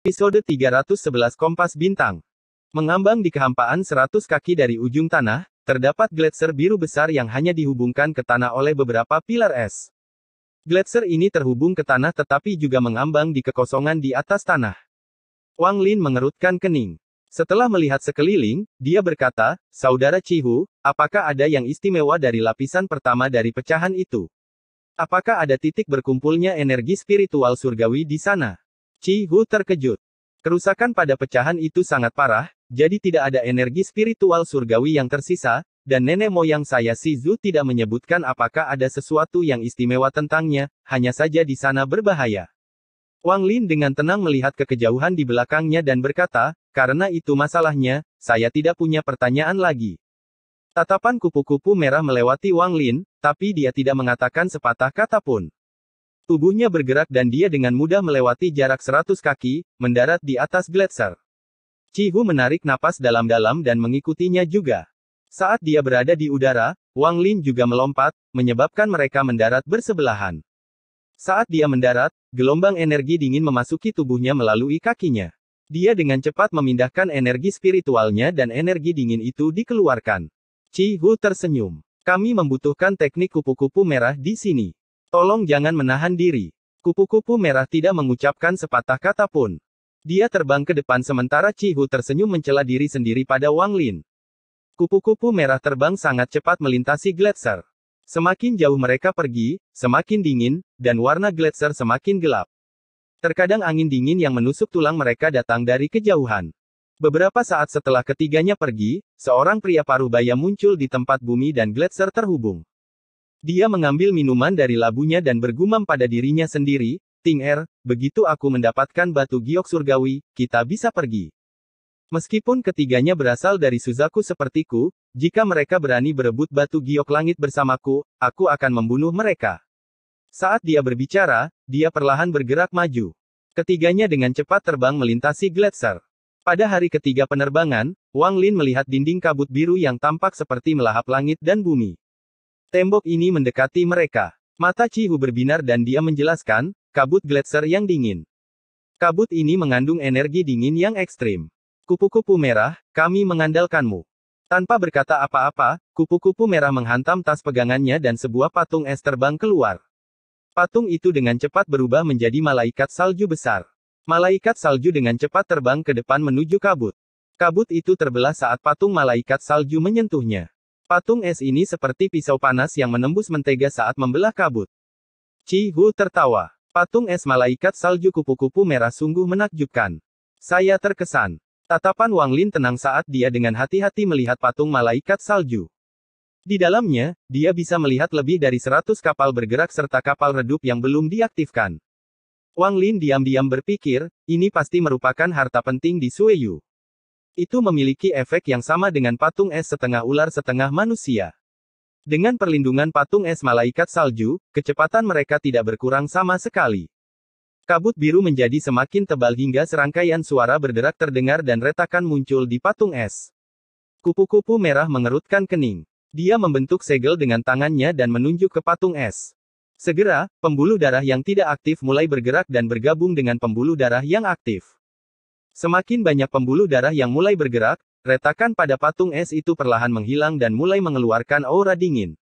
Episode 311 Kompas Bintang. Mengambang di kehampaan 100 kaki dari ujung tanah, terdapat gletser biru besar yang hanya dihubungkan ke tanah oleh beberapa pilar es. Gletser ini terhubung ke tanah tetapi juga mengambang di kekosongan di atas tanah. Wang Lin mengerutkan kening. Setelah melihat sekeliling, dia berkata, "Saudara Chihu, apakah ada yang istimewa dari lapisan pertama dari pecahan itu? Apakah ada titik berkumpulnya energi spiritual surgawi di sana?" Chihu terkejut. Kerusakan pada pecahan itu sangat parah, jadi tidak ada energi spiritual surgawi yang tersisa, dan nenek moyang saya Shizu tidak menyebutkan apakah ada sesuatu yang istimewa tentangnya, hanya saja di sana berbahaya. Wang Lin dengan tenang melihat ke kejauhan di belakangnya dan berkata, "Karena itu masalahnya, saya tidak punya pertanyaan lagi." Tatapan kupu-kupu merah melewati Wang Lin, tapi dia tidak mengatakan sepatah kata pun. Tubuhnya bergerak dan dia dengan mudah melewati jarak 100 kaki, mendarat di atas gletser. Chihu menarik napas dalam-dalam dan mengikutinya juga. Saat dia berada di udara, Wang Lin juga melompat, menyebabkan mereka mendarat bersebelahan. Saat dia mendarat, gelombang energi dingin memasuki tubuhnya melalui kakinya. Dia dengan cepat memindahkan energi spiritualnya dan energi dingin itu dikeluarkan. Chihu tersenyum. "Kami membutuhkan teknik kupu-kupu merah di sini. Tolong jangan menahan diri." Kupu-kupu merah tidak mengucapkan sepatah kata pun. Dia terbang ke depan sementara Chihu tersenyum mencela diri sendiri pada Wang Lin. Kupu-kupu merah terbang sangat cepat melintasi gletser. Semakin jauh mereka pergi, semakin dingin, dan warna gletser semakin gelap. Terkadang angin dingin yang menusuk tulang mereka datang dari kejauhan. Beberapa saat setelah ketiganya pergi, seorang pria parubaya muncul di tempat bumi dan gletser terhubung. Dia mengambil minuman dari labunya dan bergumam pada dirinya sendiri, "Ting Er, begitu aku mendapatkan batu giok surgawi, kita bisa pergi. Meskipun ketiganya berasal dari Suzaku sepertiku, jika mereka berani berebut batu giok langit bersamaku, aku akan membunuh mereka." Saat dia berbicara, dia perlahan bergerak maju. Ketiganya dengan cepat terbang melintasi gletser. Pada hari ketiga penerbangan, Wang Lin melihat dinding kabut biru yang tampak seperti melahap langit dan bumi. Tembok ini mendekati mereka. Mata Chihu berbinar dan dia menjelaskan, "Kabut gletser yang dingin. Kabut ini mengandung energi dingin yang ekstrim. Kupu-kupu merah, kami mengandalkanmu." Tanpa berkata apa-apa, kupu-kupu merah menghantam tas pegangannya dan sebuah patung es terbang keluar. Patung itu dengan cepat berubah menjadi malaikat salju besar. Malaikat salju dengan cepat terbang ke depan menuju kabut. Kabut itu terbelah saat patung malaikat salju menyentuhnya. Patung es ini seperti pisau panas yang menembus mentega saat membelah kabut. Chihu tertawa. Patung es malaikat salju kupu-kupu merah sungguh menakjubkan. "Saya terkesan." Tatapan Wang Lin tenang saat dia dengan hati-hati melihat patung malaikat salju. Di dalamnya, dia bisa melihat lebih dari 100 kapal bergerak serta kapal redup yang belum diaktifkan. Wang Lin diam-diam berpikir, ini pasti merupakan harta penting di Sueyu. Itu memiliki efek yang sama dengan patung es setengah ular setengah manusia. Dengan perlindungan patung es malaikat salju, kecepatan mereka tidak berkurang sama sekali. Kabut biru menjadi semakin tebal hingga serangkaian suara berderak terdengar dan retakan muncul di patung es. Kupu-kupu merah mengerutkan kening. Dia membentuk segel dengan tangannya dan menunjuk ke patung es. Segera, pembuluh darah yang tidak aktif mulai bergerak dan bergabung dengan pembuluh darah yang aktif. Semakin banyak pembuluh darah yang mulai bergerak, retakan pada patung es itu perlahan menghilang dan mulai mengeluarkan aura dingin.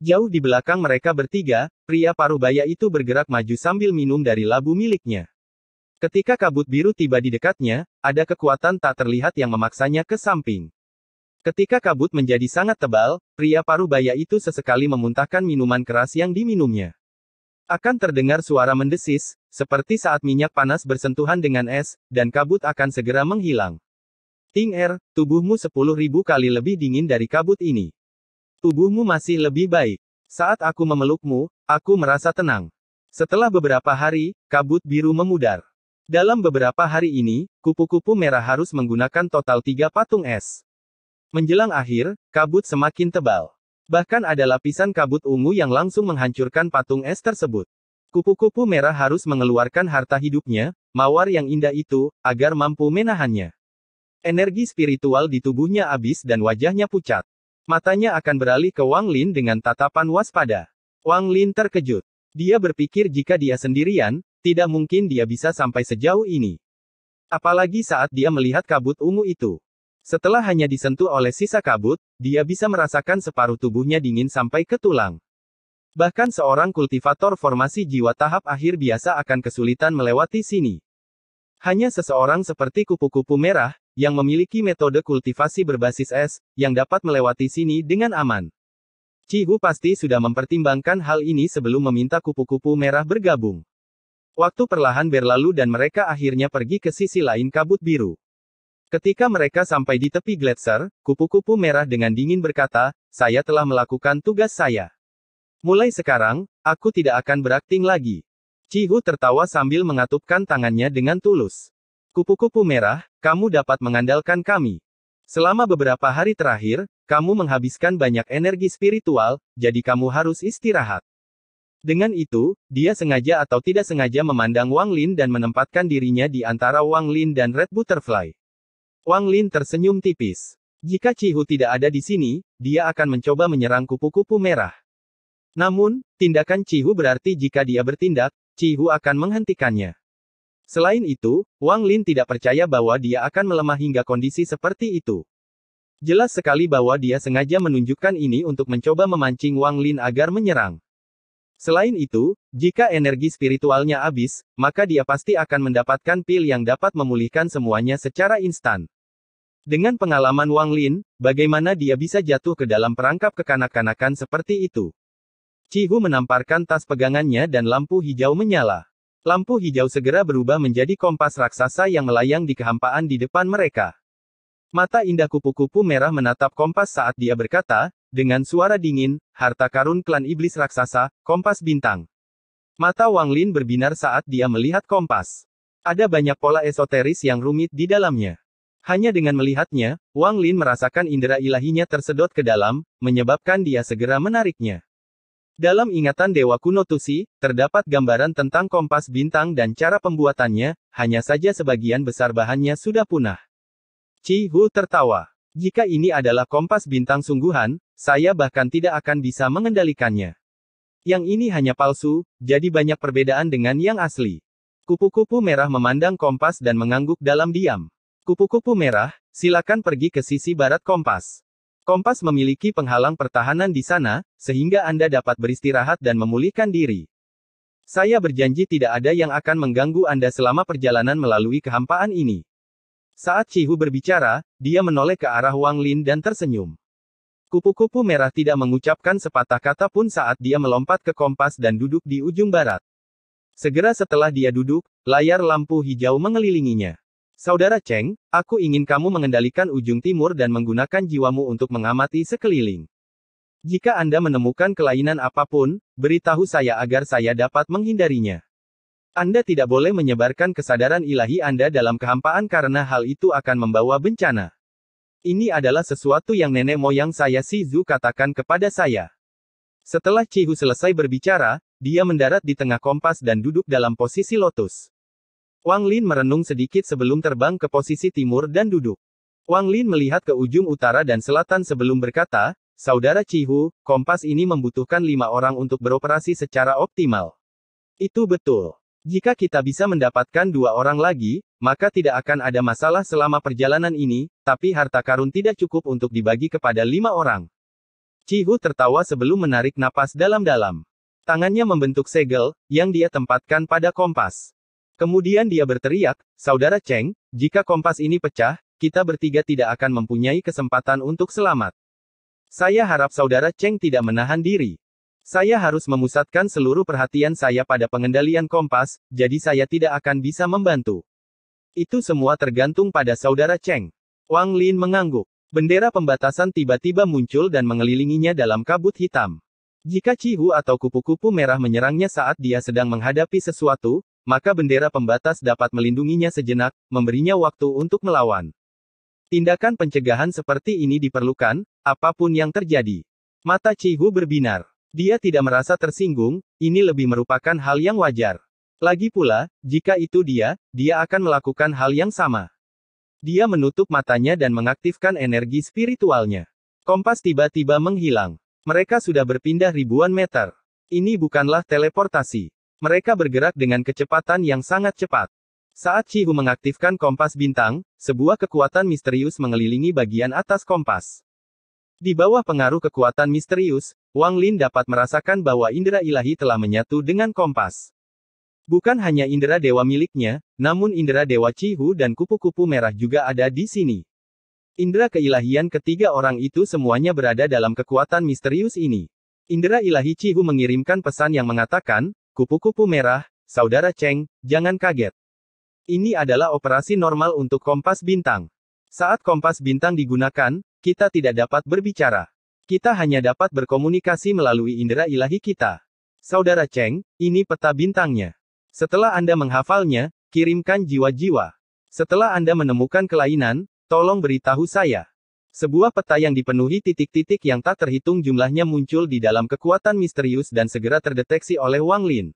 Jauh di belakang mereka bertiga, pria parubaya itu bergerak maju sambil minum dari labu miliknya. Ketika kabut biru tiba di dekatnya, ada kekuatan tak terlihat yang memaksanya ke samping. Ketika kabut menjadi sangat tebal, pria parubaya itu sesekali memuntahkan minuman keras yang diminumnya. Akan terdengar suara mendesis, seperti saat minyak panas bersentuhan dengan es, dan kabut akan segera menghilang. "Ting Er, tubuhmu 10.000 kali lebih dingin dari kabut ini. Tubuhmu masih lebih baik. Saat aku memelukmu, aku merasa tenang." Setelah beberapa hari, kabut biru memudar. Dalam beberapa hari ini, kupu-kupu merah harus menggunakan total 3 patung es. Menjelang akhir, kabut semakin tebal. Bahkan ada lapisan kabut ungu yang langsung menghancurkan patung es tersebut. Kupu-kupu merah harus mengeluarkan harta hidupnya, mawar yang indah itu, agar mampu menahannya. Energi spiritual di tubuhnya habis dan wajahnya pucat. Matanya akan beralih ke Wang Lin dengan tatapan waspada. Wang Lin terkejut. Dia berpikir jika dia sendirian, tidak mungkin dia bisa sampai sejauh ini. Apalagi saat dia melihat kabut ungu itu. Setelah hanya disentuh oleh sisa kabut, dia bisa merasakan separuh tubuhnya dingin sampai ke tulang. Bahkan seorang kultivator formasi jiwa tahap akhir biasa akan kesulitan melewati sini. Hanya seseorang seperti kupu-kupu merah, yang memiliki metode kultivasi berbasis es, yang dapat melewati sini dengan aman. Cihu pasti sudah mempertimbangkan hal ini sebelum meminta kupu-kupu merah bergabung. Waktu perlahan berlalu dan mereka akhirnya pergi ke sisi lain kabut biru. Ketika mereka sampai di tepi gletser, kupu-kupu merah dengan dingin berkata, "Saya telah melakukan tugas saya. Mulai sekarang, aku tidak akan berakting lagi." Cihu tertawa sambil mengatupkan tangannya dengan tulus. "Kupu-kupu merah, kamu dapat mengandalkan kami. Selama beberapa hari terakhir, kamu menghabiskan banyak energi spiritual, jadi kamu harus istirahat." Dengan itu, dia sengaja atau tidak sengaja memandang Wang Lin dan menempatkan dirinya di antara Wang Lin dan Red Butterfly. Wang Lin tersenyum tipis. Jika Cihu tidak ada di sini, dia akan mencoba menyerang kupu-kupu merah. Namun, tindakan Cihu berarti jika dia bertindak, Cihu akan menghentikannya. Selain itu, Wang Lin tidak percaya bahwa dia akan melemah hingga kondisi seperti itu. Jelas sekali bahwa dia sengaja menunjukkan ini untuk mencoba memancing Wang Lin agar menyerang. Selain itu, jika energi spiritualnya habis, maka dia pasti akan mendapatkan pil yang dapat memulihkan semuanya secara instan. Dengan pengalaman Wang Lin, bagaimana dia bisa jatuh ke dalam perangkap kekanak-kanakan seperti itu? Cihu menamparkan tas pegangannya dan lampu hijau menyala. Lampu hijau segera berubah menjadi kompas raksasa yang melayang di kehampaan di depan mereka. Mata indah kupu-kupu merah menatap kompas saat dia berkata, dengan suara dingin, "Harta karun klan iblis raksasa, kompas bintang." Mata Wang Lin berbinar saat dia melihat kompas. Ada banyak pola esoteris yang rumit di dalamnya. Hanya dengan melihatnya, Wang Lin merasakan indera ilahinya tersedot ke dalam, menyebabkan dia segera menariknya. Dalam ingatan Dewa Kuno Tusi, terdapat gambaran tentang kompas bintang dan cara pembuatannya, hanya saja sebagian besar bahannya sudah punah. Cihu tertawa. Jika ini adalah kompas bintang sungguhan, saya bahkan tidak akan bisa mengendalikannya. Yang ini hanya palsu, jadi banyak perbedaan dengan yang asli. Kupu-kupu merah memandang kompas dan mengangguk dalam diam. Kupu-kupu merah, silakan pergi ke sisi barat kompas. Kompas memiliki penghalang pertahanan di sana, sehingga Anda dapat beristirahat dan memulihkan diri. Saya berjanji tidak ada yang akan mengganggu Anda selama perjalanan melalui kehampaan ini. Saat Cihu berbicara, dia menoleh ke arah Wang Lin dan tersenyum. Kupu-kupu merah tidak mengucapkan sepatah kata pun saat dia melompat ke kompas dan duduk di ujung barat. Segera setelah dia duduk, layar lampu hijau mengelilinginya. "Saudara Cheng, aku ingin kamu mengendalikan ujung timur dan menggunakan jiwamu untuk mengamati sekeliling. Jika Anda menemukan kelainan apapun, beritahu saya agar saya dapat menghindarinya. Anda tidak boleh menyebarkan kesadaran ilahi Anda dalam kehampaan karena hal itu akan membawa bencana. Ini adalah sesuatu yang nenek moyang saya Shizu katakan kepada saya." Setelah Cihu selesai berbicara, dia mendarat di tengah kompas dan duduk dalam posisi lotus. Wang Lin merenung sedikit sebelum terbang ke posisi timur dan duduk. Wang Lin melihat ke ujung utara dan selatan sebelum berkata, "Saudara Cihu, kompas ini membutuhkan 5 orang untuk beroperasi secara optimal." "Itu betul. Jika kita bisa mendapatkan 2 orang lagi, maka tidak akan ada masalah selama perjalanan ini, tapi harta karun tidak cukup untuk dibagi kepada 5 orang." Cihu tertawa sebelum menarik napas dalam-dalam. Tangannya membentuk segel, yang dia tempatkan pada kompas. Kemudian dia berteriak, "Saudara Cheng, jika kompas ini pecah, kita bertiga tidak akan mempunyai kesempatan untuk selamat. Saya harap Saudara Cheng tidak menahan diri. Saya harus memusatkan seluruh perhatian saya pada pengendalian kompas, jadi saya tidak akan bisa membantu. Itu semua tergantung pada Saudara Cheng." Wang Lin mengangguk. Bendera pembatasan tiba-tiba muncul dan mengelilinginya dalam kabut hitam. Jika Cihu atau kupu-kupu merah menyerangnya saat dia sedang menghadapi sesuatu, maka bendera pembatas dapat melindunginya sejenak, memberinya waktu untuk melawan. Tindakan pencegahan seperti ini diperlukan, apapun yang terjadi. Mata Cihu berbinar. Dia tidak merasa tersinggung, ini lebih merupakan hal yang wajar. Lagi pula, jika itu dia akan melakukan hal yang sama. Dia menutup matanya dan mengaktifkan energi spiritualnya. Kompas tiba-tiba menghilang. Mereka sudah berpindah ribuan meter. Ini bukanlah teleportasi. Mereka bergerak dengan kecepatan yang sangat cepat. Saat Chihu mengaktifkan kompas bintang, sebuah kekuatan misterius mengelilingi bagian atas kompas. Di bawah pengaruh kekuatan misterius, Wang Lin dapat merasakan bahwa indera ilahi telah menyatu dengan kompas. Bukan hanya indera dewa miliknya, namun indera dewa Chihu dan kupu-kupu merah juga ada di sini. Indera keilahian ketiga orang itu semuanya berada dalam kekuatan misterius ini. Indera ilahi Chihu mengirimkan pesan yang mengatakan, kupu-kupu merah, saudara Cheng, jangan kaget. Ini adalah operasi normal untuk kompas bintang. Saat kompas bintang digunakan, kita tidak dapat berbicara. Kita hanya dapat berkomunikasi melalui indera ilahi kita. Saudara Cheng, ini peta bintangnya. Setelah Anda menghafalnya, kirimkan jiwa-jiwa. Setelah Anda menemukan kelainan, tolong beritahu saya. Sebuah peta yang dipenuhi titik-titik yang tak terhitung jumlahnya muncul di dalam kekuatan misterius dan segera terdeteksi oleh Wang Lin.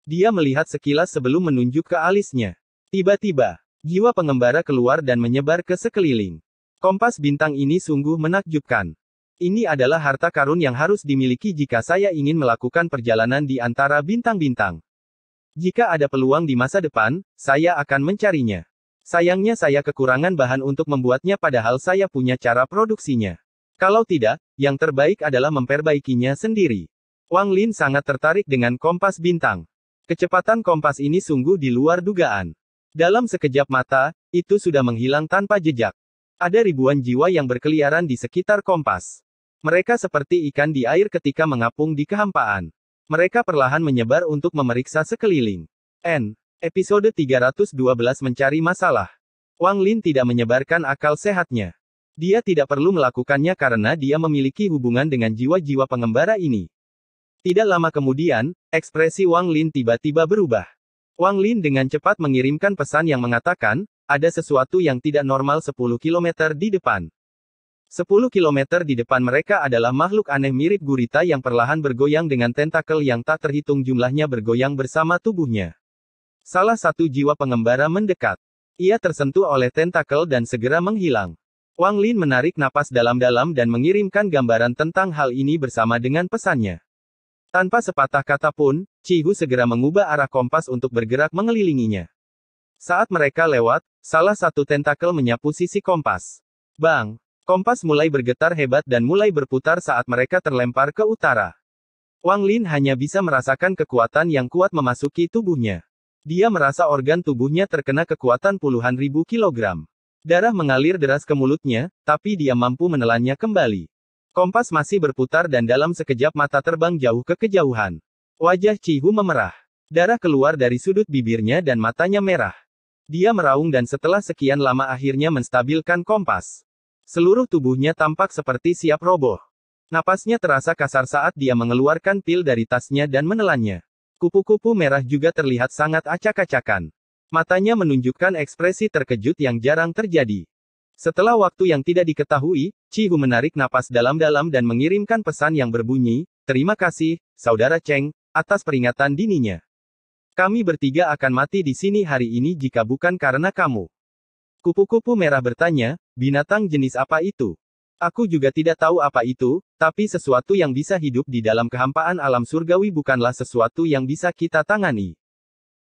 Dia melihat sekilas sebelum menunjuk ke alisnya. Tiba-tiba, jiwa pengembara keluar dan menyebar ke sekeliling. Kompas bintang ini sungguh menakjubkan. Ini adalah harta karun yang harus dimiliki jika saya ingin melakukan perjalanan di antara bintang-bintang. Jika ada peluang di masa depan, saya akan mencarinya. Sayangnya saya kekurangan bahan untuk membuatnya padahal saya punya cara produksinya. Kalau tidak, yang terbaik adalah memperbaikinya sendiri. Wang Lin sangat tertarik dengan kompas bintang. Kecepatan kompas ini sungguh di luar dugaan. Dalam sekejap mata, itu sudah menghilang tanpa jejak. Ada ribuan jiwa yang berkeliaran di sekitar kompas. Mereka seperti ikan di air ketika mengapung di kehampaan. Mereka perlahan menyebar untuk memeriksa sekeliling. Episode 312 Mencari Masalah. Wang Lin tidak menyebarkan akal sehatnya. Dia tidak perlu melakukannya karena dia memiliki hubungan dengan jiwa-jiwa pengembara ini. Tidak lama kemudian, ekspresi Wang Lin tiba-tiba berubah. Wang Lin dengan cepat mengirimkan pesan yang mengatakan, ada sesuatu yang tidak normal 10 km di depan. 10 km di depan mereka adalah makhluk aneh mirip gurita yang perlahan bergoyang dengan tentakel yang tak terhitung jumlahnya bergoyang bersama tubuhnya. Salah satu jiwa pengembara mendekat. Ia tersentuh oleh tentakel dan segera menghilang. Wang Lin menarik napas dalam-dalam dan mengirimkan gambaran tentang hal ini bersama dengan pesannya. Tanpa sepatah kata pun, Chihu segera mengubah arah kompas untuk bergerak mengelilinginya. Saat mereka lewat, salah satu tentakel menyapu sisi kompas. Bang! Kompas mulai bergetar hebat dan mulai berputar saat mereka terlempar ke utara. Wang Lin hanya bisa merasakan kekuatan yang kuat memasuki tubuhnya. Dia merasa organ tubuhnya terkena kekuatan puluhan ribu kilogram. Darah mengalir deras ke mulutnya, tapi dia mampu menelannya kembali. Kompas masih berputar dan dalam sekejap mata terbang jauh ke kejauhan. Wajah Chihu memerah. Darah keluar dari sudut bibirnya dan matanya merah. Dia meraung dan setelah sekian lama akhirnya menstabilkan kompas. Seluruh tubuhnya tampak seperti siap roboh. Napasnya terasa kasar saat dia mengeluarkan pil dari tasnya dan menelannya. Kupu-kupu merah juga terlihat sangat acak-acakan. Matanya menunjukkan ekspresi terkejut yang jarang terjadi. Setelah waktu yang tidak diketahui, Chihu menarik napas dalam-dalam dan mengirimkan pesan yang berbunyi, terima kasih, Saudara Cheng, atas peringatan dininya. Kami bertiga akan mati di sini hari ini jika bukan karena kamu. Kupu-kupu merah bertanya, binatang jenis apa itu? Aku juga tidak tahu apa itu, tapi sesuatu yang bisa hidup di dalam kehampaan alam surgawi bukanlah sesuatu yang bisa kita tangani.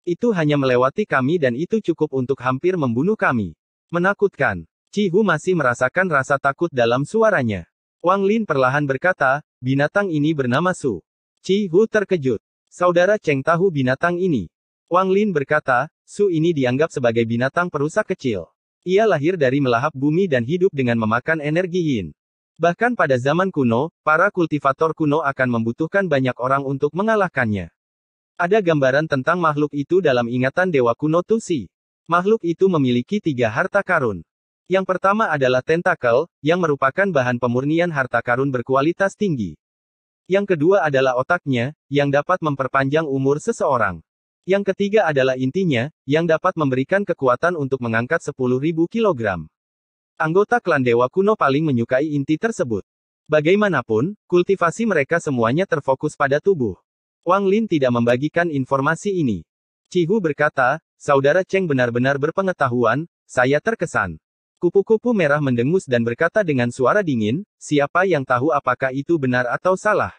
Itu hanya melewati kami dan itu cukup untuk hampir membunuh kami. Menakutkan. Chihu masih merasakan rasa takut dalam suaranya. Wang Lin perlahan berkata, binatang ini bernama Su. Chihu terkejut. Saudara Cheng tahu binatang ini. Wang Lin berkata, Su ini dianggap sebagai binatang perusak kecil. Ia lahir dari melahap bumi dan hidup dengan memakan energi yin. Bahkan pada zaman kuno, para kultivator kuno akan membutuhkan banyak orang untuk mengalahkannya. Ada gambaran tentang makhluk itu dalam ingatan dewa kuno Tusi. Makhluk itu memiliki 3 harta karun. Yang pertama adalah tentakel, yang merupakan bahan pemurnian harta karun berkualitas tinggi. Yang kedua adalah otaknya, yang dapat memperpanjang umur seseorang. Yang ketiga adalah intinya, yang dapat memberikan kekuatan untuk mengangkat 10.000 kilogram. Anggota klan dewa kuno paling menyukai inti tersebut. Bagaimanapun, kultivasi mereka semuanya terfokus pada tubuh. Wang Lin tidak membagikan informasi ini. Chihu berkata, Saudara Cheng benar-benar berpengetahuan, saya terkesan. Kupu-kupu merah mendengus dan berkata dengan suara dingin, siapa yang tahu apakah itu benar atau salah?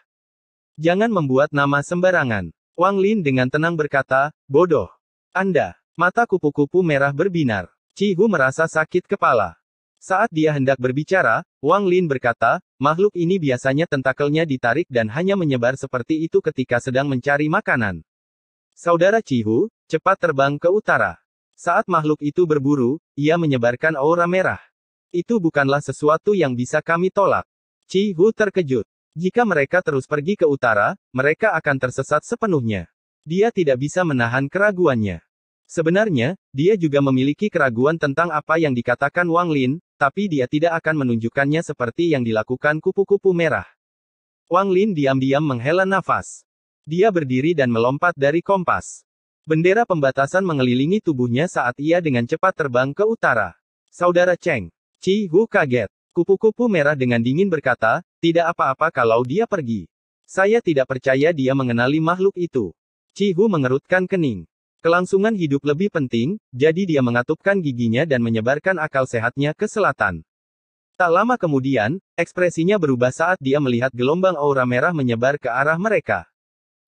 Jangan membuat nama sembarangan. Wang Lin dengan tenang berkata, bodoh. Anda. Mata kupu-kupu merah berbinar. Cihu merasa sakit kepala. Saat dia hendak berbicara, Wang Lin berkata, makhluk ini biasanya tentakelnya ditarik dan hanya menyebar seperti itu ketika sedang mencari makanan. Saudara Cihu, cepat terbang ke utara. Saat makhluk itu berburu, ia menyebarkan aura merah. Itu bukanlah sesuatu yang bisa kami tolak. Cihu terkejut. Jika mereka terus pergi ke utara, mereka akan tersesat sepenuhnya. Dia tidak bisa menahan keraguannya. Sebenarnya, dia juga memiliki keraguan tentang apa yang dikatakan Wang Lin, tapi dia tidak akan menunjukkannya seperti yang dilakukan kupu-kupu merah. Wang Lin diam-diam menghela nafas. Dia berdiri dan melompat dari kompas. Bendera pembatasan mengelilingi tubuhnya saat ia dengan cepat terbang ke utara. Saudara Cheng. Cihu kaget. Kupu-kupu merah dengan dingin berkata, tidak apa-apa kalau dia pergi. Saya tidak percaya dia mengenali makhluk itu. Cihu mengerutkan kening. Kelangsungan hidup lebih penting, jadi dia mengatupkan giginya dan menyebarkan akal sehatnya ke selatan. Tak lama kemudian, ekspresinya berubah saat dia melihat gelombang aura merah menyebar ke arah mereka.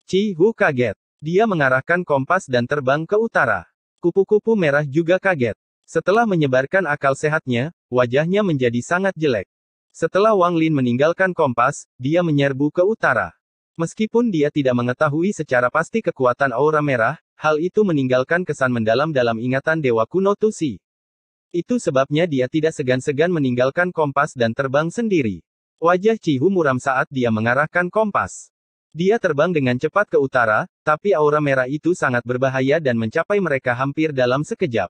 Cihu kaget. Dia mengarahkan kompas dan terbang ke utara. Kupu-kupu merah juga kaget. Setelah menyebarkan akal sehatnya, wajahnya menjadi sangat jelek. Setelah Wang Lin meninggalkan kompas, dia menyerbu ke utara. Meskipun dia tidak mengetahui secara pasti kekuatan aura merah, hal itu meninggalkan kesan mendalam dalam ingatan dewa kuno Tusi. Itu sebabnya dia tidak segan-segan meninggalkan kompas dan terbang sendiri. Wajah Cihu muram saat dia mengarahkan kompas. Dia terbang dengan cepat ke utara, tapi aura merah itu sangat berbahaya dan mencapai mereka hampir dalam sekejap.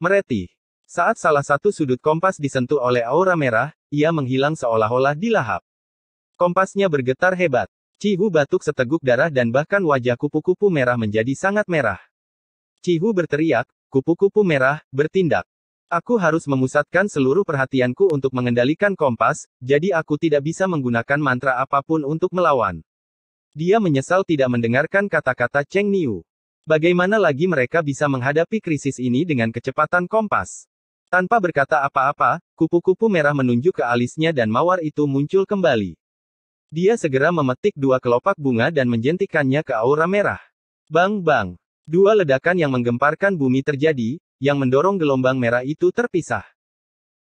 Meretih. Saat salah satu sudut kompas disentuh oleh aura merah, ia menghilang seolah-olah dilahap. Kompasnya bergetar hebat. Cihu batuk seteguk darah dan bahkan wajah kupu-kupu merah menjadi sangat merah. Cihu berteriak, kupu-kupu merah, bertindak. Aku harus memusatkan seluruh perhatianku untuk mengendalikan kompas, jadi aku tidak bisa menggunakan mantra apapun untuk melawan. Dia menyesal tidak mendengarkan kata-kata Cheng Niu. Bagaimana lagi mereka bisa menghadapi krisis ini dengan kecepatan kompas? Tanpa berkata apa-apa, kupu-kupu merah menunjuk ke alisnya dan mawar itu muncul kembali. Dia segera memetik dua kelopak bunga dan menjentikannya ke aura merah. Bang-bang. Dua ledakan yang menggemparkan bumi terjadi, yang mendorong gelombang merah itu terpisah.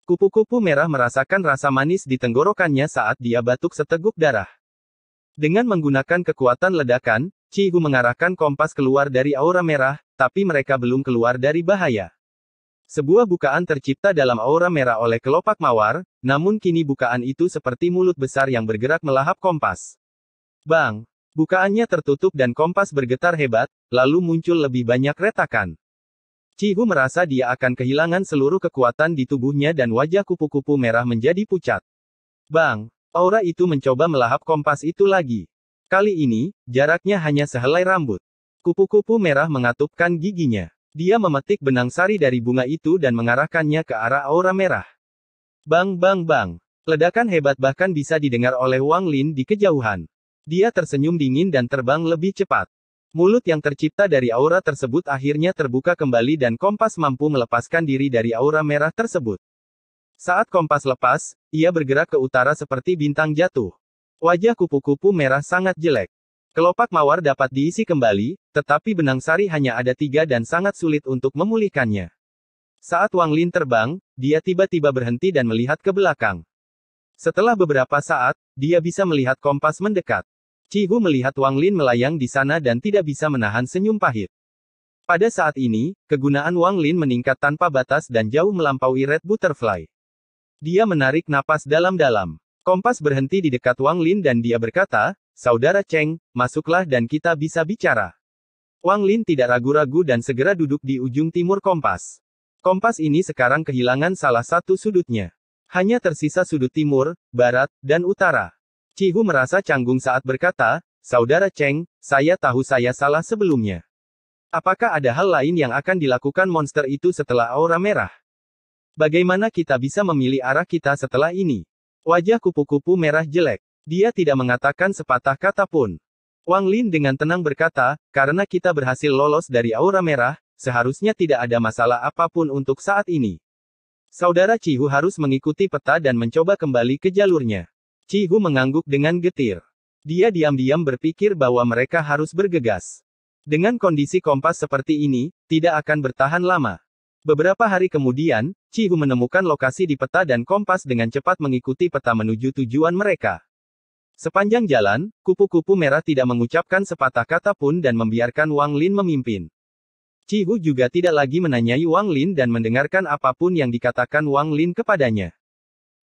Kupu-kupu merah merasakan rasa manis di tenggorokannya saat dia batuk seteguk darah. Dengan menggunakan kekuatan ledakan, Cihu mengarahkan kompas keluar dari aura merah, tapi mereka belum keluar dari bahaya. Sebuah bukaan tercipta dalam aura merah oleh kelopak mawar, namun kini bukaan itu seperti mulut besar yang bergerak melahap kompas. Bang! Bukaannya tertutup dan kompas bergetar hebat, lalu muncul lebih banyak retakan. Cihu merasa dia akan kehilangan seluruh kekuatan di tubuhnya dan wajah kupu-kupu merah menjadi pucat. Bang! Aura itu mencoba melahap kompas itu lagi. Kali ini, jaraknya hanya sehelai rambut. Kupu-kupu merah mengatupkan giginya. Dia memetik benang sari dari bunga itu dan mengarahkannya ke arah aura merah. Bang bang bang. Ledakan hebat bahkan bisa didengar oleh Wang Lin di kejauhan. Dia tersenyum dingin dan terbang lebih cepat. Mulut yang tercipta dari aura tersebut akhirnya terbuka kembali dan kompas mampu melepaskan diri dari aura merah tersebut. Saat kompas lepas, ia bergerak ke utara seperti bintang jatuh. Wajah kupu-kupu merah sangat jelek. Kelopak mawar dapat diisi kembali, tetapi benang sari hanya ada 3 dan sangat sulit untuk memulihkannya. Saat Wang Lin terbang, dia tiba-tiba berhenti dan melihat ke belakang. Setelah beberapa saat, dia bisa melihat kompas mendekat. Cihu melihat Wang Lin melayang di sana dan tidak bisa menahan senyum pahit. Pada saat ini, kegunaan Wang Lin meningkat tanpa batas dan jauh melampaui Red Butterfly. Dia menarik napas dalam-dalam. Kompas berhenti di dekat Wang Lin dan dia berkata, Saudara Cheng, masuklah dan kita bisa bicara. Wang Lin tidak ragu-ragu dan segera duduk di ujung timur kompas. Kompas ini sekarang kehilangan salah satu sudutnya. Hanya tersisa sudut timur, barat, dan utara. Cihu merasa canggung saat berkata, Saudara Cheng, saya tahu saya salah sebelumnya. Apakah ada hal lain yang akan dilakukan monster itu setelah aura merah? Bagaimana kita bisa memilih arah kita setelah ini? Wajah kupu-kupu merah jelek. Dia tidak mengatakan sepatah kata pun. Wang Lin dengan tenang berkata, karena kita berhasil lolos dari aura merah, seharusnya tidak ada masalah apapun untuk saat ini. Saudara Cihu harus mengikuti peta dan mencoba kembali ke jalurnya. Cihu mengangguk dengan getir. Dia diam-diam berpikir bahwa mereka harus bergegas. Dengan kondisi kompas seperti ini, tidak akan bertahan lama. Beberapa hari kemudian, Cihu menemukan lokasi di peta dan kompas dengan cepat mengikuti peta menuju tujuan mereka. Sepanjang jalan, kupu-kupu merah tidak mengucapkan sepatah kata pun dan membiarkan Wang Lin memimpin. Cihu juga tidak lagi menanyai Wang Lin dan mendengarkan apapun yang dikatakan Wang Lin kepadanya.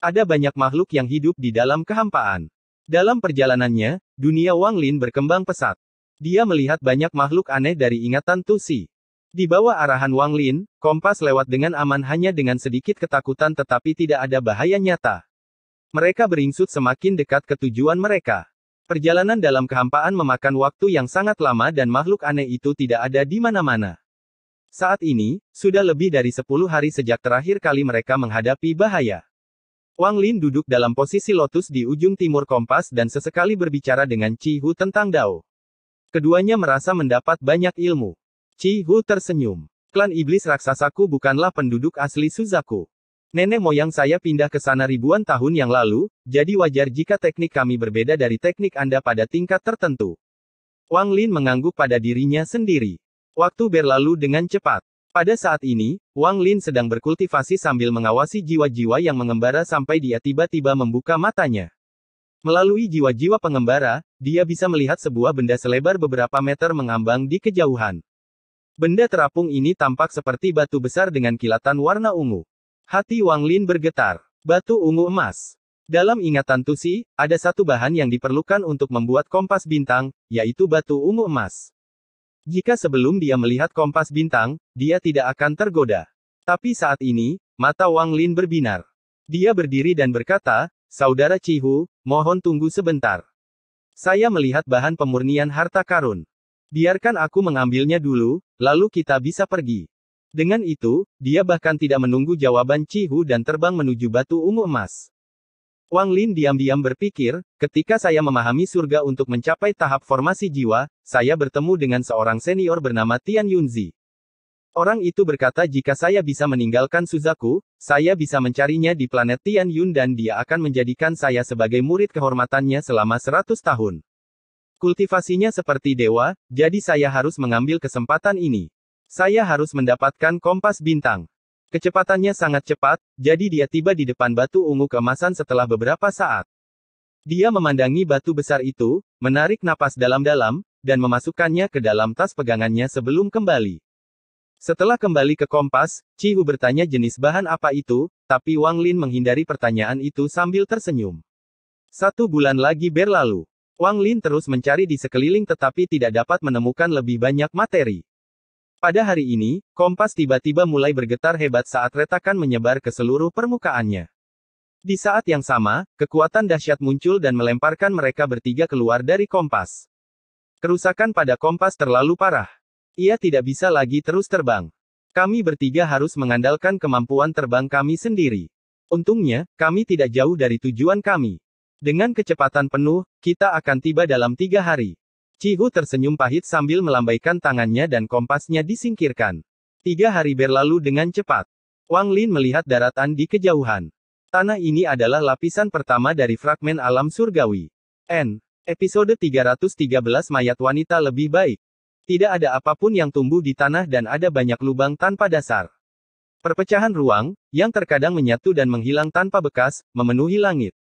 Ada banyak makhluk yang hidup di dalam kehampaan. Dalam perjalanannya, dunia Wang Lin berkembang pesat. Dia melihat banyak makhluk aneh dari ingatan Tusi. Di bawah arahan Wang Lin, kompas lewat dengan aman hanya dengan sedikit ketakutan tetapi tidak ada bahaya nyata. Mereka beringsut semakin dekat ke tujuan mereka. Perjalanan dalam kehampaan memakan waktu yang sangat lama dan makhluk aneh itu tidak ada di mana-mana. Saat ini, sudah lebih dari 10 hari sejak terakhir kali mereka menghadapi bahaya. Wang Lin duduk dalam posisi lotus di ujung timur kompas dan sesekali berbicara dengan Cihu tentang Dao. Keduanya merasa mendapat banyak ilmu. Cihu tersenyum. Klan iblis raksasaku bukanlah penduduk asli Suzaku. Nenek moyang saya pindah ke sana ribuan tahun yang lalu, jadi wajar jika teknik kami berbeda dari teknik Anda pada tingkat tertentu. Wang Lin mengangguk pada dirinya sendiri. Waktu berlalu dengan cepat. Pada saat ini, Wang Lin sedang berkultivasi sambil mengawasi jiwa-jiwa yang mengembara sampai dia tiba-tiba membuka matanya. Melalui jiwa-jiwa pengembara, dia bisa melihat sebuah benda selebar beberapa meter mengambang di kejauhan. Benda terapung ini tampak seperti batu besar dengan kilatan warna ungu. Hati Wang Lin bergetar. Batu ungu emas. Dalam ingatan Tusi, ada satu bahan yang diperlukan untuk membuat kompas bintang, yaitu batu ungu emas. Jika sebelum dia melihat kompas bintang, dia tidak akan tergoda. Tapi saat ini, mata Wang Lin berbinar. Dia berdiri dan berkata, "Saudara Cihu, mohon tunggu sebentar. Saya melihat bahan pemurnian harta karun. Biarkan aku mengambilnya dulu, lalu kita bisa pergi." Dengan itu, dia bahkan tidak menunggu jawaban Cihu dan terbang menuju batu ungu emas. Wang Lin diam-diam berpikir, ketika saya memahami surga untuk mencapai tahap formasi jiwa, saya bertemu dengan seorang senior bernama Tian Yunzi. Orang itu berkata jika saya bisa meninggalkan Suzaku, saya bisa mencarinya di planet Tian Yun dan dia akan menjadikan saya sebagai murid kehormatannya selama 100 tahun. Kultivasinya seperti dewa, jadi saya harus mengambil kesempatan ini. Saya harus mendapatkan kompas bintang. Kecepatannya sangat cepat, jadi dia tiba di depan batu ungu keemasan setelah beberapa saat. Dia memandangi batu besar itu, menarik napas dalam-dalam, dan memasukkannya ke dalam tas pegangannya sebelum kembali. Setelah kembali ke kompas, Cihu bertanya jenis bahan apa itu, tapi Wang Lin menghindari pertanyaan itu sambil tersenyum. 1 bulan lagi berlalu. Wang Lin terus mencari di sekeliling tetapi tidak dapat menemukan lebih banyak materi. Pada hari ini, kompas tiba-tiba mulai bergetar hebat saat retakan menyebar ke seluruh permukaannya. Di saat yang sama, kekuatan dahsyat muncul dan melemparkan mereka bertiga keluar dari kompas. Kerusakan pada kompas terlalu parah. Ia tidak bisa lagi terus terbang. Kami bertiga harus mengandalkan kemampuan terbang kami sendiri. Untungnya, kami tidak jauh dari tujuan kami. Dengan kecepatan penuh, kita akan tiba dalam 3 hari. Cihu tersenyum pahit sambil melambaikan tangannya dan kompasnya disingkirkan. 3 hari berlalu dengan cepat. Wang Lin melihat daratan di kejauhan. Tanah ini adalah lapisan pertama dari fragmen alam surgawi. Episode 313 Mayat Wanita Lebih Baik. Tidak ada apapun yang tumbuh di tanah dan ada banyak lubang tanpa dasar. Perpecahan ruang, yang terkadang menyatu dan menghilang tanpa bekas, memenuhi langit.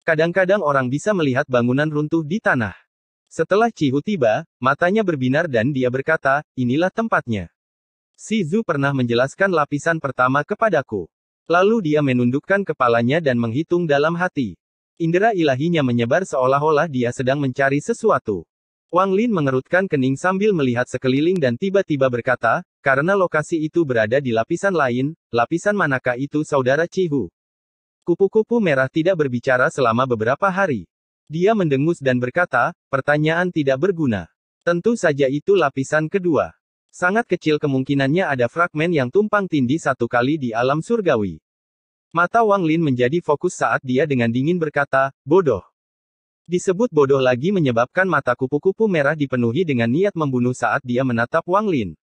Kadang-kadang orang bisa melihat bangunan runtuh di tanah. Setelah Cihu tiba, matanya berbinar dan dia berkata, "Inilah tempatnya. Si Zhu pernah menjelaskan lapisan pertama kepadaku." Lalu dia menundukkan kepalanya dan menghitung dalam hati. Indera ilahinya menyebar seolah-olah dia sedang mencari sesuatu. Wang Lin mengerutkan kening sambil melihat sekeliling dan tiba-tiba berkata, "Karena lokasi itu berada di lapisan lain, lapisan manakah itu saudara Cihu?" Kupu-kupu merah tidak berbicara selama beberapa hari. Dia mendengus dan berkata, "Pertanyaan tidak berguna. Tentu saja itu lapisan kedua. Sangat kecil kemungkinannya ada fragmen yang tumpang tindih 1 kali di alam surgawi." Mata Wang Lin menjadi fokus saat dia dengan dingin berkata, "Bodoh." Disebut bodoh lagi menyebabkan mata kupu-kupu merah dipenuhi dengan niat membunuh saat dia menatap Wang Lin.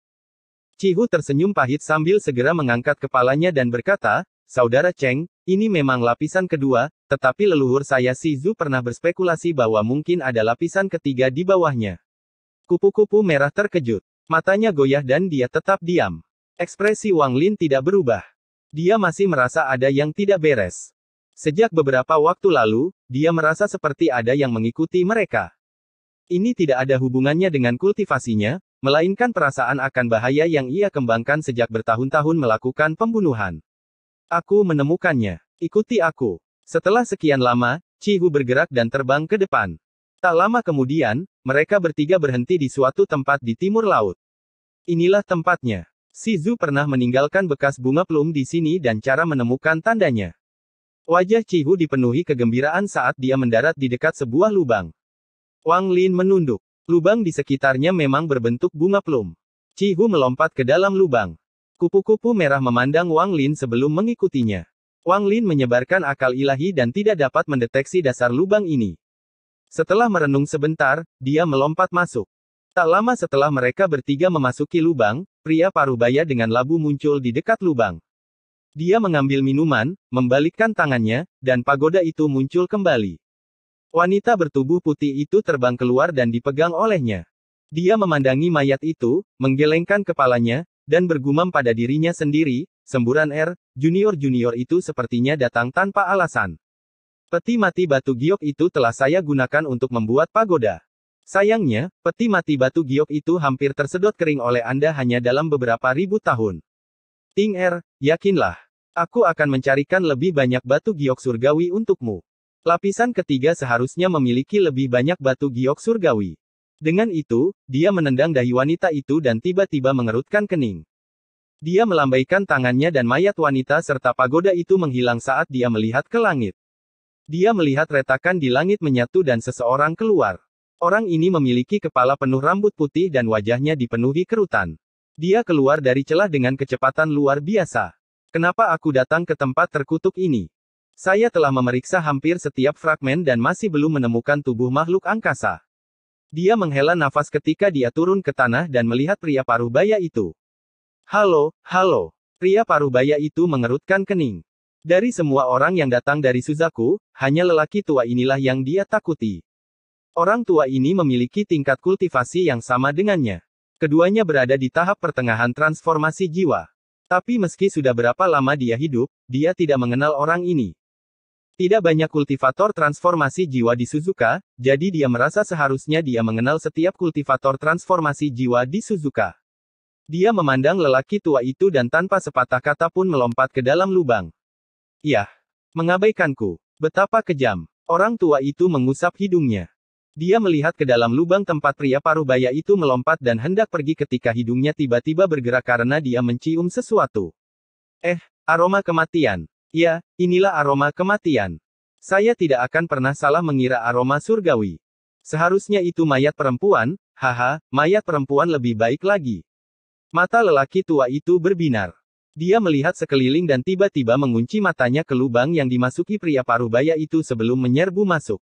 Cihu tersenyum pahit sambil segera mengangkat kepalanya dan berkata, "Saudara Cheng, ini memang lapisan kedua, tetapi leluhur saya si Zhu pernah berspekulasi bahwa mungkin ada lapisan ketiga di bawahnya." Kupu-kupu merah terkejut. Matanya goyah dan dia tetap diam. Ekspresi Wang Lin tidak berubah. Dia masih merasa ada yang tidak beres. Sejak beberapa waktu lalu, dia merasa seperti ada yang mengikuti mereka. Ini tidak ada hubungannya dengan kultivasinya, melainkan perasaan akan bahaya yang ia kembangkan sejak bertahun-tahun melakukan pembunuhan. Aku menemukannya. Ikuti aku. Setelah sekian lama, Chihu bergerak dan terbang ke depan. Tak lama kemudian, mereka bertiga berhenti di suatu tempat di timur laut. Inilah tempatnya. Si Zhu pernah meninggalkan bekas bunga plum di sini dan cara menemukan tandanya. Wajah Chihu dipenuhi kegembiraan saat dia mendarat di dekat sebuah lubang. Wang Lin menunduk. Lubang di sekitarnya memang berbentuk bunga plum. Chihu melompat ke dalam lubang. Kupu-kupu merah memandang Wang Lin sebelum mengikutinya. Wang Lin menyebarkan akal ilahi dan tidak dapat mendeteksi dasar lubang ini. Setelah merenung sebentar, dia melompat masuk. Tak lama setelah mereka bertiga memasuki lubang, pria parubaya dengan labu muncul di dekat lubang. Dia mengambil minuman, membalikkan tangannya, dan pagoda itu muncul kembali. Wanita bertubuh putih itu terbang keluar dan dipegang olehnya. Dia memandangi mayat itu, menggelengkan kepalanya, dan bergumam pada dirinya sendiri, semburan junior itu sepertinya datang tanpa alasan. Peti mati batu giok itu telah saya gunakan untuk membuat pagoda. Sayangnya, peti mati batu giok itu hampir tersedot kering oleh Anda hanya dalam beberapa ribu tahun. Ting yakinlah. Aku akan mencarikan lebih banyak batu giok surgawi untukmu. Lapisan ketiga seharusnya memiliki lebih banyak batu giok surgawi. Dengan itu, dia menendang dahi wanita itu dan tiba-tiba mengerutkan kening. Dia melambaikan tangannya dan mayat wanita serta pagoda itu menghilang saat dia melihat ke langit. Dia melihat retakan di langit menyatu dan seseorang keluar. Orang ini memiliki kepala penuh rambut putih dan wajahnya dipenuhi kerutan. Dia keluar dari celah dengan kecepatan luar biasa. Kenapa aku datang ke tempat terkutuk ini? Saya telah memeriksa hampir setiap fragmen dan masih belum menemukan tubuh makhluk angkasa. Dia menghela nafas ketika dia turun ke tanah dan melihat pria parubaya itu. Halo. Pria parubaya itu mengerutkan kening. Dari semua orang yang datang dari Suzaku, hanya lelaki tua inilah yang dia takuti. Orang tua ini memiliki tingkat kultivasi yang sama dengannya. Keduanya berada di tahap pertengahan transformasi jiwa. Tapi meski sudah berapa lama dia hidup, dia tidak mengenal orang ini. Tidak banyak kultivator transformasi jiwa di Suzuka, jadi dia merasa seharusnya dia mengenal setiap kultivator transformasi jiwa di Suzuka. Dia memandang lelaki tua itu dan tanpa sepatah kata pun melompat ke dalam lubang. Yah, mengabaikanku. Betapa kejam. Orang tua itu mengusap hidungnya. Dia melihat ke dalam lubang tempat pria parubaya itu melompat dan hendak pergi ketika hidungnya tiba-tiba bergerak karena dia mencium sesuatu. Aroma kematian. Ya, inilah aroma kematian. Saya tidak akan pernah salah mengira aroma surgawi. Seharusnya itu mayat perempuan, mayat perempuan lebih baik lagi. Mata lelaki tua itu berbinar. Dia melihat sekeliling dan tiba-tiba mengunci matanya ke lubang yang dimasuki pria parubaya itu sebelum menyerbu masuk.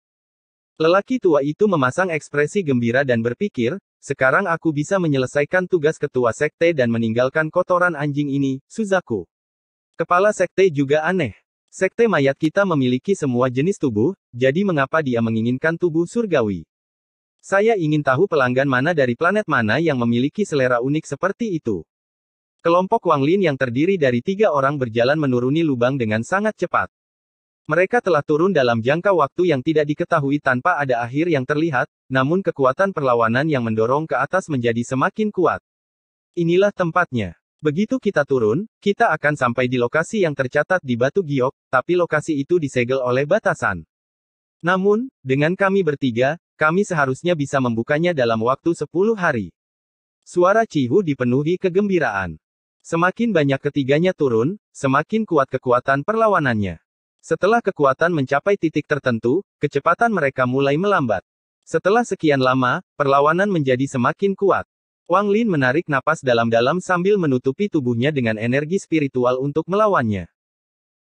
Lelaki tua itu memasang ekspresi gembira dan berpikir, sekarang aku bisa menyelesaikan tugas ketua sekte dan meninggalkan kotoran anjing ini, Suzaku. Kepala sekte juga aneh. Sekte mayat kita memiliki semua jenis tubuh, jadi mengapa dia menginginkan tubuh surgawi? Saya ingin tahu pelanggan mana dari planet mana yang memiliki selera unik seperti itu. Kelompok Wang Lin yang terdiri dari 3 orang berjalan menuruni lubang dengan sangat cepat. Mereka telah turun dalam jangka waktu yang tidak diketahui tanpa ada akhir yang terlihat, namun kekuatan perlawanan yang mendorong ke atas menjadi semakin kuat. Inilah tempatnya. Begitu kita turun, kita akan sampai di lokasi yang tercatat di batu giok, tapi lokasi itu disegel oleh batasan. Namun, dengan kami bertiga, kami seharusnya bisa membukanya dalam waktu 10 hari. Suara Chihu dipenuhi kegembiraan. Semakin banyak ketiganya turun, semakin kuat kekuatan perlawanannya. Setelah kekuatan mencapai titik tertentu, kecepatan mereka mulai melambat. Setelah sekian lama, perlawanan menjadi semakin kuat. Wang Lin menarik napas dalam-dalam sambil menutupi tubuhnya dengan energi spiritual untuk melawannya.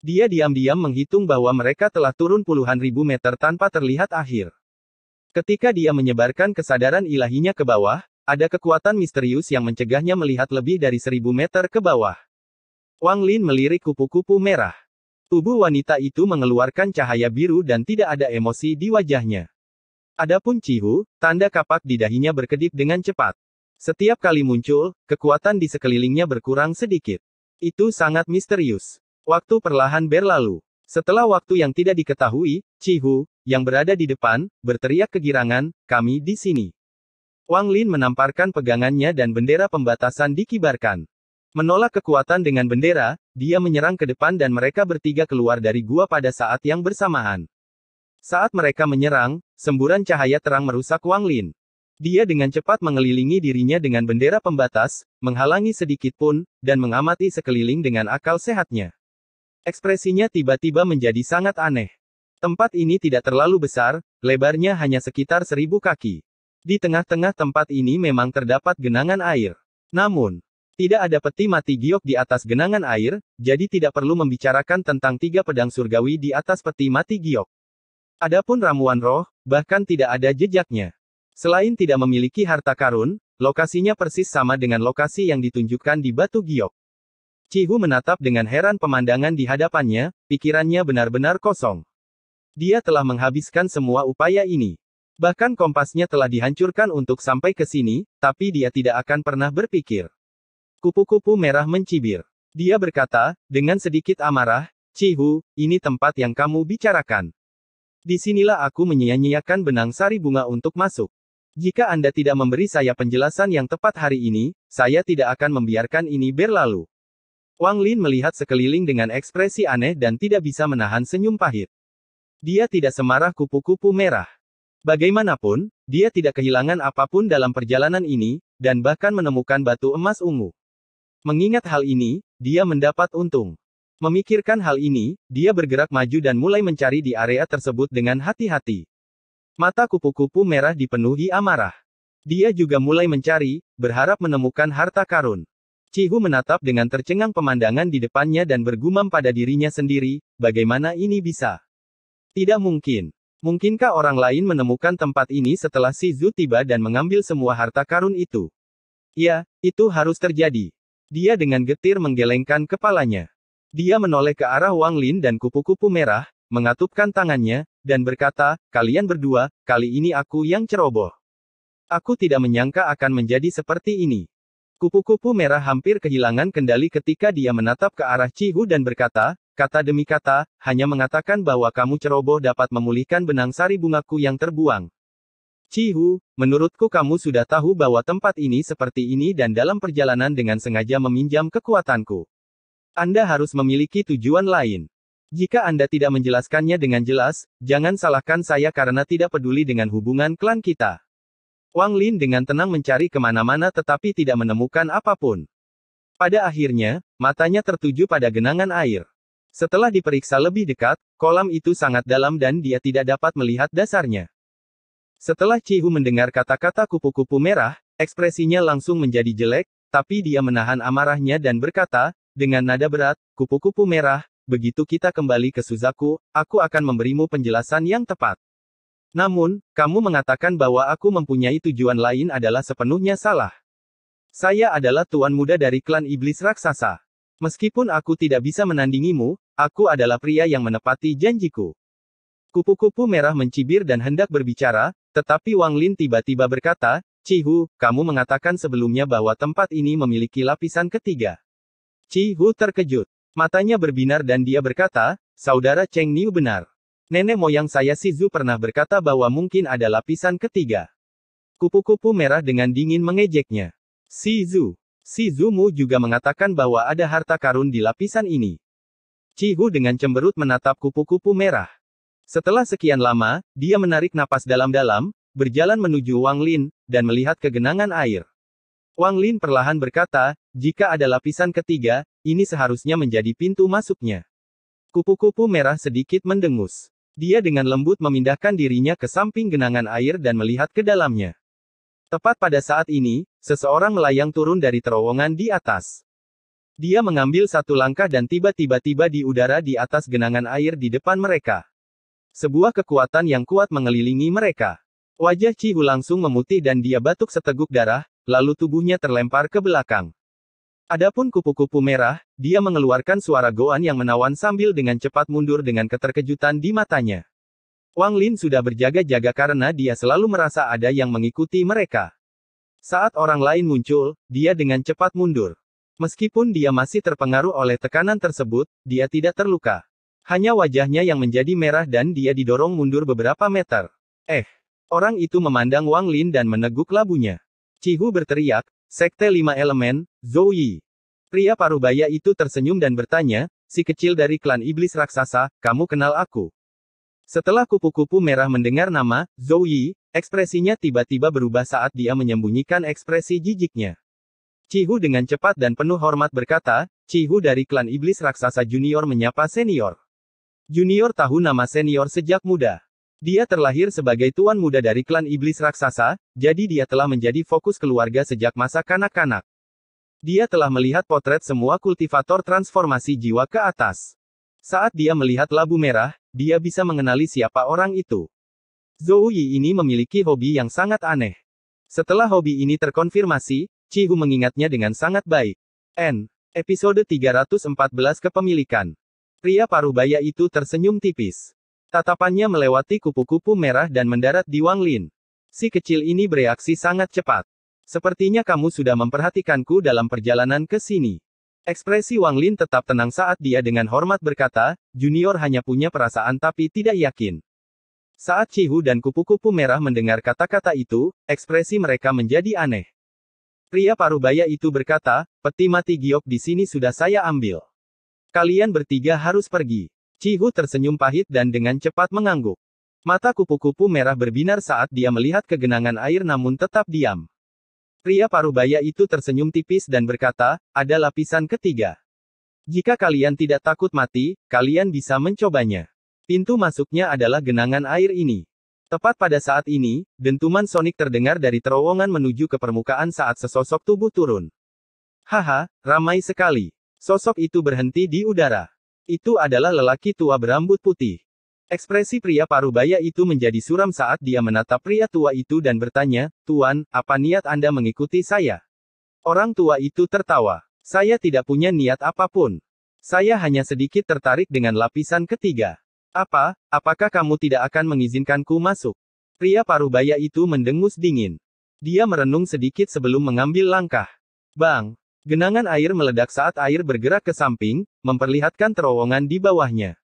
Dia diam-diam menghitung bahwa mereka telah turun puluhan ribu meter tanpa terlihat akhir. Ketika dia menyebarkan kesadaran ilahinya ke bawah, ada kekuatan misterius yang mencegahnya melihat lebih dari 1000 meter ke bawah. Wang Lin melirik kupu-kupu merah. Tubuh wanita itu mengeluarkan cahaya biru dan tidak ada emosi di wajahnya. Adapun Cihu, tanda kapak di dahinya berkedip dengan cepat. Setiap kali muncul, kekuatan di sekelilingnya berkurang sedikit. Itu sangat misterius. Waktu perlahan berlalu. Setelah waktu yang tidak diketahui, Cihu, yang berada di depan, berteriak kegirangan, "Kami di sini." Wang Lin menamparkan pegangannya dan bendera pembatasan dikibarkan. Menolak kekuatan dengan bendera, dia menyerang ke depan dan mereka bertiga keluar dari gua pada saat yang bersamaan. Saat mereka menyerang, semburan cahaya terang merusak Wang Lin. Dia dengan cepat mengelilingi dirinya dengan bendera pembatas, menghalangi sedikit pun, dan mengamati sekeliling dengan akal sehatnya. Ekspresinya tiba-tiba menjadi sangat aneh. Tempat ini tidak terlalu besar, lebarnya hanya sekitar 1000 kaki. Di tengah-tengah tempat ini memang terdapat genangan air. Namun, tidak ada peti mati giok di atas genangan air, jadi tidak perlu membicarakan tentang 3 pedang surgawi di atas peti mati giok. Adapun ramuan roh, bahkan tidak ada jejaknya. Selain tidak memiliki harta karun, lokasinya persis sama dengan lokasi yang ditunjukkan di batu giok. Cihu menatap dengan heran pemandangan di hadapannya, pikirannya benar-benar kosong. Dia telah menghabiskan semua upaya ini. Bahkan kompasnya telah dihancurkan untuk sampai ke sini, tapi dia tidak akan pernah berpikir. Kupu-kupu merah mencibir. Dia berkata, dengan sedikit amarah, "Cihu, ini tempat yang kamu bicarakan. Disinilah aku menyia-nyiakan benang sari bunga untuk masuk. Jika Anda tidak memberi saya penjelasan yang tepat hari ini, saya tidak akan membiarkan ini berlalu." Wang Lin melihat sekeliling dengan ekspresi aneh dan tidak bisa menahan senyum pahit. Dia tidak semarah kupu-kupu merah. Bagaimanapun, dia tidak kehilangan apapun dalam perjalanan ini, dan bahkan menemukan batu emas ungu. Mengingat hal ini, dia mendapat untung. Memikirkan hal ini, dia bergerak maju dan mulai mencari di area tersebut dengan hati-hati. Mata kupu-kupu merah dipenuhi amarah. Dia juga mulai mencari, berharap menemukan harta karun. Cihu menatap dengan tercengang pemandangan di depannya dan bergumam pada dirinya sendiri, bagaimana ini bisa? Tidak mungkin. Mungkinkah orang lain menemukan tempat ini setelah Si Zhu tiba dan mengambil semua harta karun itu? Ya, itu harus terjadi. Dia dengan getir menggelengkan kepalanya. Dia menoleh ke arah Wang Lin dan kupu-kupu merah, mengatupkan tangannya, dan berkata, "Kalian berdua, kali ini aku yang ceroboh. Aku tidak menyangka akan menjadi seperti ini." Kupu-kupu merah hampir kehilangan kendali ketika dia menatap ke arah Cihu dan berkata, kata demi kata, "Hanya mengatakan bahwa kamu ceroboh dapat memulihkan benang sari bungaku yang terbuang. Cihu, menurutku kamu sudah tahu bahwa tempat ini seperti ini dan dalam perjalanan dengan sengaja meminjam kekuatanku. Anda harus memiliki tujuan lain. Jika Anda tidak menjelaskannya dengan jelas, jangan salahkan saya karena tidak peduli dengan hubungan klan kita." Wang Lin dengan tenang mencari kemana-mana tetapi tidak menemukan apapun. Pada akhirnya, matanya tertuju pada genangan air. Setelah diperiksa lebih dekat, kolam itu sangat dalam dan dia tidak dapat melihat dasarnya. Setelah Cihu mendengar kata-kata kupu-kupu merah, ekspresinya langsung menjadi jelek, tapi dia menahan amarahnya dan berkata, dengan nada berat, "Kupu-kupu merah, begitu kita kembali ke Suzaku, aku akan memberimu penjelasan yang tepat. Namun, kamu mengatakan bahwa aku mempunyai tujuan lain adalah sepenuhnya salah. Saya adalah tuan muda dari klan iblis raksasa. Meskipun aku tidak bisa menandingimu, aku adalah pria yang menepati janjiku." Kupu-kupu merah mencibir dan hendak berbicara, tetapi Wang Lin tiba-tiba berkata, "Cihu, kamu mengatakan sebelumnya bahwa tempat ini memiliki lapisan ketiga." Cihu terkejut. Matanya berbinar dan dia berkata, "Saudara Cheng Niu benar. Nenek moyang saya Si Zhu pernah berkata bahwa mungkin ada lapisan ketiga." Kupu-kupu merah dengan dingin mengejeknya. Si Zhu-mu juga mengatakan bahwa ada harta karun di lapisan ini." Cihu dengan cemberut menatap kupu-kupu merah. Setelah sekian lama, dia menarik napas dalam-dalam, berjalan menuju Wang Lin, dan melihat ke genangan air. Wang Lin perlahan berkata, "Jika ada lapisan ketiga, ini seharusnya menjadi pintu masuknya." Kupu-kupu merah sedikit mendengus. Dia dengan lembut memindahkan dirinya ke samping genangan air dan melihat ke dalamnya. Tepat pada saat ini, seseorang melayang turun dari terowongan di atas. Dia mengambil satu langkah dan tiba-tiba tiba di udara di atas genangan air di depan mereka. Sebuah kekuatan yang kuat mengelilingi mereka. Wajah Cihu langsung memutih dan dia batuk seteguk darah, lalu tubuhnya terlempar ke belakang. Adapun kupu-kupu merah, dia mengeluarkan suara goan yang menawan sambil dengan cepat mundur dengan keterkejutan di matanya. Wang Lin sudah berjaga-jaga karena dia selalu merasa ada yang mengikuti mereka. Saat orang lain muncul, dia dengan cepat mundur. Meskipun dia masih terpengaruh oleh tekanan tersebut, dia tidak terluka. Hanya wajahnya yang menjadi merah dan dia didorong mundur beberapa meter. Orang itu memandang Wang Lin dan meneguk labunya. Cihu berteriak, Sekte 5 Elemen, Zhou Yi. Pria parubaya itu tersenyum dan bertanya, si kecil dari klan iblis raksasa, kamu kenal aku? Setelah kupu-kupu merah mendengar nama, Zhou Yi, ekspresinya tiba-tiba berubah saat dia menyembunyikan ekspresi jijiknya. Cihu dengan cepat dan penuh hormat berkata, Cihu dari klan iblis raksasa junior menyapa senior. Junior tahu nama senior sejak muda. Dia terlahir sebagai tuan muda dari klan iblis raksasa, jadi dia telah menjadi fokus keluarga sejak masa kanak-kanak. Dia telah melihat potret semua kultivator transformasi jiwa ke atas. Saat dia melihat labu merah, dia bisa mengenali siapa orang itu. Zhou Yi ini memiliki hobi yang sangat aneh. Setelah hobi ini terkonfirmasi, Cihu mengingatnya dengan sangat baik. Episode 314 Kepemilikan. Pria parubaya itu tersenyum tipis. Tatapannya melewati kupu-kupu merah dan mendarat di Wang Lin. Si kecil ini bereaksi sangat cepat. Sepertinya kamu sudah memperhatikanku dalam perjalanan ke sini. Ekspresi Wang Lin tetap tenang saat dia dengan hormat berkata, junior hanya punya perasaan tapi tidak yakin. Saat Cihu dan kupu-kupu merah mendengar kata-kata itu, ekspresi mereka menjadi aneh. Pria parubaya itu berkata, peti mati giok di sini sudah saya ambil. Kalian bertiga harus pergi. Cihu tersenyum pahit dan dengan cepat mengangguk. Mata kupu-kupu merah berbinar saat dia melihat kegenangan air namun tetap diam. Pria parubaya itu tersenyum tipis dan berkata, ada lapisan ketiga. Jika kalian tidak takut mati, kalian bisa mencobanya. Pintu masuknya adalah genangan air ini. Tepat pada saat ini, dentuman sonik terdengar dari terowongan menuju ke permukaan saat sesosok tubuh turun. Haha, ramai sekali. Sosok itu berhenti di udara. Itu adalah lelaki tua berambut putih. Ekspresi pria parubaya itu menjadi suram saat dia menatap pria tua itu dan bertanya, Tuan, apa niat Anda mengikuti saya? Orang tua itu tertawa. Saya tidak punya niat apapun. Saya hanya sedikit tertarik dengan lapisan ketiga. Apakah kamu tidak akan mengizinkanku masuk? Pria parubaya itu mendengus dingin. Dia merenung sedikit sebelum mengambil langkah. Bang! Genangan air meledak saat air bergerak ke samping, memperlihatkan terowongan di bawahnya.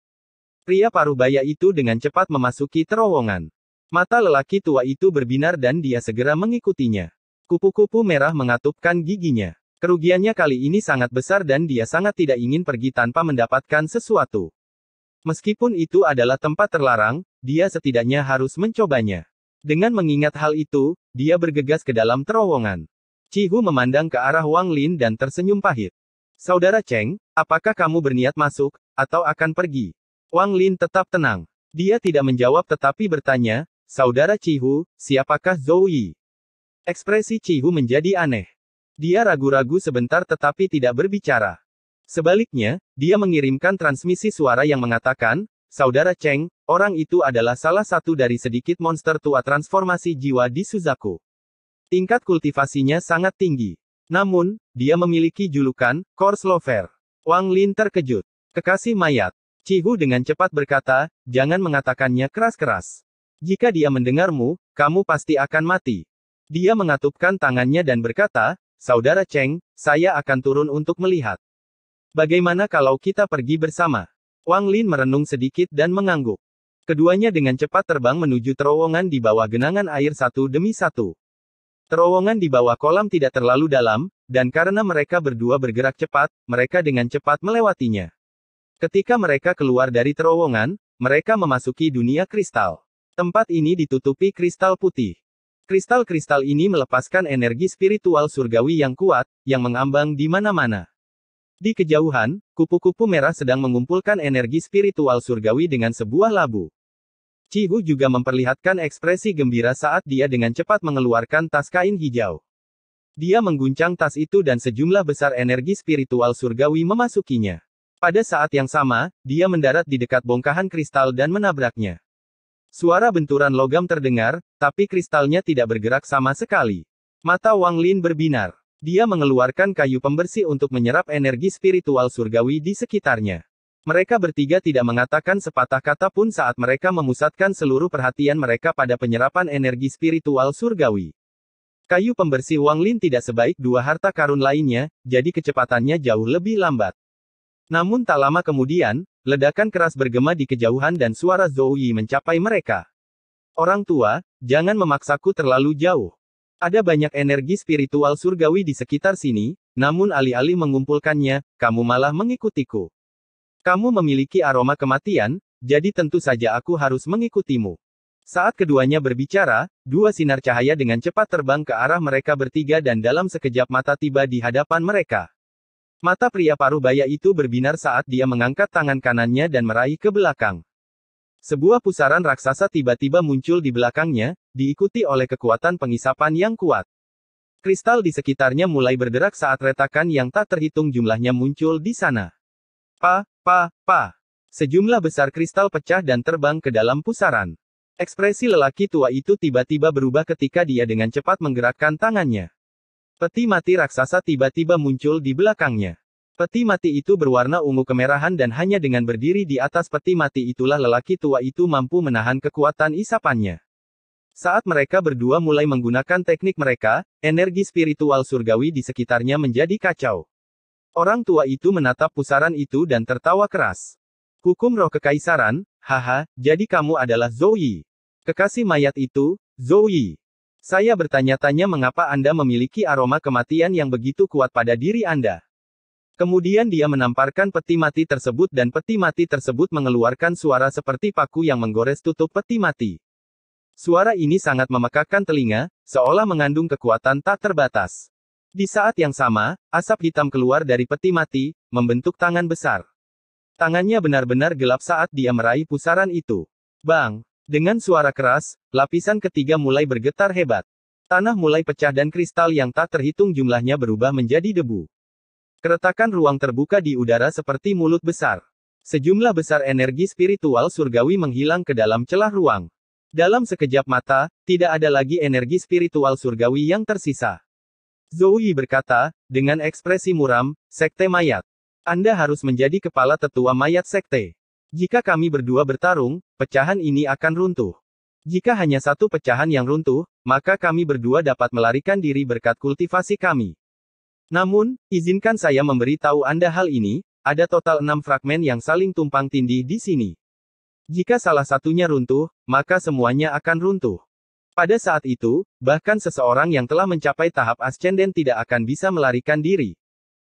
Pria parubaya itu dengan cepat memasuki terowongan. Mata lelaki tua itu berbinar dan dia segera mengikutinya. Kupu-kupu merah mengatupkan giginya. Kerugiannya kali ini sangat besar dan dia sangat tidak ingin pergi tanpa mendapatkan sesuatu. Meskipun itu adalah tempat terlarang, dia setidaknya harus mencobanya. Dengan mengingat hal itu, dia bergegas ke dalam terowongan. Cihu memandang ke arah Wang Lin dan tersenyum pahit. Saudara Cheng, apakah kamu berniat masuk, atau akan pergi? Wang Lin tetap tenang. Dia tidak menjawab tetapi bertanya, Saudara Cihu, siapakah Zhou Yi? Ekspresi Cihu menjadi aneh. Dia ragu-ragu sebentar tetapi tidak berbicara. Sebaliknya, dia mengirimkan transmisi suara yang mengatakan, Saudara Cheng, orang itu adalah salah satu dari sedikit monster tua transformasi jiwa di Suzaku. Tingkat kultivasinya sangat tinggi. Namun, dia memiliki julukan, Corpse Lover. Wang Lin terkejut. Kekasih mayat. Cihu dengan cepat berkata, jangan mengatakannya keras-keras. Jika dia mendengarmu, kamu pasti akan mati. Dia mengatupkan tangannya dan berkata, Saudara Cheng, saya akan turun untuk melihat. Bagaimana kalau kita pergi bersama? Wang Lin merenung sedikit dan mengangguk. Keduanya dengan cepat terbang menuju terowongan di bawah genangan air satu demi satu. Terowongan di bawah kolam tidak terlalu dalam, dan karena mereka berdua bergerak cepat, mereka dengan cepat melewatinya. Ketika mereka keluar dari terowongan, mereka memasuki dunia kristal. Tempat ini ditutupi kristal putih. Kristal-kristal ini melepaskan energi spiritual surgawi yang kuat, yang mengambang di mana-mana. Di kejauhan, kupu-kupu merah sedang mengumpulkan energi spiritual surgawi dengan sebuah labu. Cihu juga memperlihatkan ekspresi gembira saat dia dengan cepat mengeluarkan tas kain hijau. Dia mengguncang tas itu dan sejumlah besar energi spiritual surgawi memasukinya. Pada saat yang sama, dia mendarat di dekat bongkahan kristal dan menabraknya. Suara benturan logam terdengar, tapi kristalnya tidak bergerak sama sekali. Mata Wang Lin berbinar. Dia mengeluarkan kayu pembersih untuk menyerap energi spiritual surgawi di sekitarnya. Mereka bertiga tidak mengatakan sepatah kata pun saat mereka memusatkan seluruh perhatian mereka pada penyerapan energi spiritual surgawi. Kayu pembersih Wang Lin tidak sebaik dua harta karun lainnya, jadi kecepatannya jauh lebih lambat. Namun tak lama kemudian, ledakan keras bergema di kejauhan dan suara Zhou Yi mencapai mereka. Orang tua, jangan memaksaku terlalu jauh. Ada banyak energi spiritual surgawi di sekitar sini, namun alih-alih mengumpulkannya, kamu malah mengikutiku. Kamu memiliki aroma kematian, jadi tentu saja aku harus mengikutimu. Saat keduanya berbicara, dua sinar cahaya dengan cepat terbang ke arah mereka bertiga dan dalam sekejap mata tiba di hadapan mereka. Mata pria paruh baya itu berbinar saat dia mengangkat tangan kanannya dan meraih ke belakang. Sebuah pusaran raksasa tiba-tiba muncul di belakangnya, diikuti oleh kekuatan pengisapan yang kuat. Kristal di sekitarnya mulai berderak saat retakan yang tak terhitung jumlahnya muncul di sana. Sejumlah besar kristal pecah dan terbang ke dalam pusaran. Ekspresi lelaki tua itu tiba-tiba berubah ketika dia dengan cepat menggerakkan tangannya. Peti mati raksasa tiba-tiba muncul di belakangnya. Peti mati itu berwarna ungu kemerahan dan hanya dengan berdiri di atas peti mati itulah lelaki tua itu mampu menahan kekuatan isapannya. Saat mereka berdua mulai menggunakan teknik mereka, energi spiritual surgawi di sekitarnya menjadi kacau. Orang tua itu menatap pusaran itu dan tertawa keras. Hukum roh kekaisaran, haha, jadi kamu adalah Zhou Yi. Kekasih mayat itu, Zhou Yi. Saya bertanya-tanya mengapa Anda memiliki aroma kematian yang begitu kuat pada diri Anda. Kemudian dia menamparkan peti mati tersebut dan peti mati tersebut mengeluarkan suara seperti paku yang menggores tutup peti mati. Suara ini sangat memekakkan telinga, seolah mengandung kekuatan tak terbatas. Di saat yang sama, asap hitam keluar dari peti mati, membentuk tangan besar. Tangannya benar-benar gelap saat dia meraih pusaran itu. Bang! Dengan suara keras, lapisan ketiga mulai bergetar hebat. Tanah mulai pecah dan kristal yang tak terhitung jumlahnya berubah menjadi debu. Keretakan ruang terbuka di udara seperti mulut besar. Sejumlah besar energi spiritual surgawi menghilang ke dalam celah ruang. Dalam sekejap mata, tidak ada lagi energi spiritual surgawi yang tersisa. Zhou Yi berkata, dengan ekspresi muram, Sekte Mayat. Anda harus menjadi kepala tetua mayat sekte. Jika kami berdua bertarung, pecahan ini akan runtuh. Jika hanya satu pecahan yang runtuh, maka kami berdua dapat melarikan diri berkat kultivasi kami. Namun, izinkan saya memberitahu Anda hal ini, ada total 6 fragmen yang saling tumpang tindih di sini. Jika salah satunya runtuh, maka semuanya akan runtuh. Pada saat itu, bahkan seseorang yang telah mencapai tahap ascenden tidak akan bisa melarikan diri.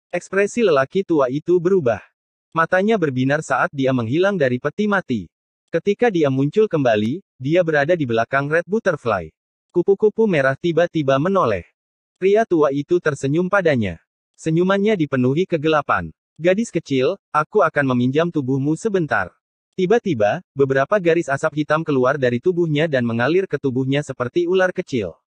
Ekspresi lelaki tua itu berubah. Matanya berbinar saat dia menghilang dari peti mati. Ketika dia muncul kembali, dia berada di belakang Red Butterfly. Kupu-kupu merah tiba-tiba menoleh. Pria tua itu tersenyum padanya. Senyumannya dipenuhi kegelapan. Gadis kecil, aku akan meminjam tubuhmu sebentar. Tiba-tiba, beberapa garis asap hitam keluar dari tubuhnya dan mengalir ke tubuhnya seperti ular kecil.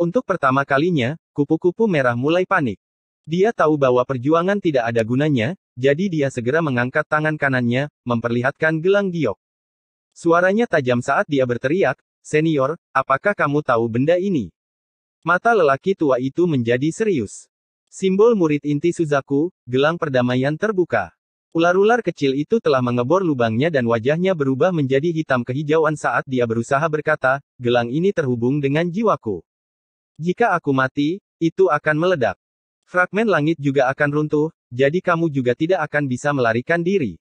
Untuk pertama kalinya, kupu-kupu merah mulai panik. Dia tahu bahwa perjuangan tidak ada gunanya, jadi dia segera mengangkat tangan kanannya, memperlihatkan gelang giok. Suaranya tajam saat dia berteriak, "Senior, apakah kamu tahu benda ini?" Mata lelaki tua itu menjadi serius. Simbol murid inti Suzaku, gelang perdamaian terbuka. Ular-ular kecil itu telah mengebor lubangnya dan wajahnya berubah menjadi hitam kehijauan saat dia berusaha berkata, gelang ini terhubung dengan jiwaku. Jika aku mati, itu akan meledak. Fragmen langit juga akan runtuh, jadi kamu juga tidak akan bisa melarikan diri.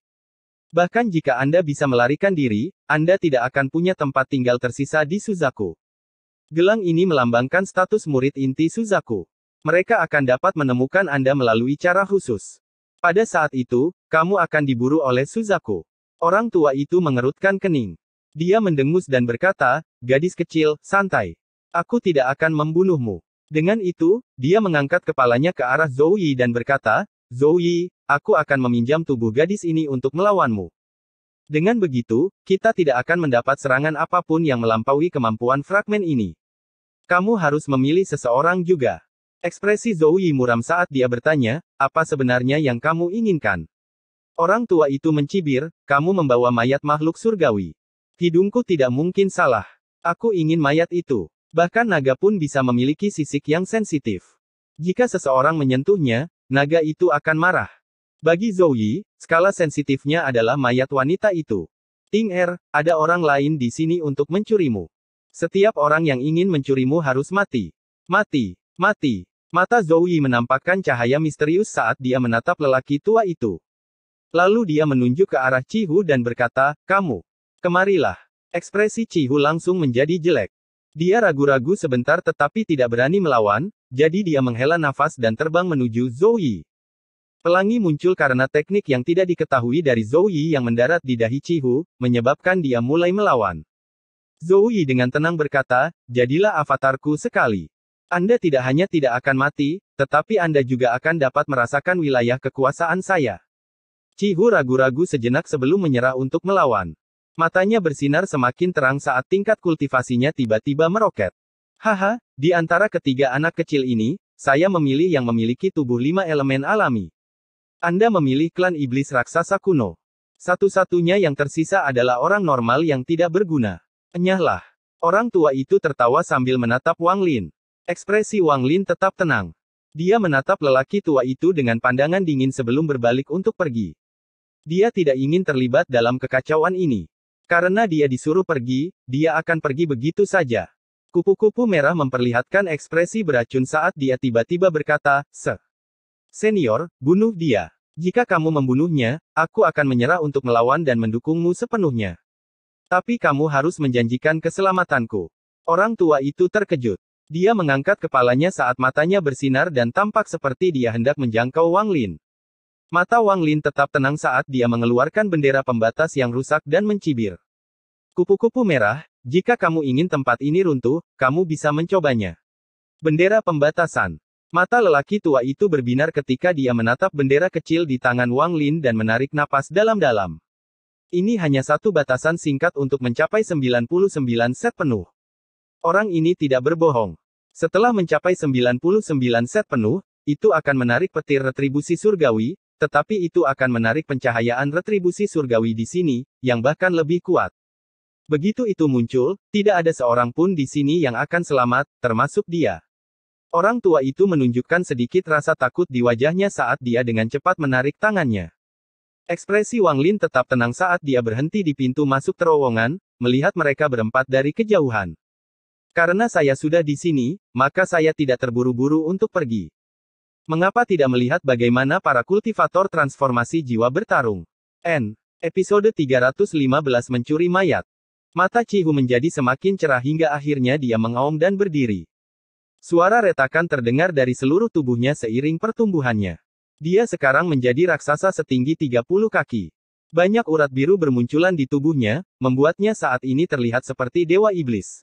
Bahkan jika Anda bisa melarikan diri, Anda tidak akan punya tempat tinggal tersisa di Suzaku. Gelang ini melambangkan status murid inti Suzaku. Mereka akan dapat menemukan Anda melalui cara khusus. Pada saat itu, kamu akan diburu oleh Suzaku. Orang tua itu mengerutkan kening. Dia mendengus dan berkata, gadis kecil, santai. Aku tidak akan membunuhmu. Dengan itu, dia mengangkat kepalanya ke arah Zhou Yi dan berkata, Zhou Yi, aku akan meminjam tubuh gadis ini untuk melawanmu. Dengan begitu, kita tidak akan mendapat serangan apapun yang melampaui kemampuan fragmen ini. Kamu harus memilih seseorang juga. Ekspresi Zhou Yi muram saat dia bertanya, apa sebenarnya yang kamu inginkan? Orang tua itu mencibir, kamu membawa mayat makhluk surgawi. Hidungku tidak mungkin salah. Aku ingin mayat itu. Bahkan naga pun bisa memiliki sisik yang sensitif. Jika seseorang menyentuhnya, naga itu akan marah. Bagi Zhou Yi, skala sensitifnya adalah mayat wanita itu. Ting Er, ada orang lain di sini untuk mencurimu. Setiap orang yang ingin mencurimu harus mati. Mati. Mati. Mata Zhou Yi menampakkan cahaya misterius saat dia menatap lelaki tua itu. Lalu dia menunjuk ke arah Cihu dan berkata, kamu. Kemarilah. Ekspresi Cihu langsung menjadi jelek. Dia ragu-ragu sebentar tetapi tidak berani melawan, jadi dia menghela nafas dan terbang menuju Zhou Yi. Pelangi muncul karena teknik yang tidak diketahui dari Zhou Yi yang mendarat di dahi Cihu, menyebabkan dia mulai melawan. Zhou Yi dengan tenang berkata, jadilah avatarku sekali. Anda tidak hanya tidak akan mati, tetapi Anda juga akan dapat merasakan wilayah kekuasaan saya. Cihu ragu-ragu sejenak sebelum menyerah untuk melawan. Matanya bersinar semakin terang saat tingkat kultivasinya tiba-tiba meroket. Haha, di antara ketiga anak kecil ini, saya memilih yang memiliki tubuh 5 elemen alami. Anda memilih klan iblis raksasa kuno. Satu-satunya yang tersisa adalah orang normal yang tidak berguna. Enyahlah. Orang tua itu tertawa sambil menatap Wang Lin. Ekspresi Wang Lin tetap tenang. Dia menatap lelaki tua itu dengan pandangan dingin sebelum berbalik untuk pergi. Dia tidak ingin terlibat dalam kekacauan ini. Karena dia disuruh pergi, dia akan pergi begitu saja. Kupu-kupu merah memperlihatkan ekspresi beracun saat dia tiba-tiba berkata, Senior, bunuh dia. Jika kamu membunuhnya, aku akan menyerah untuk melawan dan mendukungmu sepenuhnya. Tapi kamu harus menjanjikan keselamatanku. Orang tua itu terkejut. Dia mengangkat kepalanya saat matanya bersinar dan tampak seperti dia hendak menjangkau Wang Lin. Mata Wang Lin tetap tenang saat dia mengeluarkan bendera pembatas yang rusak dan mencibir. Kupu-kupu merah, jika kamu ingin tempat ini runtuh, kamu bisa mencobanya. Bendera pembatasan. Mata lelaki tua itu berbinar ketika dia menatap bendera kecil di tangan Wang Lin dan menarik napas dalam-dalam. Ini hanya satu batasan singkat untuk mencapai 99 set penuh. Orang ini tidak berbohong. Setelah mencapai 99 set penuh, itu akan menarik petir retribusi surgawi, tetapi itu akan menarik pencahayaan retribusi surgawi di sini, yang bahkan lebih kuat. Begitu itu muncul, tidak ada seorang pun di sini yang akan selamat, termasuk dia. Orang tua itu menunjukkan sedikit rasa takut di wajahnya saat dia dengan cepat menarik tangannya. Ekspresi Wang Lin tetap tenang saat dia berhenti di pintu masuk terowongan, melihat mereka berempat dari kejauhan. Karena saya sudah di sini, maka saya tidak terburu-buru untuk pergi. Mengapa tidak melihat bagaimana para kultivator transformasi jiwa bertarung? Episode 315 Mencuri Mayat. Mata Cihu menjadi semakin cerah hingga akhirnya dia mengaum dan berdiri. Suara retakan terdengar dari seluruh tubuhnya seiring pertumbuhannya. Dia sekarang menjadi raksasa setinggi 30 kaki. Banyak urat biru bermunculan di tubuhnya, membuatnya saat ini terlihat seperti dewa iblis.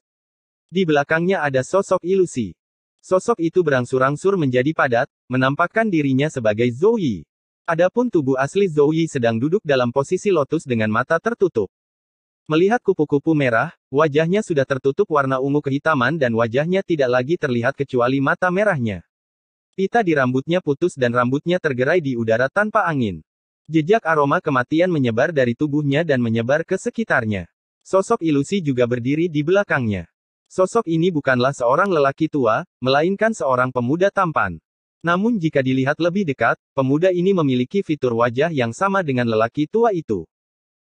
Di belakangnya ada sosok ilusi. Sosok itu berangsur-angsur menjadi padat, menampakkan dirinya sebagai Zhou Yi. Adapun tubuh asli Zhou Yi sedang duduk dalam posisi lotus dengan mata tertutup. Melihat kupu-kupu merah, wajahnya sudah tertutup warna ungu kehitaman dan wajahnya tidak lagi terlihat kecuali mata merahnya. Pita di rambutnya putus dan rambutnya tergerai di udara tanpa angin. Jejak aroma kematian menyebar dari tubuhnya dan menyebar ke sekitarnya. Sosok ilusi juga berdiri di belakangnya. Sosok ini bukanlah seorang lelaki tua, melainkan seorang pemuda tampan. Namun jika dilihat lebih dekat, pemuda ini memiliki fitur wajah yang sama dengan lelaki tua itu.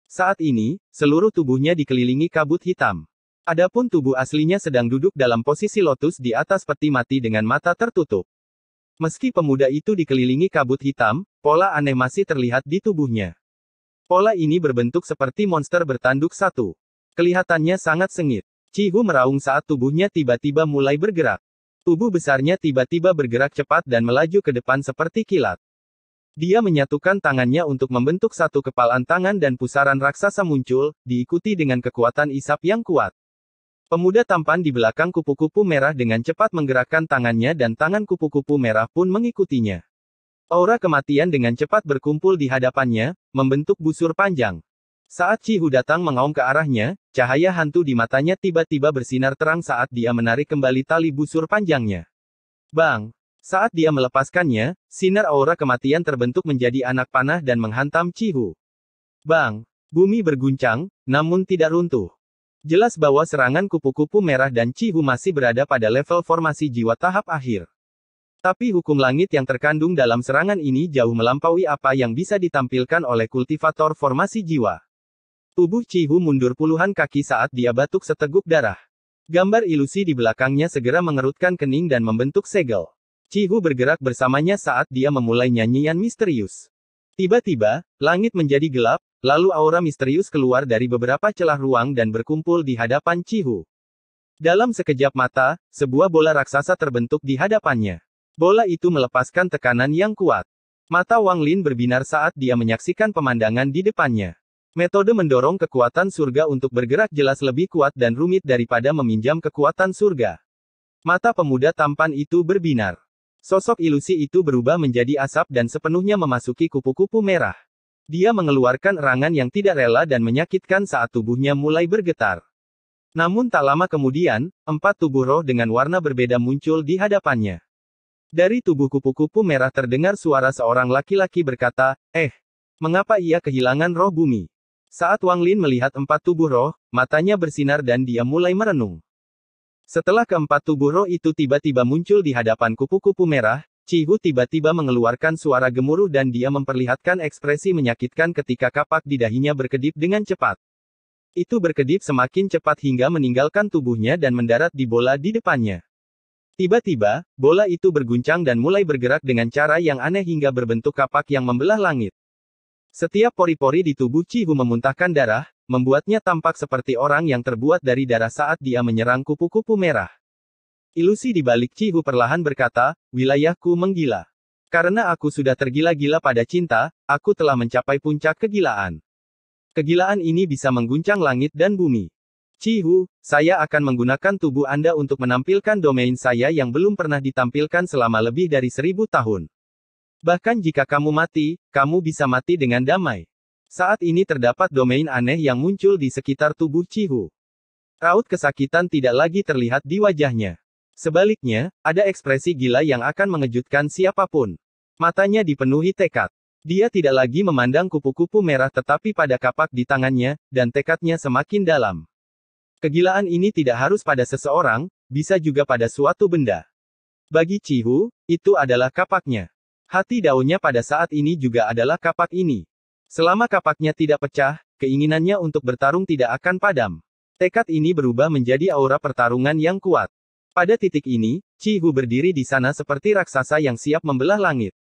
Saat ini, seluruh tubuhnya dikelilingi kabut hitam. Adapun tubuh aslinya sedang duduk dalam posisi lotus di atas peti mati dengan mata tertutup. Meski pemuda itu dikelilingi kabut hitam, pola aneh masih terlihat di tubuhnya. Pola ini berbentuk seperti monster bertanduk satu. Kelihatannya sangat sengit. Cihu meraung saat tubuhnya tiba-tiba mulai bergerak. Tubuh besarnya tiba-tiba bergerak cepat dan melaju ke depan seperti kilat. Dia menyatukan tangannya untuk membentuk satu kepalan tangan dan pusaran raksasa muncul, diikuti dengan kekuatan isap yang kuat. Pemuda tampan di belakang kupu-kupu merah dengan cepat menggerakkan tangannya dan tangan kupu-kupu merah pun mengikutinya. Aura kematian dengan cepat berkumpul di hadapannya, membentuk busur panjang. Saat Cihu datang mengaum ke arahnya, cahaya hantu di matanya tiba-tiba bersinar terang saat dia menarik kembali tali busur panjangnya. Bang! Saat dia melepaskannya, sinar aura kematian terbentuk menjadi anak panah dan menghantam Cihu. Bang! Bumi berguncang, namun tidak runtuh. Jelas bahwa serangan kupu-kupu merah dan Cihu masih berada pada level formasi jiwa tahap akhir. Tapi hukum langit yang terkandung dalam serangan ini jauh melampaui apa yang bisa ditampilkan oleh kultivator formasi jiwa. Tubuh Chihu mundur puluhan kaki saat dia batuk seteguk darah. Gambar ilusi di belakangnya segera mengerutkan kening dan membentuk segel. Chihu bergerak bersamanya saat dia memulai nyanyian misterius. Tiba-tiba, langit menjadi gelap, lalu aura misterius keluar dari beberapa celah ruang dan berkumpul di hadapan Chihu. Dalam sekejap mata, sebuah bola raksasa terbentuk di hadapannya. Bola itu melepaskan tekanan yang kuat. Mata Wang Lin berbinar saat dia menyaksikan pemandangan di depannya. Metode mendorong kekuatan surga untuk bergerak jelas lebih kuat dan rumit daripada meminjam kekuatan surga. Mata pemuda tampan itu berbinar. Sosok ilusi itu berubah menjadi asap dan sepenuhnya memasuki kupu-kupu merah. Dia mengeluarkan erangan yang tidak rela dan menyakitkan saat tubuhnya mulai bergetar. Namun tak lama kemudian, 4 tubuh roh dengan warna berbeda muncul di hadapannya. Dari tubuh kupu-kupu merah terdengar suara seorang laki-laki berkata, mengapa ia kehilangan roh bumi? Saat Wang Lin melihat 4 tubuh roh, matanya bersinar dan dia mulai merenung. Setelah keempat tubuh roh itu tiba-tiba muncul di hadapan kupu-kupu merah, Chihu tiba-tiba mengeluarkan suara gemuruh dan dia memperlihatkan ekspresi menyakitkan ketika kapak di dahinya berkedip dengan cepat. Itu berkedip semakin cepat hingga meninggalkan tubuhnya dan mendarat di bola di depannya. Tiba-tiba, bola itu berguncang dan mulai bergerak dengan cara yang aneh hingga berbentuk kapak yang membelah langit. Setiap pori-pori di tubuh Chihu memuntahkan darah, membuatnya tampak seperti orang yang terbuat dari darah saat dia menyerang kupu-kupu merah. Ilusi di balik Chihu perlahan berkata, wilayahku menggila. Karena aku sudah tergila-gila pada cinta, aku telah mencapai puncak kegilaan. Kegilaan ini bisa mengguncang langit dan bumi. Chihu, saya akan menggunakan tubuh Anda untuk menampilkan domain saya yang belum pernah ditampilkan selama lebih dari 1000 tahun. Bahkan jika kamu mati, kamu bisa mati dengan damai. Saat ini terdapat domain aneh yang muncul di sekitar tubuh Chihu. Raut kesakitan tidak lagi terlihat di wajahnya. Sebaliknya, ada ekspresi gila yang akan mengejutkan siapapun. Matanya dipenuhi tekad. Dia tidak lagi memandang kupu-kupu merah tetapi pada kapak di tangannya, dan tekadnya semakin dalam. Kegilaan ini tidak harus pada seseorang, bisa juga pada suatu benda. Bagi Chihu, itu adalah kapaknya. Hati daunnya pada saat ini juga adalah kapak ini. Selama kapaknya tidak pecah, keinginannya untuk bertarung tidak akan padam. Tekad ini berubah menjadi aura pertarungan yang kuat. Pada titik ini, Chihu berdiri di sana seperti raksasa yang siap membelah langit.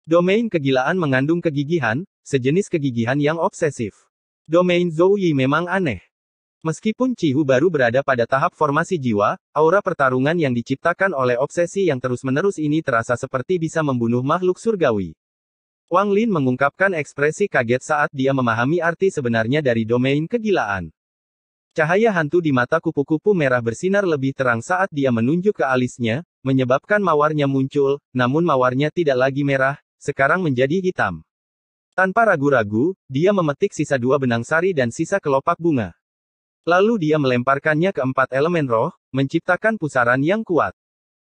Domain kegilaan mengandung kegigihan, sejenis kegigihan yang obsesif. Domain Zhou Yi memang aneh. Meskipun Chihu baru berada pada tahap formasi jiwa, aura pertarungan yang diciptakan oleh obsesi yang terus-menerus ini terasa seperti bisa membunuh makhluk surgawi. Wang Lin mengungkapkan ekspresi kaget saat dia memahami arti sebenarnya dari domain kegilaan. Cahaya hantu di mata kupu-kupu merah bersinar lebih terang saat dia menunjuk ke alisnya, menyebabkan mawarnya muncul, namun mawarnya tidak lagi merah, sekarang menjadi hitam. Tanpa ragu-ragu, dia memetik sisa 2 benang sari dan sisa kelopak bunga. Lalu dia melemparkannya ke 4 elemen roh, menciptakan pusaran yang kuat.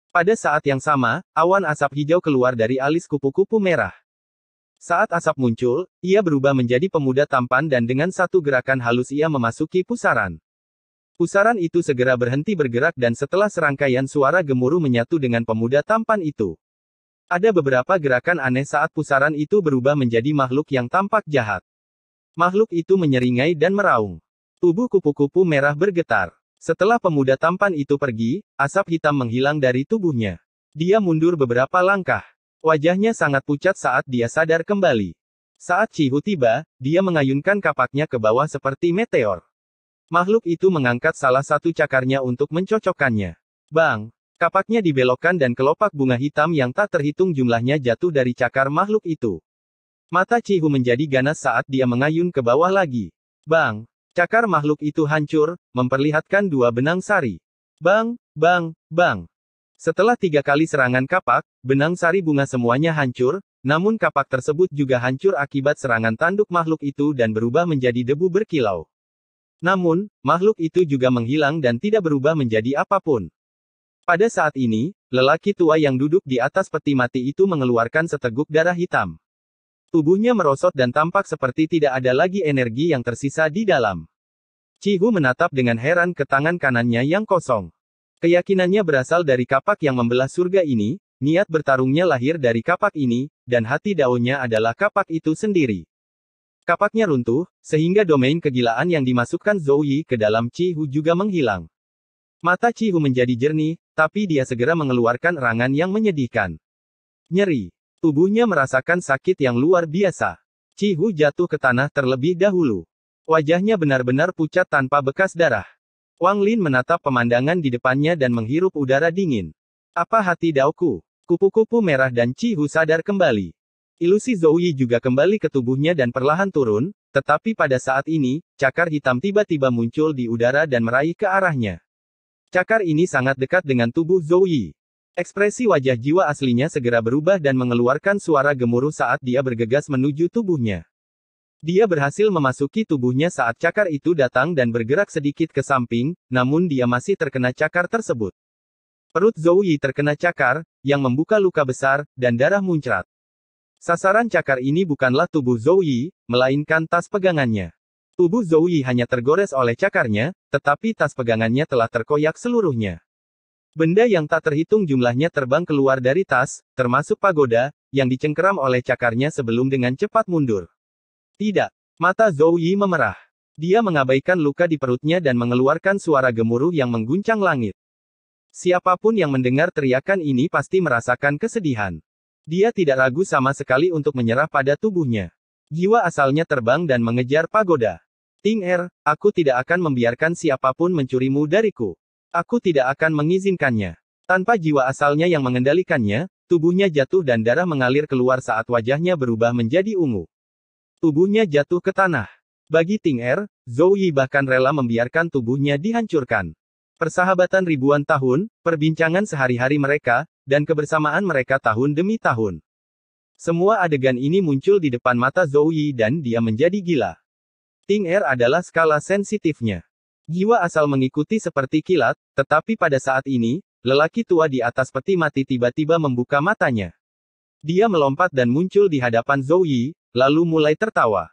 Pada saat yang sama, awan asap hijau keluar dari alis kupu-kupu merah. Saat asap muncul, ia berubah menjadi pemuda tampan dan dengan satu gerakan halus ia memasuki pusaran. Pusaran itu segera berhenti bergerak dan setelah serangkaian suara gemuruh menyatu dengan pemuda tampan itu. Ada beberapa gerakan aneh saat pusaran itu berubah menjadi makhluk yang tampak jahat. Makhluk itu menyeringai dan meraung. Tubuh kupu-kupu merah bergetar. Setelah pemuda tampan itu pergi, asap hitam menghilang dari tubuhnya. Dia mundur beberapa langkah. Wajahnya sangat pucat saat dia sadar kembali. Saat Chihu tiba, dia mengayunkan kapaknya ke bawah seperti meteor. Makhluk itu mengangkat salah satu cakarnya untuk mencocokkannya. Bang! Kapaknya dibelokkan dan kelopak bunga hitam yang tak terhitung jumlahnya jatuh dari cakar makhluk itu. Mata Chihu menjadi ganas saat dia mengayun ke bawah lagi. Bang! Cakar makhluk itu hancur, memperlihatkan 2 benang sari. Bang, bang, bang. Setelah 3 kali serangan kapak, benang sari bunga semuanya hancur, namun kapak tersebut juga hancur akibat serangan tanduk makhluk itu dan berubah menjadi debu berkilau. Namun, makhluk itu juga menghilang dan tidak berubah menjadi apapun. Pada saat ini, lelaki tua yang duduk di atas peti mati itu mengeluarkan seteguk darah hitam. Tubuhnya merosot dan tampak seperti tidak ada lagi energi yang tersisa di dalam. Chihu menatap dengan heran ke tangan kanannya yang kosong. Keyakinannya berasal dari kapak yang membelah surga ini, niat bertarungnya lahir dari kapak ini, dan hati Daonya adalah kapak itu sendiri. Kapaknya runtuh, sehingga domain kegilaan yang dimasukkan Zhou Yi ke dalam Qi Hu juga menghilang. Mata Qi Hu menjadi jernih, tapi dia segera mengeluarkan erangan yang menyedihkan. Nyeri. Tubuhnya merasakan sakit yang luar biasa. Qi Hu jatuh ke tanah terlebih dahulu. Wajahnya benar-benar pucat tanpa bekas darah. Wang Lin menatap pemandangan di depannya dan menghirup udara dingin. Apa hati Daoku? Kupu-kupu merah dan Qi Hu sadar kembali. Ilusi Zhou Yi juga kembali ke tubuhnya dan perlahan turun, tetapi pada saat ini, cakar hitam tiba-tiba muncul di udara dan meraih ke arahnya. Cakar ini sangat dekat dengan tubuh Zhou Yi. Ekspresi wajah jiwa aslinya segera berubah dan mengeluarkan suara gemuruh saat dia bergegas menuju tubuhnya. Dia berhasil memasuki tubuhnya saat cakar itu datang dan bergerak sedikit ke samping, namun dia masih terkena cakar tersebut. Perut Zhou Yi terkena cakar, yang membuka luka besar, dan darah muncrat. Sasaran cakar ini bukanlah tubuh Zhou Yi, melainkan tas pegangannya. Tubuh Zhou Yi hanya tergores oleh cakarnya, tetapi tas pegangannya telah terkoyak seluruhnya. Benda yang tak terhitung jumlahnya terbang keluar dari tas, termasuk pagoda, yang dicengkeram oleh cakarnya sebelum dengan cepat mundur. Tidak. Mata Zhou Yi memerah. Dia mengabaikan luka di perutnya dan mengeluarkan suara gemuruh yang mengguncang langit. Siapapun yang mendengar teriakan ini pasti merasakan kesedihan. Dia tidak ragu sama sekali untuk menyerah pada tubuhnya. Jiwa asalnya terbang dan mengejar pagoda. Ting Er, aku tidak akan membiarkan siapapun mencurimu dariku. Aku tidak akan mengizinkannya. Tanpa jiwa asalnya yang mengendalikannya, tubuhnya jatuh dan darah mengalir keluar saat wajahnya berubah menjadi ungu. Tubuhnya jatuh ke tanah. Bagi Ting Er, Zhou Yi bahkan rela membiarkan tubuhnya dihancurkan. Persahabatan ribuan tahun, perbincangan sehari-hari mereka, dan kebersamaan mereka tahun demi tahun. Semua adegan ini muncul di depan mata Zhou Yi dan dia menjadi gila. Ting Er adalah skala sensitifnya. Jiwa asal mengikuti seperti kilat, tetapi pada saat ini, lelaki tua di atas peti mati tiba-tiba membuka matanya. Dia melompat dan muncul di hadapan Zhou Yi, lalu mulai tertawa.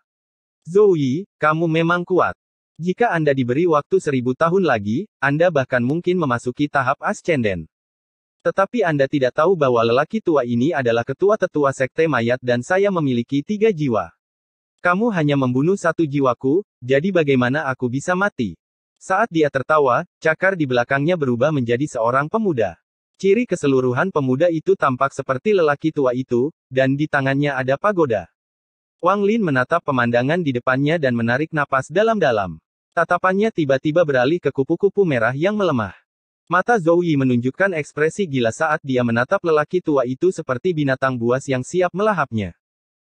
Zhou Yi, kamu memang kuat. Jika Anda diberi waktu 1000 tahun lagi, Anda bahkan mungkin memasuki tahap ascenden. Tetapi Anda tidak tahu bahwa lelaki tua ini adalah ketua tetua sekte mayat dan saya memiliki 3 jiwa. Kamu hanya membunuh 1 jiwaku, jadi bagaimana aku bisa mati? Saat dia tertawa, cakar di belakangnya berubah menjadi seorang pemuda. Ciri keseluruhan pemuda itu tampak seperti lelaki tua itu, dan di tangannya ada pagoda. Wang Lin menatap pemandangan di depannya dan menarik napas dalam-dalam. Tatapannya tiba-tiba beralih ke kupu-kupu merah yang melemah. Mata Zhou Yi menunjukkan ekspresi gila saat dia menatap lelaki tua itu seperti binatang buas yang siap melahapnya.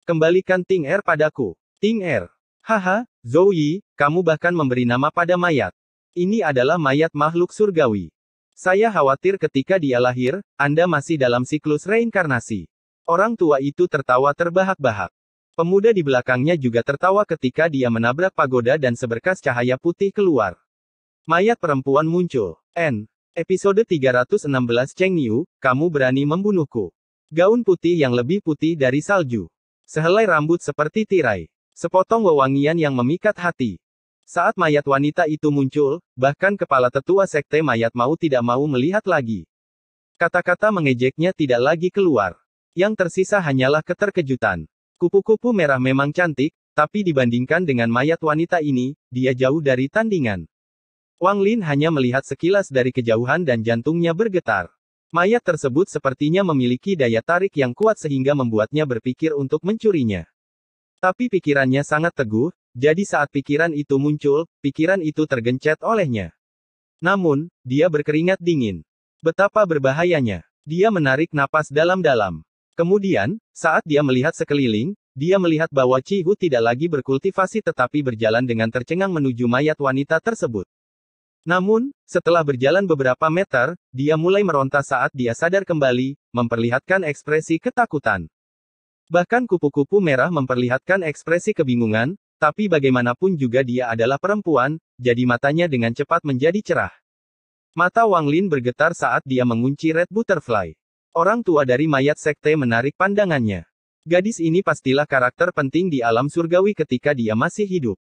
Kembalikan Ting Er padaku. Ting Er. Haha, Zhou Yi, kamu bahkan memberi nama pada mayat. Ini adalah mayat makhluk surgawi. Saya khawatir ketika dia lahir, Anda masih dalam siklus reinkarnasi. Orang tua itu tertawa terbahak-bahak. Pemuda di belakangnya juga tertawa ketika dia menabrak pagoda dan seberkas cahaya putih keluar. Mayat perempuan muncul. Episode 316 Cheng Niu, kamu berani membunuhku. Gaun putih yang lebih putih dari salju. Sehelai rambut seperti tirai. Sepotong wewangian yang memikat hati. Saat mayat wanita itu muncul, bahkan kepala tetua sekte mayat mau tidak mau melihat lagi. Kata-kata mengejeknya tidak lagi keluar. Yang tersisa hanyalah keterkejutan. Kupu-kupu merah memang cantik, tapi dibandingkan dengan mayat wanita ini, dia jauh dari tandingan. Wang Lin hanya melihat sekilas dari kejauhan dan jantungnya bergetar. Mayat tersebut sepertinya memiliki daya tarik yang kuat sehingga membuatnya berpikir untuk mencurinya. Tapi pikirannya sangat teguh, jadi saat pikiran itu muncul, pikiran itu tergencet olehnya. Namun, dia berkeringat dingin. Betapa berbahayanya. Dia menarik napas dalam-dalam. Kemudian, saat dia melihat sekeliling, dia melihat bahwa Qi Hu tidak lagi berkultivasi tetapi berjalan dengan tercengang menuju mayat wanita tersebut. Namun, setelah berjalan beberapa meter, dia mulai meronta saat dia sadar kembali, memperlihatkan ekspresi ketakutan. Bahkan kupu-kupu merah memperlihatkan ekspresi kebingungan, tapi bagaimanapun juga dia adalah perempuan, jadi matanya dengan cepat menjadi cerah. Mata Wang Lin bergetar saat dia mengunci Red Butterfly. Orang tua dari mayat sekte menarik pandangannya. Gadis ini pastilah karakter penting di alam surgawi ketika dia masih hidup.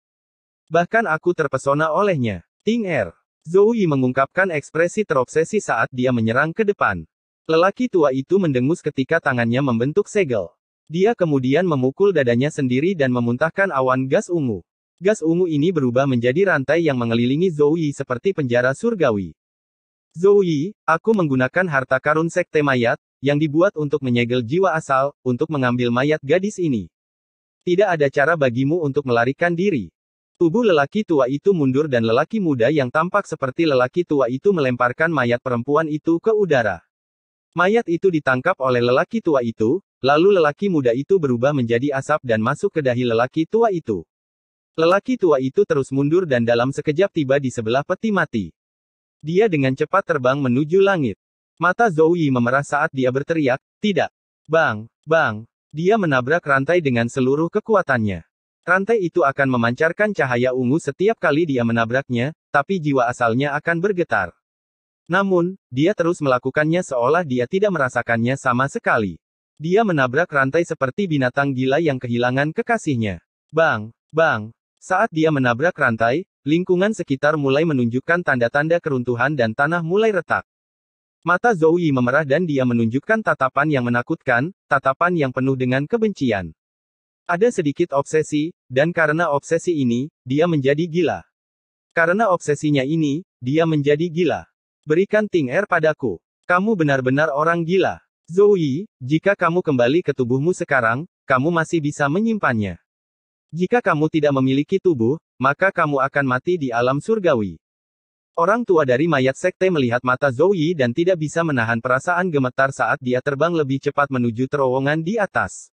Bahkan aku terpesona olehnya. Ting Er. Zhou Yi mengungkapkan ekspresi terobsesi saat dia menyerang ke depan. Lelaki tua itu mendengus ketika tangannya membentuk segel. Dia kemudian memukul dadanya sendiri dan memuntahkan awan gas ungu. Gas ungu ini berubah menjadi rantai yang mengelilingi Zhou Yi seperti penjara surgawi. Zhou Yi, aku menggunakan harta karun sekte mayat, yang dibuat untuk menyegel jiwa asal, untuk mengambil mayat gadis ini. Tidak ada cara bagimu untuk melarikan diri. Tubuh lelaki tua itu mundur dan lelaki muda yang tampak seperti lelaki tua itu melemparkan mayat perempuan itu ke udara. Mayat itu ditangkap oleh lelaki tua itu, lalu lelaki muda itu berubah menjadi asap dan masuk ke dahi lelaki tua itu. Lelaki tua itu terus mundur dan dalam sekejap tiba di sebelah peti mati. Dia dengan cepat terbang menuju langit. Mata Zhou Yi memerah saat dia berteriak, tidak. Bang, bang. Dia menabrak rantai dengan seluruh kekuatannya. Rantai itu akan memancarkan cahaya ungu setiap kali dia menabraknya, tapi jiwa asalnya akan bergetar. Namun, dia terus melakukannya seolah dia tidak merasakannya sama sekali. Dia menabrak rantai seperti binatang gila yang kehilangan kekasihnya. Bang, bang. Saat dia menabrak rantai, lingkungan sekitar mulai menunjukkan tanda-tanda keruntuhan dan tanah mulai retak. Mata Zhou Yi memerah dan dia menunjukkan tatapan yang menakutkan, tatapan yang penuh dengan kebencian. Ada sedikit obsesi, dan karena obsesi ini, dia menjadi gila. Karena obsesinya ini, dia menjadi gila. Berikan Ting Er padaku. Kamu benar-benar orang gila. Zhou Yi, jika kamu kembali ke tubuhmu sekarang, kamu masih bisa menyimpannya. Jika kamu tidak memiliki tubuh, maka kamu akan mati di alam surgawi. Orang tua dari mayat sekte melihat mata Zhou Yi dan tidak bisa menahan perasaan gemetar saat dia terbang lebih cepat menuju terowongan di atas.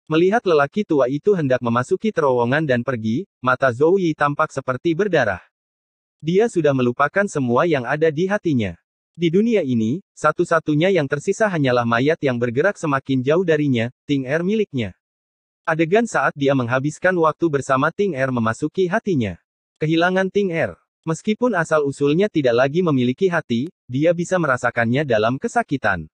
Melihat lelaki tua itu hendak memasuki terowongan dan pergi, mata Zhou Yi tampak seperti berdarah. Dia sudah melupakan semua yang ada di hatinya. Di dunia ini, satu-satunya yang tersisa hanyalah mayat yang bergerak semakin jauh darinya, Ting Er miliknya. Adegan saat dia menghabiskan waktu bersama Ting Er memasuki hatinya. Kehilangan Ting Er. Meskipun asal-usulnya tidak lagi memiliki hati, dia bisa merasakannya dalam kesakitan.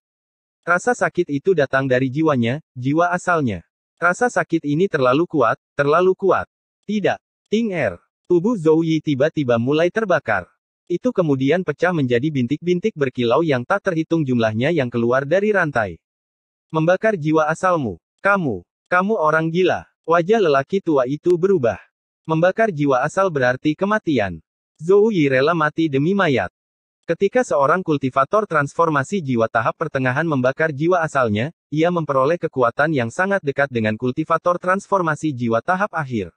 Rasa sakit itu datang dari jiwanya, jiwa asalnya. Rasa sakit ini terlalu kuat, terlalu kuat. Tidak. Ting Er. Tubuh Zhou Yi tiba-tiba mulai terbakar. Itu kemudian pecah menjadi bintik-bintik berkilau yang tak terhitung jumlahnya yang keluar dari rantai. Membakar jiwa asalmu. Kamu orang gila. Wajah lelaki tua itu berubah. Membakar jiwa asal berarti kematian. Zhou Yi rela mati demi mayat. Ketika seorang kultivator transformasi jiwa tahap pertengahan membakar jiwa asalnya, ia memperoleh kekuatan yang sangat dekat dengan kultivator transformasi jiwa tahap akhir.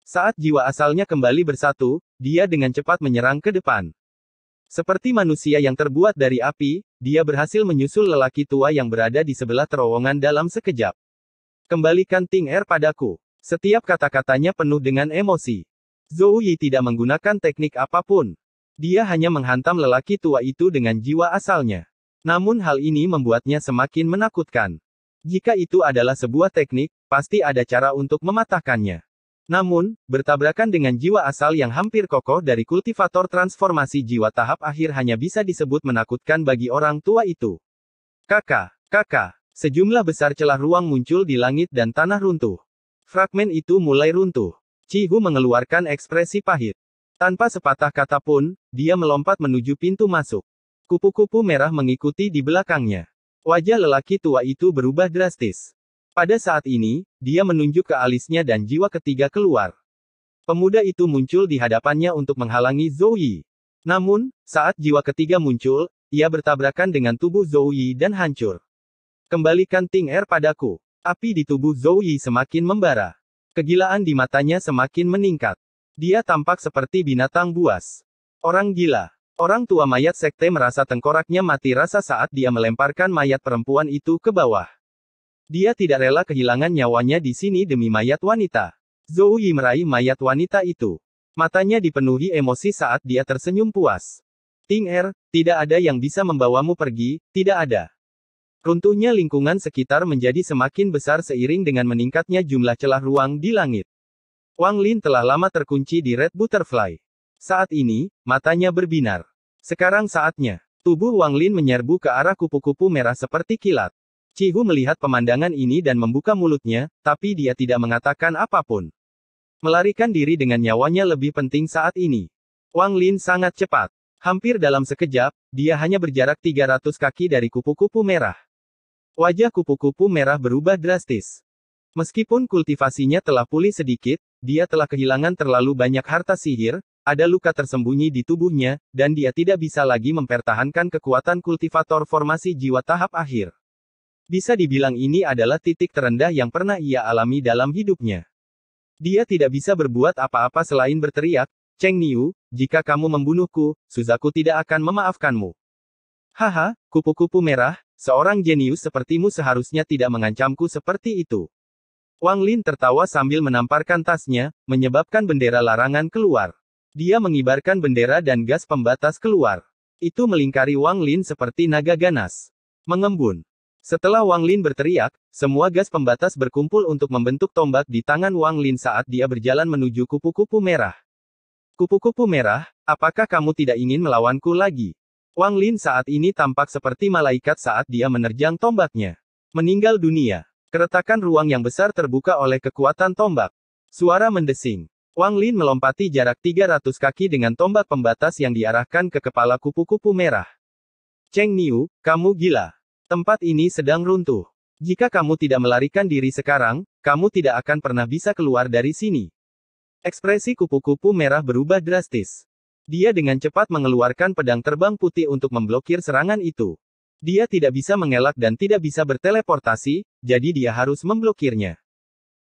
Saat jiwa asalnya kembali bersatu, dia dengan cepat menyerang ke depan. Seperti manusia yang terbuat dari api, dia berhasil menyusul lelaki tua yang berada di sebelah terowongan dalam sekejap. Kembalikan Ting Er padaku. Setiap kata-katanya penuh dengan emosi. Zhou Yi tidak menggunakan teknik apapun. Dia hanya menghantam lelaki tua itu dengan jiwa asalnya. Namun hal ini membuatnya semakin menakutkan. Jika itu adalah sebuah teknik, pasti ada cara untuk mematahkannya. Namun, bertabrakan dengan jiwa asal yang hampir kokoh dari kultivator transformasi jiwa tahap akhir hanya bisa disebut menakutkan bagi orang tua itu. Kakak, sejumlah besar celah ruang muncul di langit dan tanah runtuh. Fragmen itu mulai runtuh. Chi Hu mengeluarkan ekspresi pahit. Tanpa sepatah kata pun, dia melompat menuju pintu masuk. Kupu-kupu merah mengikuti di belakangnya. Wajah lelaki tua itu berubah drastis. Pada saat ini, dia menunjuk ke alisnya dan jiwa ketiga keluar. Pemuda itu muncul di hadapannya untuk menghalangi Zhou Yi. Namun, saat jiwa ketiga muncul, ia bertabrakan dengan tubuh Zhou Yi dan hancur. Kembalikan Ting Er padaku. Api di tubuh Zhou Yi semakin membara. Kegilaan di matanya semakin meningkat. Dia tampak seperti binatang buas. Orang gila. Orang tua mayat sekte merasa tengkoraknya mati rasa saat dia melemparkan mayat perempuan itu ke bawah. Dia tidak rela kehilangan nyawanya di sini demi mayat wanita. Zhou Yi meraih mayat wanita itu. Matanya dipenuhi emosi saat dia tersenyum puas. Ting Er, tidak ada yang bisa membawamu pergi, tidak ada. Runtuhnya lingkungan sekitar menjadi semakin besar seiring dengan meningkatnya jumlah celah ruang di langit. Wang Lin telah lama terkunci di Red Butterfly. Saat ini, matanya berbinar. Sekarang saatnya. Tubuh Wang Lin menyerbu ke arah kupu-kupu merah seperti kilat. Chi Hu melihat pemandangan ini dan membuka mulutnya, tapi dia tidak mengatakan apapun. Melarikan diri dengan nyawanya lebih penting saat ini. Wang Lin sangat cepat. Hampir dalam sekejap, dia hanya berjarak 300 kaki dari kupu-kupu merah. Wajah kupu-kupu merah berubah drastis. Meskipun kultivasinya telah pulih sedikit, dia telah kehilangan terlalu banyak harta sihir, ada luka tersembunyi di tubuhnya, dan dia tidak bisa lagi mempertahankan kekuatan kultivator formasi jiwa tahap akhir. Bisa dibilang ini adalah titik terendah yang pernah ia alami dalam hidupnya. Dia tidak bisa berbuat apa-apa selain berteriak, Cheng Niu, jika kamu membunuhku, Suzaku tidak akan memaafkanmu. Haha, kupu-kupu merah, seorang jenius sepertimu seharusnya tidak mengancamku seperti itu. Wang Lin tertawa sambil menamparkan tasnya, menyebabkan bendera larangan keluar. Dia mengibarkan bendera dan gas pembatas keluar. Itu melingkari Wang Lin seperti naga ganas. Mengembun. Setelah Wang Lin berteriak, semua gas pembatas berkumpul untuk membentuk tombak di tangan Wang Lin saat dia berjalan menuju kupu-kupu merah. Kupu-kupu merah, apakah kamu tidak ingin melawanku lagi? Wang Lin saat ini tampak seperti malaikat saat dia menerjang tombaknya. Meninggal dunia. Keretakan ruang yang besar terbuka oleh kekuatan tombak. Suara mendesing. Wang Lin melompati jarak 300 kaki dengan tombak pembatas yang diarahkan ke kepala kupu-kupu merah. Cheng Niu, kamu gila. Tempat ini sedang runtuh. Jika kamu tidak melarikan diri sekarang, kamu tidak akan pernah bisa keluar dari sini. Ekspresi kupu-kupu merah berubah drastis. Dia dengan cepat mengeluarkan pedang terbang putih untuk memblokir serangan itu. Dia tidak bisa mengelak dan tidak bisa berteleportasi, jadi dia harus memblokirnya.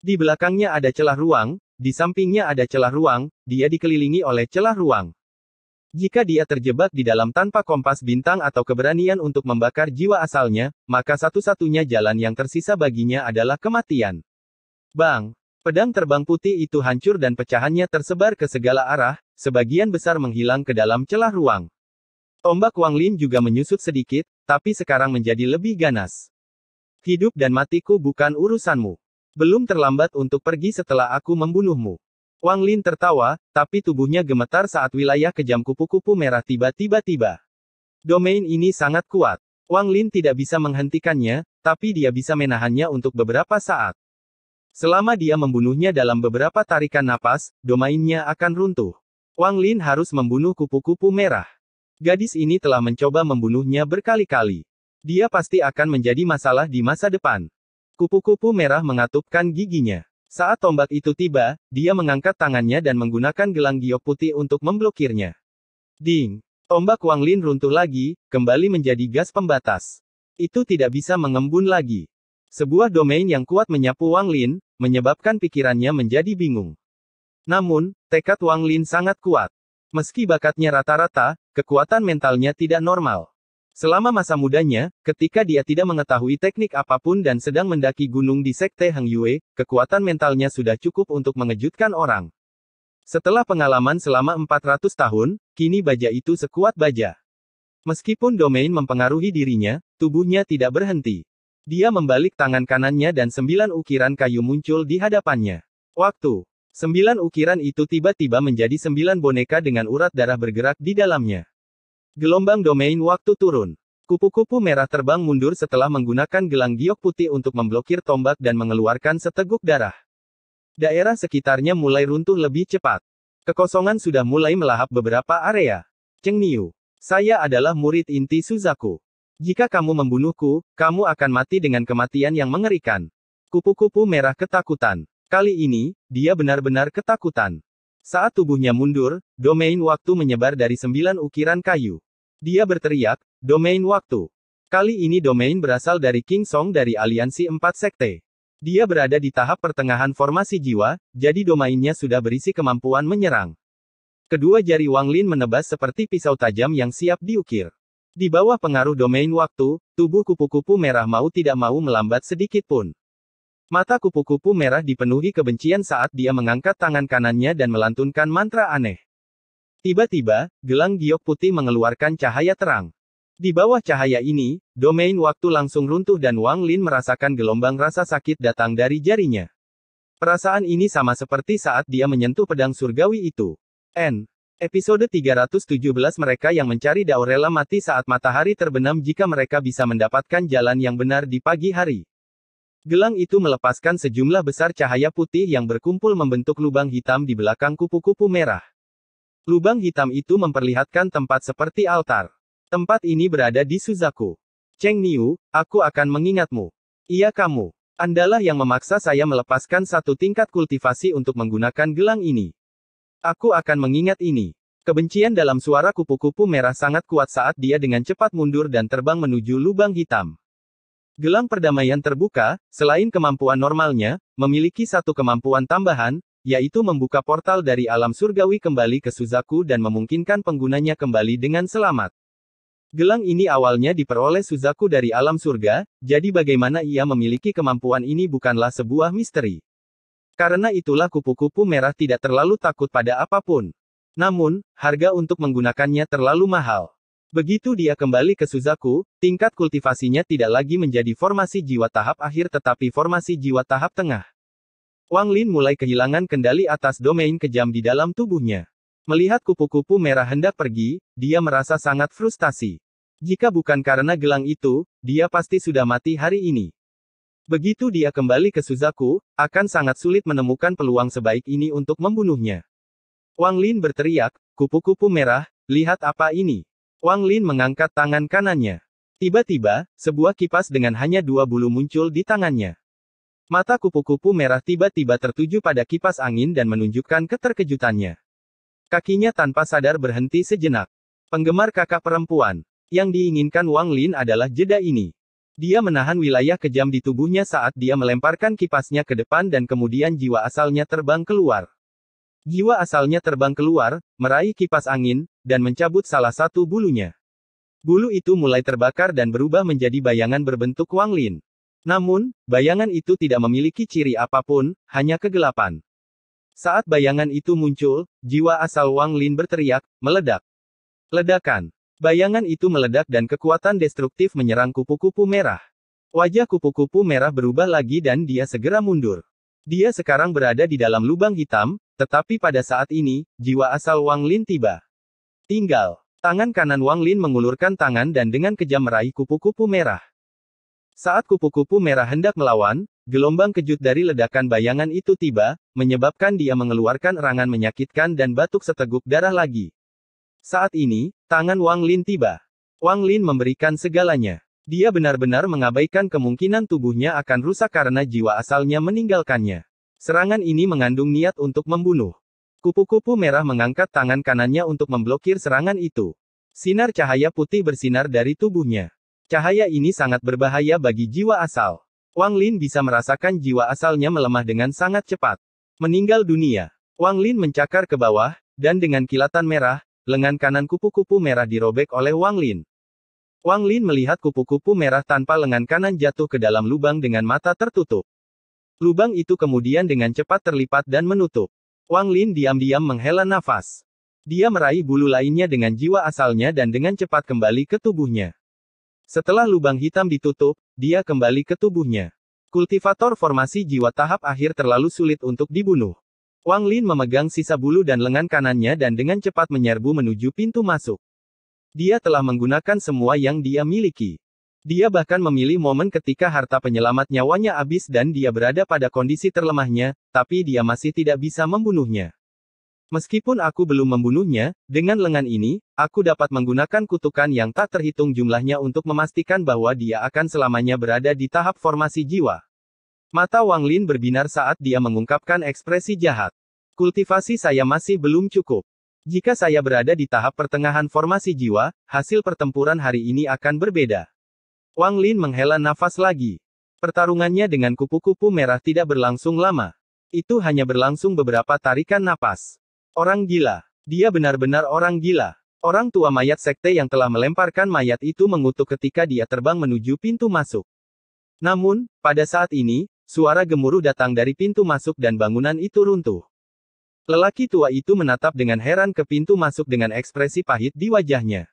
Di belakangnya ada celah ruang, di sampingnya ada celah ruang, dia dikelilingi oleh celah ruang. Jika dia terjebak di dalam tanpa kompas bintang atau keberanian untuk membakar jiwa asalnya, maka satu-satunya jalan yang tersisa baginya adalah kematian. Bang! Pedang terbang putih itu hancur dan pecahannya tersebar ke segala arah, sebagian besar menghilang ke dalam celah ruang. Tombak Wang Lin juga menyusut sedikit, tapi sekarang menjadi lebih ganas. Hidup dan matiku bukan urusanmu. Belum terlambat untuk pergi setelah aku membunuhmu. Wang Lin tertawa, tapi tubuhnya gemetar saat wilayah kejam kupu-kupu merah tiba-tiba tiba. Domain ini sangat kuat. Wang Lin tidak bisa menghentikannya, tapi dia bisa menahannya untuk beberapa saat. Selama dia membunuhnya dalam beberapa tarikan napas, domainnya akan runtuh. Wang Lin harus membunuh kupu-kupu merah. Gadis ini telah mencoba membunuhnya berkali-kali. Dia pasti akan menjadi masalah di masa depan. Kupu-kupu merah mengatupkan giginya. Saat tombak itu tiba, dia mengangkat tangannya dan menggunakan gelang giok putih untuk memblokirnya. Ding! Tombak Wang Lin runtuh lagi, kembali menjadi gas pembatas. Itu tidak bisa mengembun lagi. Sebuah domain yang kuat menyapu Wang Lin, menyebabkan pikirannya menjadi bingung. Namun, tekad Wang Lin sangat kuat. Meski bakatnya rata-rata, kekuatan mentalnya tidak normal. Selama masa mudanya, ketika dia tidak mengetahui teknik apapun dan sedang mendaki gunung di Sekte Heng Yue, kekuatan mentalnya sudah cukup untuk mengejutkan orang. Setelah pengalaman selama 400 tahun, kini baja itu sekuat baja. Meskipun domain mempengaruhi dirinya, tubuhnya tidak berhenti. Dia membalik tangan kanannya dan 9 ukiran kayu muncul di hadapannya. Waktu. 9 ukiran itu tiba-tiba menjadi 9 boneka dengan urat darah bergerak di dalamnya. Gelombang domain waktu turun. Kupu-kupu merah terbang mundur setelah menggunakan gelang giok putih untuk memblokir tombak dan mengeluarkan seteguk darah. Daerah sekitarnya mulai runtuh lebih cepat. Kekosongan sudah mulai melahap beberapa area. Cheng Niu. Saya adalah murid inti Suzaku. Jika kamu membunuhku, kamu akan mati dengan kematian yang mengerikan. Kupu-kupu merah ketakutan. Kali ini, dia benar-benar ketakutan. Saat tubuhnya mundur, domain waktu menyebar dari 9 ukiran kayu. Dia berteriak, domain waktu. Kali ini domain berasal dari King Song dari Aliansi 4 Sekte. Dia berada di tahap pertengahan formasi jiwa, jadi domainnya sudah berisi kemampuan menyerang. Kedua jari Wang Lin menebas seperti pisau tajam yang siap diukir. Di bawah pengaruh domain waktu, tubuh kupu-kupu merah mau tidak mau melambat sedikit pun. Mata kupu-kupu merah dipenuhi kebencian saat dia mengangkat tangan kanannya dan melantunkan mantra aneh. Tiba-tiba, gelang giok putih mengeluarkan cahaya terang. Di bawah cahaya ini, domain waktu langsung runtuh dan Wang Lin merasakan gelombang rasa sakit datang dari jarinya. Perasaan ini sama seperti saat dia menyentuh pedang surgawi itu. Episode 317 Mereka yang mencari Daurella mati saat matahari terbenam jika mereka bisa mendapatkan jalan yang benar di pagi hari. Gelang itu melepaskan sejumlah besar cahaya putih yang berkumpul membentuk lubang hitam di belakang kupu-kupu merah. Lubang hitam itu memperlihatkan tempat seperti altar. Tempat ini berada di Suzaku. Cheng Niu, aku akan mengingatmu. Iya kamu. Andalah yang memaksa saya melepaskan satu tingkat kultivasi untuk menggunakan gelang ini. Aku akan mengingat ini. Kebencian dalam suara kupu-kupu merah sangat kuat saat dia dengan cepat mundur dan terbang menuju lubang hitam. Gelang perdamaian terbuka, selain kemampuan normalnya, memiliki satu kemampuan tambahan, yaitu membuka portal dari alam surgawi kembali ke Suzaku dan memungkinkan penggunanya kembali dengan selamat. Gelang ini awalnya diperoleh Suzaku dari alam surga, jadi bagaimana ia memiliki kemampuan ini bukanlah sebuah misteri. Karena itulah kupu-kupu merah tidak terlalu takut pada apapun. Namun, harga untuk menggunakannya terlalu mahal. Begitu dia kembali ke Suzaku, tingkat kultivasinya tidak lagi menjadi formasi jiwa tahap akhir tetapi formasi jiwa tahap tengah. Wang Lin mulai kehilangan kendali atas domain kejam di dalam tubuhnya. Melihat kupu-kupu merah hendak pergi, dia merasa sangat frustasi. Jika bukan karena gelang itu, dia pasti sudah mati hari ini. Begitu dia kembali ke Suzaku, akan sangat sulit menemukan peluang sebaik ini untuk membunuhnya. Wang Lin berteriak, kupu-kupu merah, lihat apa ini. Wang Lin mengangkat tangan kanannya. Tiba-tiba, sebuah kipas dengan hanya 2 bulu muncul di tangannya. Mata kupu-kupu merah tiba-tiba tertuju pada kipas angin dan menunjukkan keterkejutannya. Kakinya tanpa sadar berhenti sejenak. Penggemar kakak perempuan. Yang diinginkan Wang Lin adalah jeda ini. Dia menahan wilayah kejam di tubuhnya saat dia melemparkan kipasnya ke depan dan kemudian jiwa asalnya terbang keluar. Jiwa asalnya terbang keluar, meraih kipas angin, dan mencabut salah satu bulunya. Bulu itu mulai terbakar dan berubah menjadi bayangan berbentuk Wang Lin. Namun, bayangan itu tidak memiliki ciri apapun, hanya kegelapan. Saat bayangan itu muncul, jiwa asal Wang Lin berteriak, meledak. Ledakan. Bayangan itu meledak dan kekuatan destruktif menyerang kupu-kupu merah. Wajah kupu-kupu merah berubah lagi dan dia segera mundur. Dia sekarang berada di dalam lubang hitam, tetapi pada saat ini, jiwa asal Wang Lin tiba. Tinggal. Tangan kanan Wang Lin mengulurkan tangan dan dengan kejam meraih kupu-kupu merah. Saat kupu-kupu merah hendak melawan, gelombang kejut dari ledakan bayangan itu tiba, menyebabkan dia mengeluarkan erangan menyakitkan dan batuk seteguk darah lagi. Saat ini, tangan Wang Lin tiba. Wang Lin memberikan segalanya. Dia benar-benar mengabaikan kemungkinan tubuhnya akan rusak karena jiwa asalnya meninggalkannya. Serangan ini mengandung niat untuk membunuh. Kupu-kupu merah mengangkat tangan kanannya untuk memblokir serangan itu. Sinar cahaya putih bersinar dari tubuhnya. Cahaya ini sangat berbahaya bagi jiwa asal. Wang Lin bisa merasakan jiwa asalnya melemah dengan sangat cepat. Meninggal dunia. Wang Lin mencakar ke bawah, dan dengan kilatan merah, lengan kanan kupu-kupu merah dirobek oleh Wang Lin. Wang Lin melihat kupu-kupu merah tanpa lengan kanan jatuh ke dalam lubang dengan mata tertutup. Lubang itu kemudian dengan cepat terlipat dan menutup. Wang Lin diam-diam menghela nafas. Dia meraih bulu lainnya dengan jiwa asalnya dan dengan cepat kembali ke tubuhnya. Setelah lubang hitam ditutup, dia kembali ke tubuhnya. Kultivator formasi jiwa tahap akhir terlalu sulit untuk dibunuh. Wang Lin memegang sisa bulu dan lengan kanannya dan dengan cepat menyerbu menuju pintu masuk. Dia telah menggunakan semua yang dia miliki. Dia bahkan memilih momen ketika harta penyelamat nyawanya habis dan dia berada pada kondisi terlemahnya, tapi dia masih tidak bisa membunuhnya. Meskipun aku belum membunuhnya, dengan lengan ini, aku dapat menggunakan kutukan yang tak terhitung jumlahnya untuk memastikan bahwa dia akan selamanya berada di tahap formasi jiwa. Mata Wang Lin berbinar saat dia mengungkapkan ekspresi jahat. Kultivasi saya masih belum cukup. Jika saya berada di tahap pertengahan formasi jiwa, hasil pertempuran hari ini akan berbeda. Wang Lin menghela nafas lagi. Pertarungannya dengan kupu-kupu merah tidak berlangsung lama. Itu hanya berlangsung beberapa tarikan napas. Orang gila. Dia benar-benar orang gila. Orang tua mayat sekte yang telah melemparkan mayat itu mengutuk ketika dia terbang menuju pintu masuk. Namun, pada saat ini, suara gemuruh datang dari pintu masuk dan bangunan itu runtuh. Lelaki tua itu menatap dengan heran ke pintu masuk dengan ekspresi pahit di wajahnya.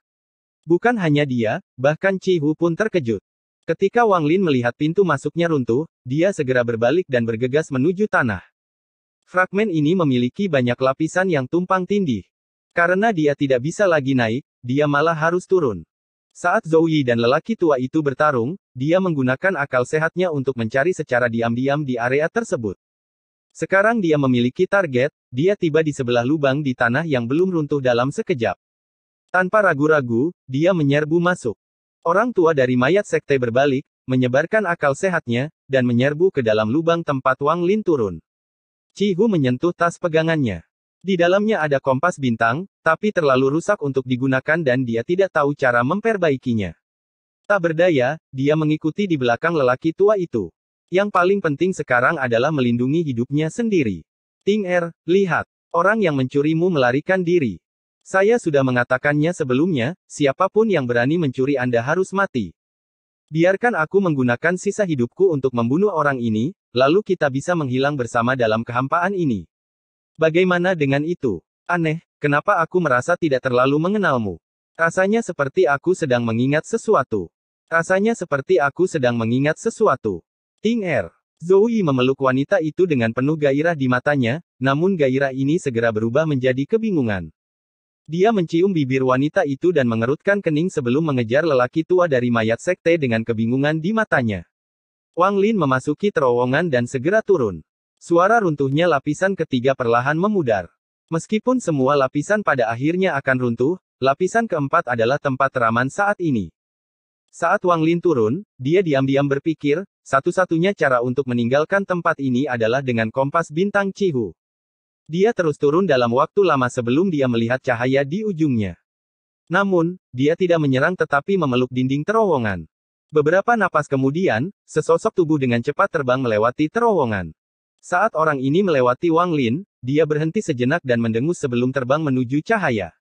Bukan hanya dia, bahkan Chi Hu pun terkejut. Ketika Wang Lin melihat pintu masuknya runtuh, dia segera berbalik dan bergegas menuju tanah. Fragmen ini memiliki banyak lapisan yang tumpang tindih. Karena dia tidak bisa lagi naik, dia malah harus turun. Saat Zhou Yi dan lelaki tua itu bertarung, dia menggunakan akal sehatnya untuk mencari secara diam-diam di area tersebut. Sekarang dia memiliki target, dia tiba di sebelah lubang di tanah yang belum runtuh dalam sekejap. Tanpa ragu-ragu, dia menyerbu masuk. Orang tua dari mayat sekte berbalik, menyebarkan akal sehatnya, dan menyerbu ke dalam lubang tempat Wang Lin turun. Qihu menyentuh tas pegangannya. Di dalamnya ada kompas bintang, tapi terlalu rusak untuk digunakan dan dia tidak tahu cara memperbaikinya. Tak berdaya, dia mengikuti di belakang lelaki tua itu. Yang paling penting sekarang adalah melindungi hidupnya sendiri. Ting Er, lihat. Orang yang mencurimu melarikan diri. Saya sudah mengatakannya sebelumnya, siapapun yang berani mencuri Anda harus mati. Biarkan aku menggunakan sisa hidupku untuk membunuh orang ini, lalu kita bisa menghilang bersama dalam kehampaan ini. Bagaimana dengan itu? Aneh, kenapa aku merasa tidak terlalu mengenalmu? Rasanya seperti aku sedang mengingat sesuatu. Rasanya seperti aku sedang mengingat sesuatu. Ting Er. Zoe memeluk wanita itu dengan penuh gairah di matanya, namun gairah ini segera berubah menjadi kebingungan. Dia mencium bibir wanita itu dan mengerutkan kening sebelum mengejar lelaki tua dari mayat sekte dengan kebingungan di matanya. Wang Lin memasuki terowongan dan segera turun. Suara runtuhnya lapisan ketiga perlahan memudar. Meskipun semua lapisan pada akhirnya akan runtuh, lapisan keempat adalah tempat teraman saat ini. Saat Wang Lin turun, dia diam-diam berpikir, satu-satunya cara untuk meninggalkan tempat ini adalah dengan kompas bintang Qihu. Dia terus turun dalam waktu lama sebelum dia melihat cahaya di ujungnya. Namun, dia tidak menyerang tetapi memeluk dinding terowongan. Beberapa napas kemudian, sesosok tubuh dengan cepat terbang melewati terowongan. Saat orang ini melewati Wang Lin, dia berhenti sejenak dan mendengus sebelum terbang menuju cahaya.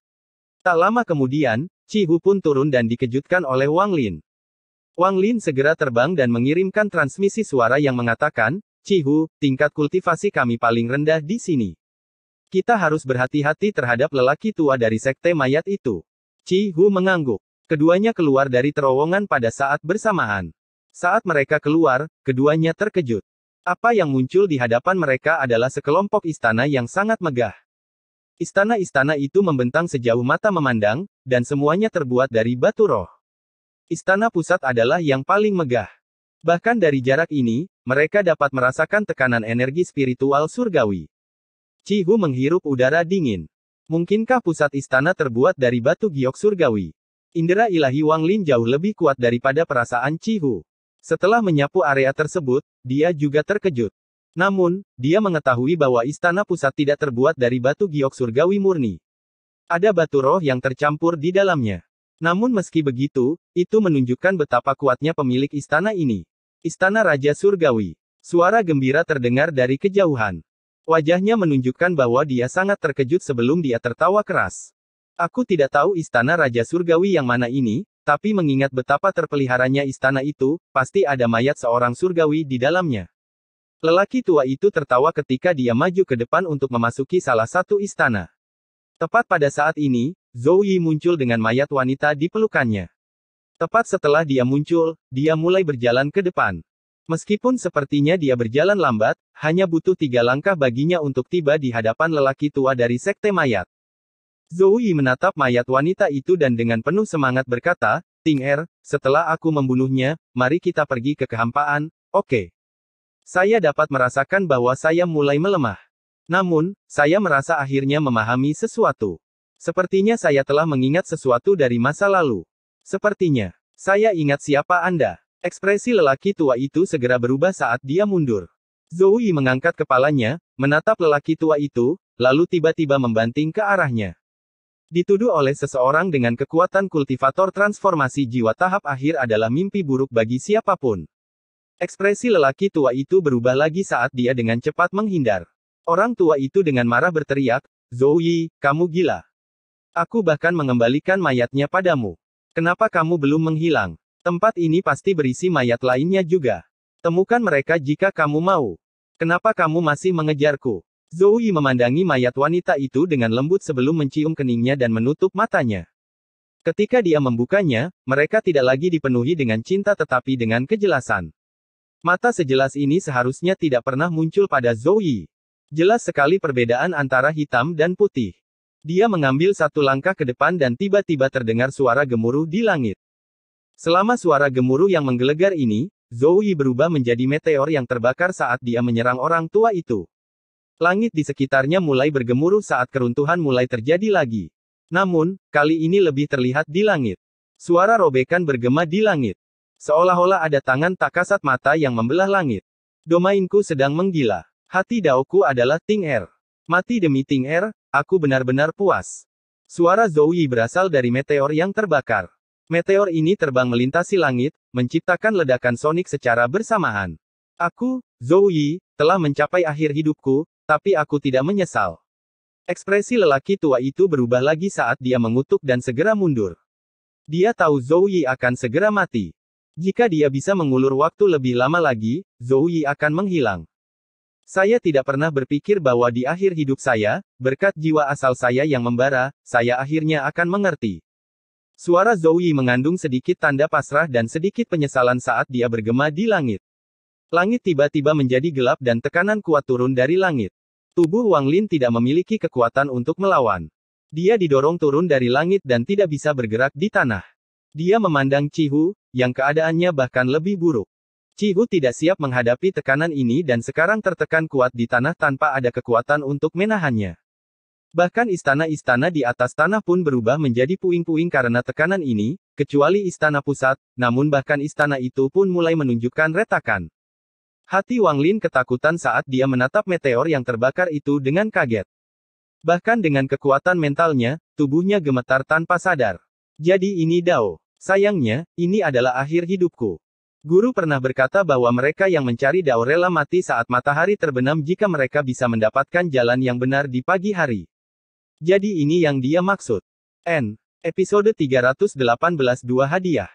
Tak lama kemudian, Qihu pun turun dan dikejutkan oleh Wang Lin. Wang Lin segera terbang dan mengirimkan transmisi suara yang mengatakan, Qihu, tingkat kultivasi kami paling rendah di sini. Kita harus berhati-hati terhadap lelaki tua dari sekte mayat itu. Qihu mengangguk. Keduanya keluar dari terowongan pada saat bersamaan. Saat mereka keluar, keduanya terkejut. Apa yang muncul di hadapan mereka adalah sekelompok istana yang sangat megah. Istana-istana itu membentang sejauh mata memandang, dan semuanya terbuat dari batu roh. Istana pusat adalah yang paling megah. Bahkan dari jarak ini, mereka dapat merasakan tekanan energi spiritual surgawi. Qihu menghirup udara dingin. Mungkinkah pusat istana terbuat dari batu giok surgawi? Indera ilahi Wang Lin jauh lebih kuat daripada perasaan Qihu. Setelah menyapu area tersebut, dia juga terkejut. Namun, dia mengetahui bahwa istana pusat tidak terbuat dari batu giok surgawi murni. Ada batu roh yang tercampur di dalamnya. Namun meski begitu, itu menunjukkan betapa kuatnya pemilik istana ini. Istana Raja Surgawi. Suara gembira terdengar dari kejauhan. Wajahnya menunjukkan bahwa dia sangat terkejut sebelum dia tertawa keras. Aku tidak tahu istana Raja Surgawi yang mana ini, tapi mengingat betapa terpeliharanya istana itu, pasti ada mayat seorang surgawi di dalamnya. Lelaki tua itu tertawa ketika dia maju ke depan untuk memasuki salah satu istana. Tepat pada saat ini, Zhou Yi muncul dengan mayat wanita di pelukannya. Tepat setelah dia muncul, dia mulai berjalan ke depan. Meskipun sepertinya dia berjalan lambat, hanya butuh 3 langkah baginya untuk tiba di hadapan lelaki tua dari sekte mayat. Zhou Yi menatap mayat wanita itu dan dengan penuh semangat berkata, Ting Er, setelah aku membunuhnya, mari kita pergi ke kehampaan, oke? Saya dapat merasakan bahwa saya mulai melemah. Namun, saya merasa akhirnya memahami sesuatu. Sepertinya saya telah mengingat sesuatu dari masa lalu. Sepertinya, saya ingat siapa Anda. Ekspresi lelaki tua itu segera berubah saat dia mundur. Zhou Yi mengangkat kepalanya, menatap lelaki tua itu, lalu tiba-tiba membanting ke arahnya. Dituduh oleh seseorang dengan kekuatan kultivator transformasi jiwa tahap akhir adalah mimpi buruk bagi siapapun. Ekspresi lelaki tua itu berubah lagi saat dia dengan cepat menghindar. Orang tua itu dengan marah berteriak, Zhou Yi, kamu gila. Aku bahkan mengembalikan mayatnya padamu. Kenapa kamu belum menghilang? Tempat ini pasti berisi mayat lainnya juga. Temukan mereka jika kamu mau. Kenapa kamu masih mengejarku? Zhou Yi memandangi mayat wanita itu dengan lembut sebelum mencium keningnya dan menutup matanya. Ketika dia membukanya, mereka tidak lagi dipenuhi dengan cinta tetapi dengan kejelasan. Mata sejelas ini seharusnya tidak pernah muncul pada Zhou Yi. Jelas sekali perbedaan antara hitam dan putih. Dia mengambil satu langkah ke depan dan tiba-tiba terdengar suara gemuruh di langit. Selama suara gemuruh yang menggelegar ini, Zhou Yi berubah menjadi meteor yang terbakar saat dia menyerang orang tua itu. Langit di sekitarnya mulai bergemuruh saat keruntuhan mulai terjadi lagi. Namun, kali ini lebih terlihat di langit. Suara robekan bergema di langit. Seolah-olah ada tangan tak kasat mata yang membelah langit. Domainku sedang menggila. Hati Daoku adalah Ting Er. Mati demi Ting Er, aku benar-benar puas. Suara Zhou Yi berasal dari meteor yang terbakar. Meteor ini terbang melintasi langit, menciptakan ledakan sonik secara bersamaan. Aku, Zhou Yi, telah mencapai akhir hidupku, tapi aku tidak menyesal. Ekspresi lelaki tua itu berubah lagi saat dia mengutuk dan segera mundur. Dia tahu Zhou Yi akan segera mati. Jika dia bisa mengulur waktu lebih lama lagi, Zhou Yi akan menghilang. Saya tidak pernah berpikir bahwa di akhir hidup saya, berkat jiwa asal saya yang membara, saya akhirnya akan mengerti. Suara Zhou Yi mengandung sedikit tanda pasrah dan sedikit penyesalan saat dia bergema di langit. Langit tiba-tiba menjadi gelap dan tekanan kuat turun dari langit. Tubuh Wang Lin tidak memiliki kekuatan untuk melawan. Dia didorong turun dari langit dan tidak bisa bergerak di tanah. Dia memandang Cihu, yang keadaannya bahkan lebih buruk. Cihu tidak siap menghadapi tekanan ini dan sekarang tertekan kuat di tanah tanpa ada kekuatan untuk menahannya. Bahkan istana-istana di atas tanah pun berubah menjadi puing-puing karena tekanan ini, kecuali istana pusat, namun bahkan istana itu pun mulai menunjukkan retakan. Hati Wang Lin ketakutan saat dia menatap meteor yang terbakar itu dengan kaget. Bahkan dengan kekuatan mentalnya, tubuhnya gemetar tanpa sadar. Jadi ini Dao. Sayangnya, ini adalah akhir hidupku. Guru pernah berkata bahwa mereka yang mencari Dao rela mati saat matahari terbenam jika mereka bisa mendapatkan jalan yang benar di pagi hari. Jadi ini yang dia maksud. Episode 318 Dua Hadiah.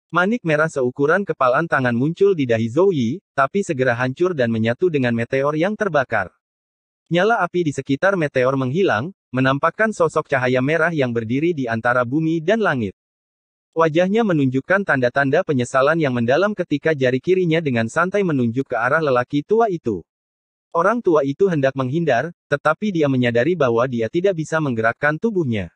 Manik merah seukuran kepalan tangan muncul di dahi Zhou Yi, tapi segera hancur dan menyatu dengan meteor yang terbakar. Nyala api di sekitar meteor menghilang, menampakkan sosok cahaya merah yang berdiri di antara bumi dan langit. Wajahnya menunjukkan tanda-tanda penyesalan yang mendalam ketika jari kirinya dengan santai menunjuk ke arah lelaki tua itu. Orang tua itu hendak menghindar, tetapi dia menyadari bahwa dia tidak bisa menggerakkan tubuhnya.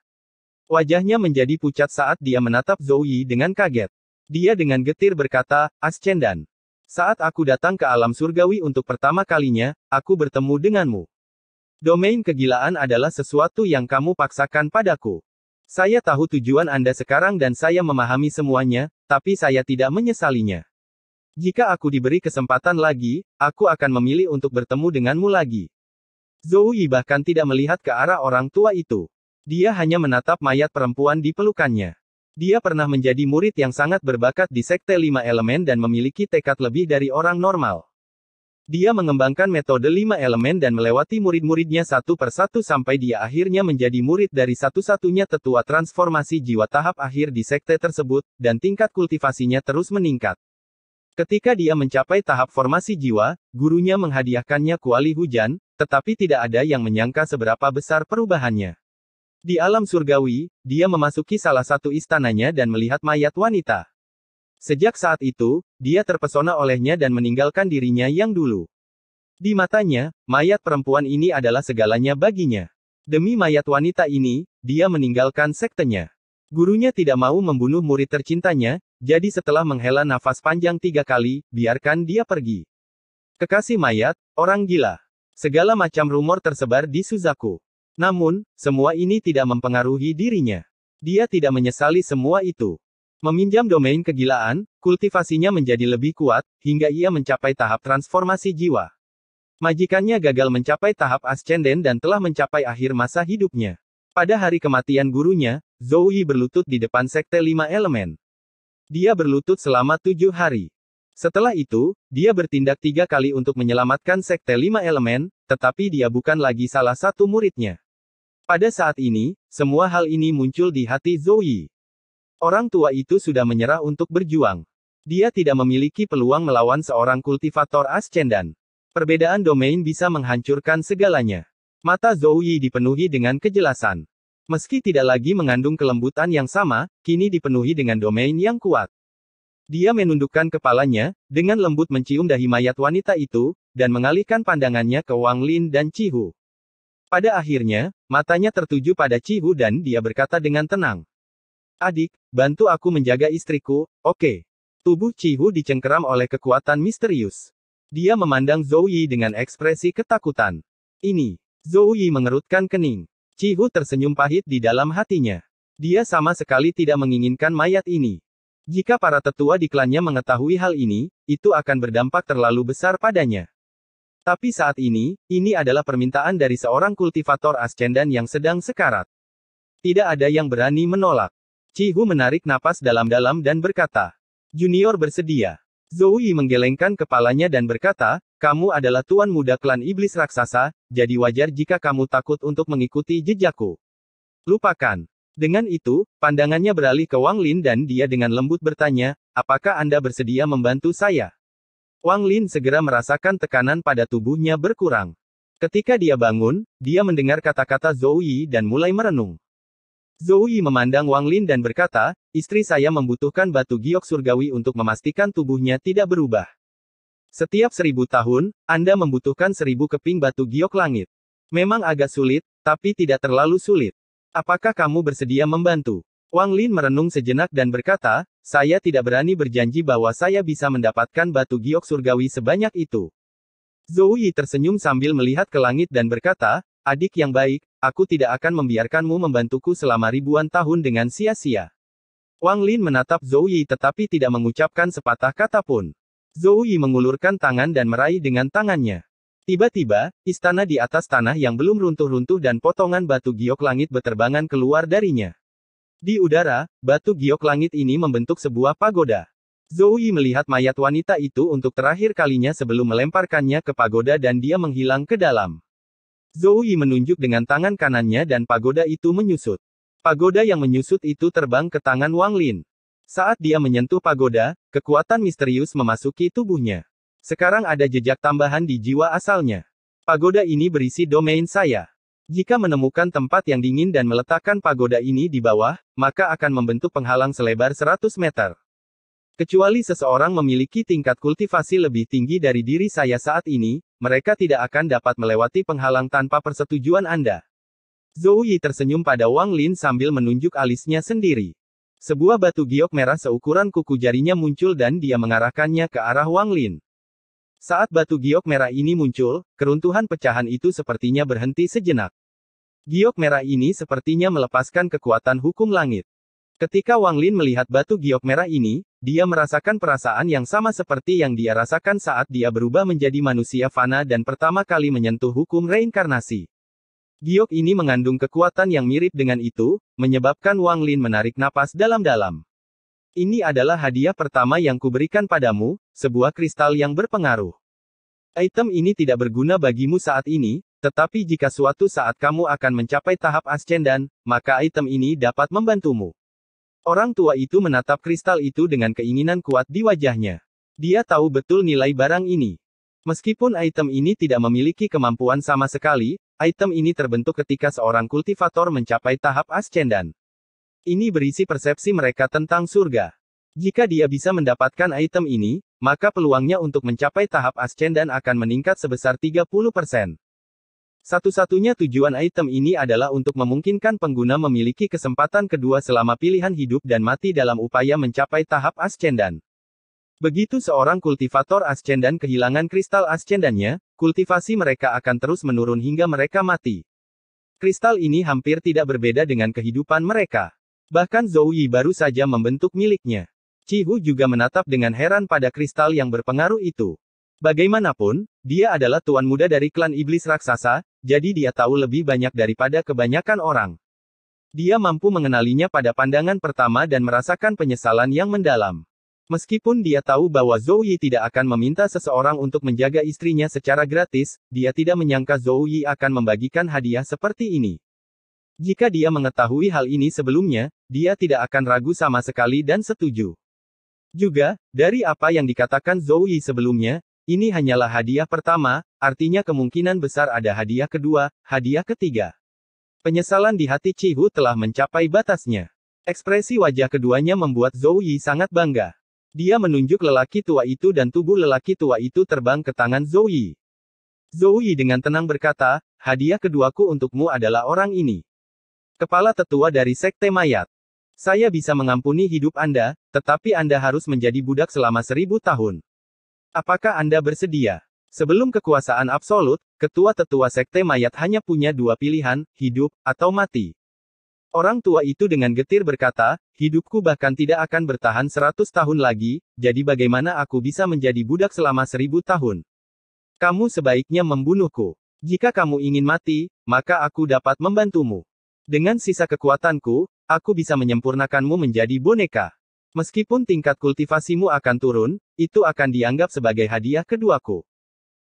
Wajahnya menjadi pucat saat dia menatap Zhou Yi dengan kaget. Dia dengan getir berkata, Ascendan. Saat aku datang ke alam surgawi untuk pertama kalinya, aku bertemu denganmu. Domain kegilaan adalah sesuatu yang kamu paksakan padaku. Saya tahu tujuan Anda sekarang dan saya memahami semuanya, tapi saya tidak menyesalinya. Jika aku diberi kesempatan lagi, aku akan memilih untuk bertemu denganmu lagi. Zhou Yi bahkan tidak melihat ke arah orang tua itu. Dia hanya menatap mayat perempuan di pelukannya. Dia pernah menjadi murid yang sangat berbakat di Sekte Lima Elemen dan memiliki tekad lebih dari orang normal. Dia mengembangkan metode 5 elemen dan melewati murid-muridnya satu persatu sampai dia akhirnya menjadi murid dari satu-satunya tetua transformasi jiwa tahap akhir di sekte tersebut, dan tingkat kultivasinya terus meningkat. Ketika dia mencapai tahap formasi jiwa, gurunya menghadiahkannya kuali hujan, tetapi tidak ada yang menyangka seberapa besar perubahannya. Di alam surgawi, dia memasuki salah satu istananya dan melihat mayat wanita. Sejak saat itu, dia terpesona olehnya dan meninggalkan dirinya yang dulu. Di matanya, mayat perempuan ini adalah segalanya baginya. Demi mayat wanita ini, dia meninggalkan sektenya. Gurunya tidak mau membunuh murid tercintanya, jadi setelah menghela nafas panjang 3 kali, biarkan dia pergi. Kekasih mayat, orang gila. Segala macam rumor tersebar di Suzaku. Namun, semua ini tidak mempengaruhi dirinya. Dia tidak menyesali semua itu. Meminjam domain kegilaan, kultivasinya menjadi lebih kuat, hingga ia mencapai tahap transformasi jiwa. Majikannya gagal mencapai tahap ascenden dan telah mencapai akhir masa hidupnya. Pada hari kematian gurunya, Zhou Yi berlutut di depan Sekte 5 Elemen. Dia berlutut selama 7 hari. Setelah itu, dia bertindak 3 kali untuk menyelamatkan Sekte 5 Elemen, tetapi dia bukan lagi salah satu muridnya. Pada saat ini, semua hal ini muncul di hati Zhou Yi. Orang tua itu sudah menyerah untuk berjuang. Dia tidak memiliki peluang melawan seorang kultivator ascendan. Perbedaan domain bisa menghancurkan segalanya. Mata Zhou Yi dipenuhi dengan kejelasan. Meski tidak lagi mengandung kelembutan yang sama, kini dipenuhi dengan domain yang kuat. Dia menundukkan kepalanya, dengan lembut mencium dahi mayat wanita itu, dan mengalihkan pandangannya ke Wang Lin dan Cihu. Pada akhirnya, matanya tertuju pada Cihu dan dia berkata dengan tenang. Adik, bantu aku menjaga istriku, oke? Tubuh Cihu dicengkeram oleh kekuatan misterius. Dia memandang Zhou Yi dengan ekspresi ketakutan. Ini. Zhou Yi mengerutkan kening. Qihu tersenyum pahit di dalam hatinya. Dia sama sekali tidak menginginkan mayat ini. Jika para tetua di klannya mengetahui hal ini, itu akan berdampak terlalu besar padanya. Tapi saat ini adalah permintaan dari seorang kultivator ascendan yang sedang sekarat. Tidak ada yang berani menolak. Qihu menarik napas dalam-dalam dan berkata, "Junior bersedia." Zhou Yi menggelengkan kepalanya dan berkata, "Kamu adalah tuan muda klan iblis raksasa, jadi wajar jika kamu takut untuk mengikuti jejakku." Lupakan. Dengan itu, pandangannya beralih ke Wang Lin dan dia dengan lembut bertanya, "Apakah Anda bersedia membantu saya?" Wang Lin segera merasakan tekanan pada tubuhnya berkurang. Ketika dia bangun, dia mendengar kata-kata Zhou Yi dan mulai merenung. Zhou Yi memandang Wang Lin dan berkata, "Istri saya membutuhkan batu giok surgawi untuk memastikan tubuhnya tidak berubah. Setiap 1000 tahun, Anda membutuhkan 1000 keping batu giok langit. Memang agak sulit, tapi tidak terlalu sulit. Apakah kamu bersedia membantu?" Wang Lin merenung sejenak dan berkata, "Saya tidak berani berjanji bahwa saya bisa mendapatkan batu giok surgawi sebanyak itu." Zhou Yi tersenyum sambil melihat ke langit dan berkata, "Adik yang baik, aku tidak akan membiarkanmu membantuku selama ribuan tahun dengan sia-sia." Wang Lin menatap Zhou Yi tetapi tidak mengucapkan sepatah kata pun. Zhou Yi mengulurkan tangan dan meraih dengan tangannya. Tiba-tiba, istana di atas tanah yang belum runtuh-runtuh dan potongan batu giok langit beterbangan keluar darinya. Di udara, batu giok langit ini membentuk sebuah pagoda. Zhou Yi melihat mayat wanita itu untuk terakhir kalinya sebelum melemparkannya ke pagoda dan dia menghilang ke dalam. Zhou Yi menunjuk dengan tangan kanannya dan pagoda itu menyusut. Pagoda yang menyusut itu terbang ke tangan Wang Lin. Saat dia menyentuh pagoda, kekuatan misterius memasuki tubuhnya. Sekarang ada jejak tambahan di jiwa asalnya. Pagoda ini berisi domain saya. Jika menemukan tempat yang dingin dan meletakkan pagoda ini di bawah, maka akan membentuk penghalang selebar 100 meter. Kecuali seseorang memiliki tingkat kultivasi lebih tinggi dari diri saya saat ini, mereka tidak akan dapat melewati penghalang tanpa persetujuan Anda. Zhou Yi tersenyum pada Wang Lin sambil menunjuk alisnya sendiri. Sebuah batu giok merah seukuran kuku jarinya muncul dan dia mengarahkannya ke arah Wang Lin. Saat batu giok merah ini muncul, keruntuhan pecahan itu sepertinya berhenti sejenak. Giok merah ini sepertinya melepaskan kekuatan hukum langit. Ketika Wang Lin melihat batu giok merah ini, dia merasakan perasaan yang sama seperti yang dia rasakan saat dia berubah menjadi manusia fana dan pertama kali menyentuh hukum reinkarnasi. Giok ini mengandung kekuatan yang mirip dengan itu, menyebabkan Wang Lin menarik napas dalam-dalam. "Ini adalah hadiah pertama yang kuberikan padamu, sebuah kristal yang berpengaruh. Item ini tidak berguna bagimu saat ini, tetapi jika suatu saat kamu akan mencapai tahap ascendan, maka item ini dapat membantumu." Orang tua itu menatap kristal itu dengan keinginan kuat di wajahnya. Dia tahu betul nilai barang ini. Meskipun item ini tidak memiliki kemampuan sama sekali, item ini terbentuk ketika seorang kultivator mencapai tahap ascendan. Ini berisi persepsi mereka tentang surga. Jika dia bisa mendapatkan item ini, maka peluangnya untuk mencapai tahap ascendan akan meningkat sebesar 30%. Satu-satunya tujuan item ini adalah untuk memungkinkan pengguna memiliki kesempatan kedua selama pilihan hidup dan mati dalam upaya mencapai tahap ascendan. Begitu seorang kultivator ascendan kehilangan kristal ascendannya, kultivasi mereka akan terus menurun hingga mereka mati. Kristal ini hampir tidak berbeda dengan kehidupan mereka. Bahkan Zhou Yi baru saja membentuk miliknya. Qihu juga menatap dengan heran pada kristal yang berpengaruh itu. Bagaimanapun, dia adalah tuan muda dari klan iblis raksasa, jadi dia tahu lebih banyak daripada kebanyakan orang. Dia mampu mengenalinya pada pandangan pertama dan merasakan penyesalan yang mendalam. Meskipun dia tahu bahwa Zhou Yi tidak akan meminta seseorang untuk menjaga istrinya secara gratis, dia tidak menyangka Zhou Yi akan membagikan hadiah seperti ini. Jika dia mengetahui hal ini sebelumnya, dia tidak akan ragu sama sekali dan setuju. Juga, dari apa yang dikatakan Zhou Yi sebelumnya, ini hanyalah hadiah pertama, artinya kemungkinan besar ada hadiah kedua, hadiah ketiga. Penyesalan di hati Qihu telah mencapai batasnya. Ekspresi wajah keduanya membuat Zhou Yi sangat bangga. Dia menunjuk lelaki tua itu dan tubuh lelaki tua itu terbang ke tangan Zhou Yi. Zhou Yi dengan tenang berkata, "Hadiah keduaku untukmu adalah orang ini. Kepala tetua dari Sekte Mayat. Saya bisa mengampuni hidup Anda, tetapi Anda harus menjadi budak selama 1000 tahun. Apakah Anda bersedia?" Sebelum kekuasaan absolut, ketua-tetua sekte mayat hanya punya dua pilihan, hidup, atau mati. Orang tua itu dengan getir berkata, hidupku bahkan tidak akan bertahan 100 tahun lagi, jadi bagaimana aku bisa menjadi budak selama 1000 tahun? Kamu sebaiknya membunuhku. Jika kamu ingin mati, maka aku dapat membantumu. Dengan sisa kekuatanku, aku bisa menyempurnakanmu menjadi boneka. Meskipun tingkat kultivasimu akan turun, itu akan dianggap sebagai hadiah keduaku.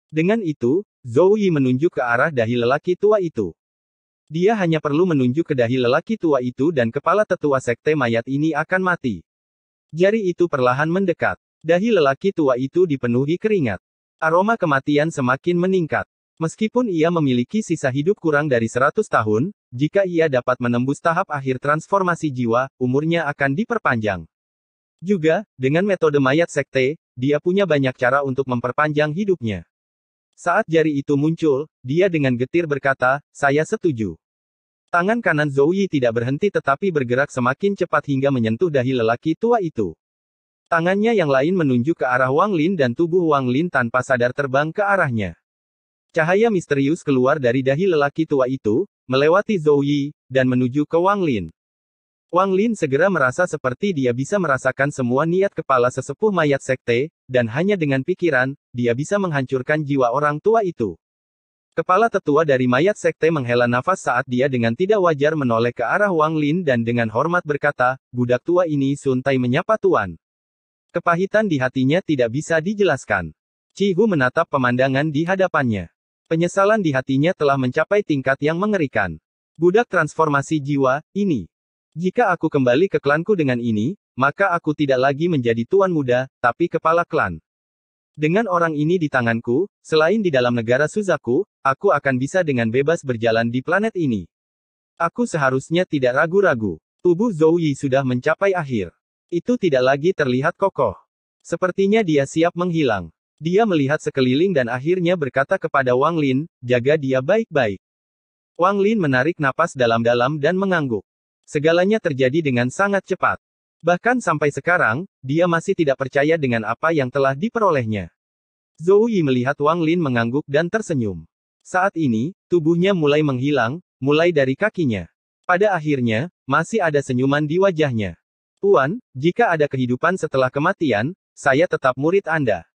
Dengan itu, Zhou Yi menunjuk ke arah dahi lelaki tua itu. Dia hanya perlu menunjuk ke dahi lelaki tua itu dan kepala tetua sekte mayat ini akan mati. Jari itu perlahan mendekat. Dahi lelaki tua itu dipenuhi keringat. Aroma kematian semakin meningkat. Meskipun ia memiliki sisa hidup kurang dari 100 tahun, jika ia dapat menembus tahap akhir transformasi jiwa, umurnya akan diperpanjang. Juga, dengan metode mayat sekte, dia punya banyak cara untuk memperpanjang hidupnya. Saat jari itu muncul, dia dengan getir berkata, saya setuju. Tangan kanan Zhou Yi tidak berhenti tetapi bergerak semakin cepat hingga menyentuh dahi lelaki tua itu. Tangannya yang lain menunjuk ke arah Wang Lin dan tubuh Wang Lin tanpa sadar terbang ke arahnya. Cahaya misterius keluar dari dahi lelaki tua itu, melewati Zhou Yi, dan menuju ke Wang Lin. Wang Lin segera merasa seperti dia bisa merasakan semua niat kepala sesepuh mayat sekte, dan hanya dengan pikiran, dia bisa menghancurkan jiwa orang tua itu. Kepala tetua dari mayat sekte menghela nafas saat dia dengan tidak wajar menoleh ke arah Wang Lin dan dengan hormat berkata, budak tua ini suntai menyapa tuan. Kepahitan di hatinya tidak bisa dijelaskan. Chi Hu menatap pemandangan di hadapannya. Penyesalan di hatinya telah mencapai tingkat yang mengerikan. Budak transformasi jiwa, ini. Jika aku kembali ke klanku dengan ini, maka aku tidak lagi menjadi tuan muda, tapi kepala klan. Dengan orang ini di tanganku, selain di dalam negara Suzaku, aku akan bisa dengan bebas berjalan di planet ini. Aku seharusnya tidak ragu-ragu. Tubuh Zhou Yi sudah mencapai akhir. Itu tidak lagi terlihat kokoh. Sepertinya dia siap menghilang. Dia melihat sekeliling dan akhirnya berkata kepada Wang Lin, jaga dia baik-baik. Wang Lin menarik napas dalam-dalam dan mengangguk. Segalanya terjadi dengan sangat cepat. Bahkan sampai sekarang, dia masih tidak percaya dengan apa yang telah diperolehnya. Zhou Yi melihat Wang Lin mengangguk dan tersenyum. Saat ini, tubuhnya mulai menghilang, mulai dari kakinya. Pada akhirnya, masih ada senyuman di wajahnya. Tuan, jika ada kehidupan setelah kematian, saya tetap murid Anda.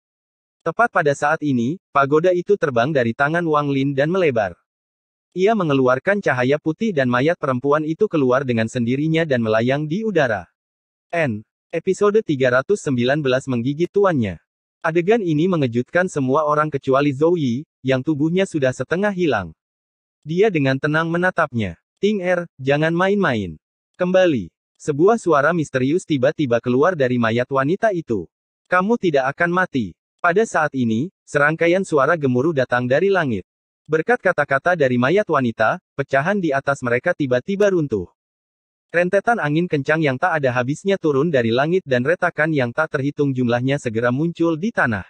Tepat pada saat ini, pagoda itu terbang dari tangan Wang Lin dan melebar. Ia mengeluarkan cahaya putih dan mayat perempuan itu keluar dengan sendirinya dan melayang di udara. Episode 319 menggigit tuannya. Adegan ini mengejutkan semua orang kecuali Zhou Yi, yang tubuhnya sudah setengah hilang. Dia dengan tenang menatapnya. Ting Er, jangan main-main. Kembali. Sebuah suara misterius tiba-tiba keluar dari mayat wanita itu. Kamu tidak akan mati. Pada saat ini, serangkaian suara gemuruh datang dari langit. Berkat kata-kata dari mayat wanita, pecahan di atas mereka tiba-tiba runtuh. Rentetan angin kencang yang tak ada habisnya turun dari langit dan retakan yang tak terhitung jumlahnya segera muncul di tanah.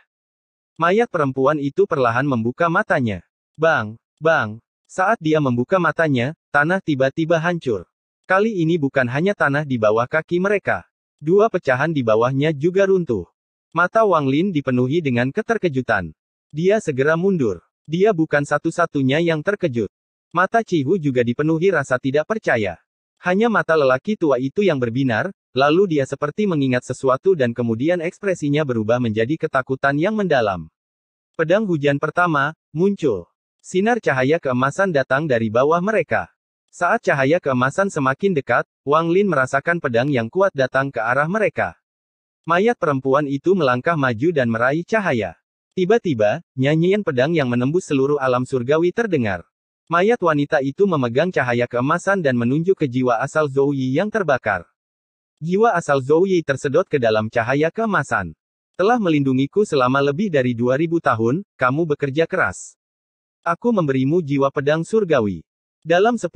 Mayat perempuan itu perlahan membuka matanya. Bang! Bang! Saat dia membuka matanya, tanah tiba-tiba hancur. Kali ini bukan hanya tanah di bawah kaki mereka. Dua pecahan di bawahnya juga runtuh. Mata Wang Lin dipenuhi dengan keterkejutan. Dia segera mundur. Dia bukan satu-satunya yang terkejut. Mata Chi Hu juga dipenuhi rasa tidak percaya. Hanya mata lelaki tua itu yang berbinar, lalu dia seperti mengingat sesuatu dan kemudian ekspresinya berubah menjadi ketakutan yang mendalam. Pedang hujan pertama, muncul. Sinar cahaya keemasan datang dari bawah mereka. Saat cahaya keemasan semakin dekat, Wang Lin merasakan pedang yang kuat datang ke arah mereka. Mayat perempuan itu melangkah maju dan meraih cahaya. Tiba-tiba, nyanyian pedang yang menembus seluruh alam surgawi terdengar. Mayat wanita itu memegang cahaya keemasan dan menunjuk ke jiwa asal Zhou Yi yang terbakar. Jiwa asal Zhou Yi tersedot ke dalam cahaya keemasan. Telah melindungiku selama lebih dari 2000 tahun, kamu bekerja keras. Aku memberimu jiwa pedang surgawi. Dalam 10.000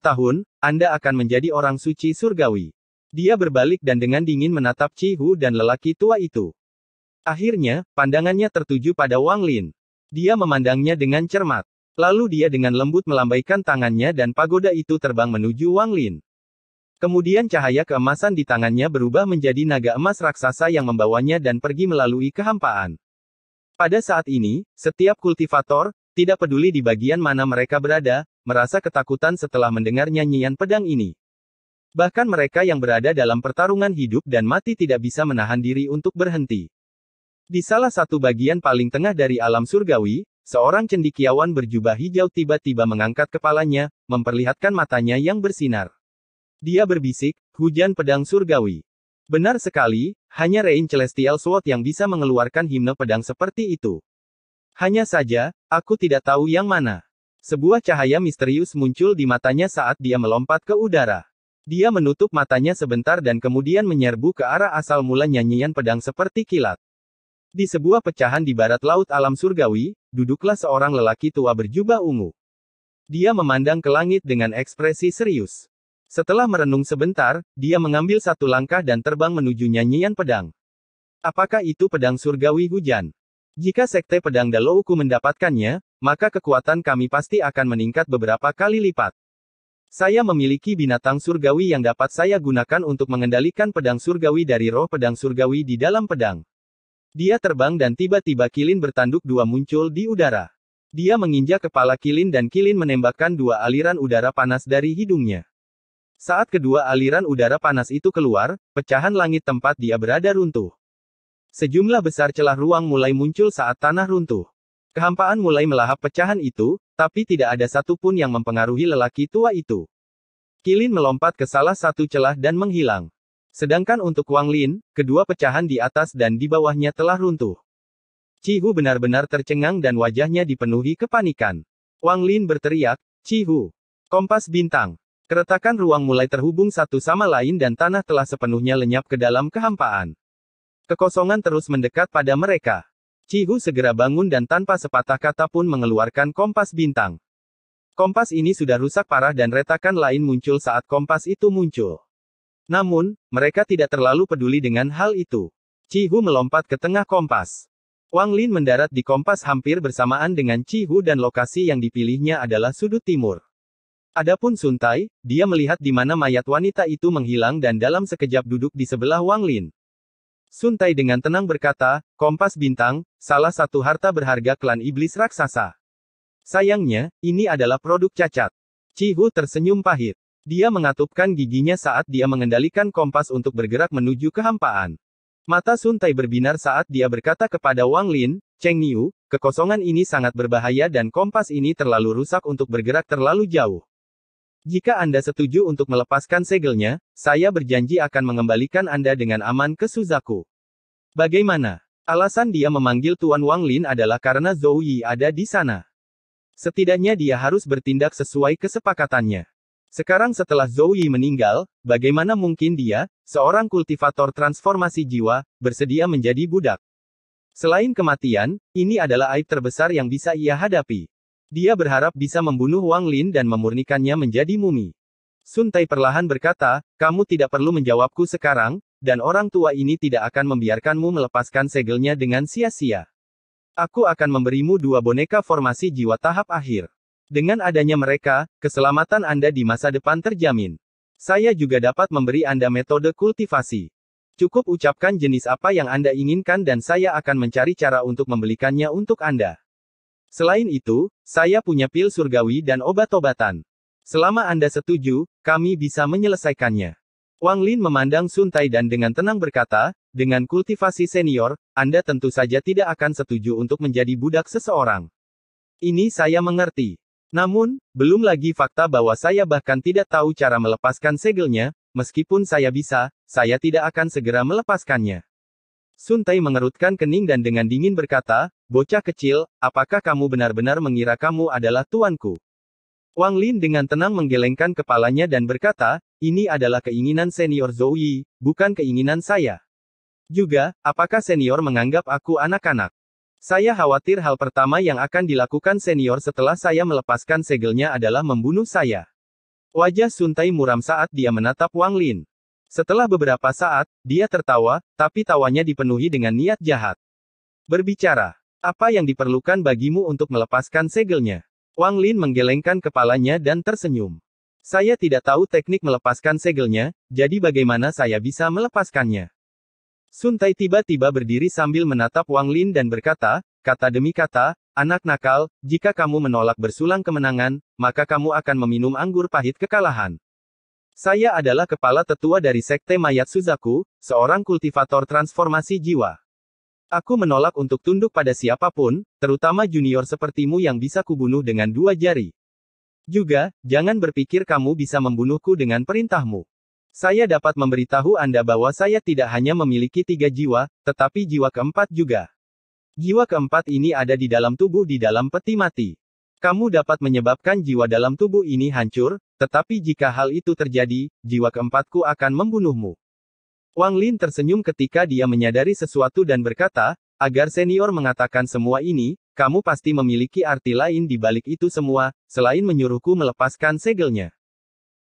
tahun, Anda akan menjadi orang suci surgawi. Dia berbalik dan dengan dingin menatap Chi Hu dan lelaki tua itu. Akhirnya, pandangannya tertuju pada Wang Lin. Dia memandangnya dengan cermat. Lalu dia dengan lembut melambaikan tangannya dan pagoda itu terbang menuju Wang Lin. Kemudian cahaya keemasan di tangannya berubah menjadi naga emas raksasa yang membawanya dan pergi melalui kehampaan. Pada saat ini, setiap kultivator, tidak peduli di bagian mana mereka berada, merasa ketakutan setelah mendengar nyanyian pedang ini. Bahkan mereka yang berada dalam pertarungan hidup dan mati tidak bisa menahan diri untuk berhenti. Di salah satu bagian paling tengah dari alam surgawi, seorang cendekiawan berjubah hijau tiba-tiba mengangkat kepalanya, memperlihatkan matanya yang bersinar. Dia berbisik, hujan pedang surgawi. Benar sekali, hanya Rain Celestial Sword yang bisa mengeluarkan himne pedang seperti itu. Hanya saja, aku tidak tahu yang mana. Sebuah cahaya misterius muncul di matanya saat dia melompat ke udara. Dia menutup matanya sebentar dan kemudian menyerbu ke arah asal mula nyanyian pedang seperti kilat. Di sebuah pecahan di barat laut alam surgawi, duduklah seorang lelaki tua berjubah ungu. Dia memandang ke langit dengan ekspresi serius. Setelah merenung sebentar, dia mengambil satu langkah dan terbang menuju nyanyian pedang. Apakah itu pedang surgawi hujan? Jika Sekte Pedang Dalouku mendapatkannya, maka kekuatan kami pasti akan meningkat beberapa kali lipat. Saya memiliki binatang surgawi yang dapat saya gunakan untuk mengendalikan pedang surgawi dari roh pedang surgawi di dalam pedang. Dia terbang dan tiba-tiba kilin bertanduk dua muncul di udara. Dia menginjak kepala kilin dan kilin menembakkan dua aliran udara panas dari hidungnya. Saat kedua aliran udara panas itu keluar, pecahan langit tempat dia berada runtuh. Sejumlah besar celah ruang mulai muncul saat tanah runtuh. Kehampaan mulai melahap pecahan itu, tapi tidak ada satupun yang mempengaruhi lelaki tua itu. Kilin melompat ke salah satu celah dan menghilang. Sedangkan untuk Wang Lin, kedua pecahan di atas dan di bawahnya telah runtuh. Cihu benar-benar tercengang dan wajahnya dipenuhi kepanikan. Wang Lin berteriak, "Cihu! Kompas bintang!" Keretakan ruang mulai terhubung satu sama lain dan tanah telah sepenuhnya lenyap ke dalam kehampaan. Kekosongan terus mendekat pada mereka. Cihu segera bangun dan tanpa sepatah kata pun mengeluarkan kompas bintang. Kompas ini sudah rusak parah dan retakan lain muncul saat kompas itu muncul. Namun, mereka tidak terlalu peduli dengan hal itu. Cihu melompat ke tengah kompas. Wang Lin mendarat di kompas hampir bersamaan dengan Cihu dan lokasi yang dipilihnya adalah sudut timur. Adapun Sun Tai, dia melihat di mana mayat wanita itu menghilang dan dalam sekejap duduk di sebelah Wang Lin. Sun Tai dengan tenang berkata, "Kompas bintang, salah satu harta berharga klan iblis raksasa. Sayangnya, ini adalah produk cacat." Cihu tersenyum pahit. Dia mengatupkan giginya saat dia mengendalikan kompas untuk bergerak menuju kehampaan. Mata Sun Tai berbinar saat dia berkata kepada Wang Lin, "Cheng Niu, kekosongan ini sangat berbahaya dan kompas ini terlalu rusak untuk bergerak terlalu jauh. Jika Anda setuju untuk melepaskan segelnya, saya berjanji akan mengembalikan Anda dengan aman ke Suzaku." Bagaimana? Alasan dia memanggil Tuan Wang Lin adalah karena Zhou Yi ada di sana. Setidaknya dia harus bertindak sesuai kesepakatannya. Sekarang setelah Zhou Yi meninggal, bagaimana mungkin dia, seorang kultivator transformasi jiwa, bersedia menjadi budak? Selain kematian, ini adalah aib terbesar yang bisa ia hadapi. Dia berharap bisa membunuh Wang Lin dan memurnikannya menjadi mumi. Sun Tai perlahan berkata, "Kamu tidak perlu menjawabku sekarang, dan orang tua ini tidak akan membiarkanmu melepaskan segelnya dengan sia-sia. Aku akan memberimu dua boneka formasi jiwa tahap akhir. Dengan adanya mereka, keselamatan Anda di masa depan terjamin. Saya juga dapat memberi Anda metode kultivasi. Cukup ucapkan jenis apa yang Anda inginkan dan saya akan mencari cara untuk membelikannya untuk Anda. Selain itu, saya punya pil surgawi dan obat-obatan. Selama Anda setuju, kami bisa menyelesaikannya." Wang Lin memandang Sun Tai dan dengan tenang berkata, "Dengan kultivasi senior, Anda tentu saja tidak akan setuju untuk menjadi budak seseorang. Ini saya mengerti. Namun, belum lagi fakta bahwa saya bahkan tidak tahu cara melepaskan segelnya, meskipun saya bisa, saya tidak akan segera melepaskannya." Sun Tai mengerutkan kening dan dengan dingin berkata, "Bocah kecil, apakah kamu benar-benar mengira kamu adalah tuanku?" Wang Lin dengan tenang menggelengkan kepalanya dan berkata, "Ini adalah keinginan senior Zhou Yi, bukan keinginan saya. Juga, apakah senior menganggap aku anak-anak? Saya khawatir hal pertama yang akan dilakukan senior setelah saya melepaskan segelnya adalah membunuh saya." Wajah Sun Tai muram saat dia menatap Wang Lin. Setelah beberapa saat, dia tertawa, tapi tawanya dipenuhi dengan niat jahat. "Berbicara. Apa yang diperlukan bagimu untuk melepaskan segelnya?" Wang Lin menggelengkan kepalanya dan tersenyum. "Saya tidak tahu teknik melepaskan segelnya, jadi bagaimana saya bisa melepaskannya?" Sun Tai tiba-tiba berdiri sambil menatap Wang Lin dan berkata, kata demi kata, anak nakal, jika kamu menolak bersulang kemenangan, maka kamu akan meminum anggur pahit kekalahan. Saya adalah kepala tetua dari Sekte Mayat Suzaku, seorang kultivator transformasi jiwa. Aku menolak untuk tunduk pada siapapun, terutama junior sepertimu yang bisa kubunuh dengan 2 jari. Juga, jangan berpikir kamu bisa membunuhku dengan perintahmu. Saya dapat memberitahu Anda bahwa saya tidak hanya memiliki 3 jiwa, tetapi jiwa keempat juga. Jiwa keempat ini ada di dalam tubuh di dalam peti mati. Kamu dapat menyebabkan jiwa dalam tubuh ini hancur, tetapi jika hal itu terjadi, jiwa keempatku akan membunuhmu. Wang Lin tersenyum ketika dia menyadari sesuatu dan berkata, agar senior mengatakan semua ini, kamu pasti memiliki arti lain di balik itu semua, selain menyuruhku melepaskan segelnya.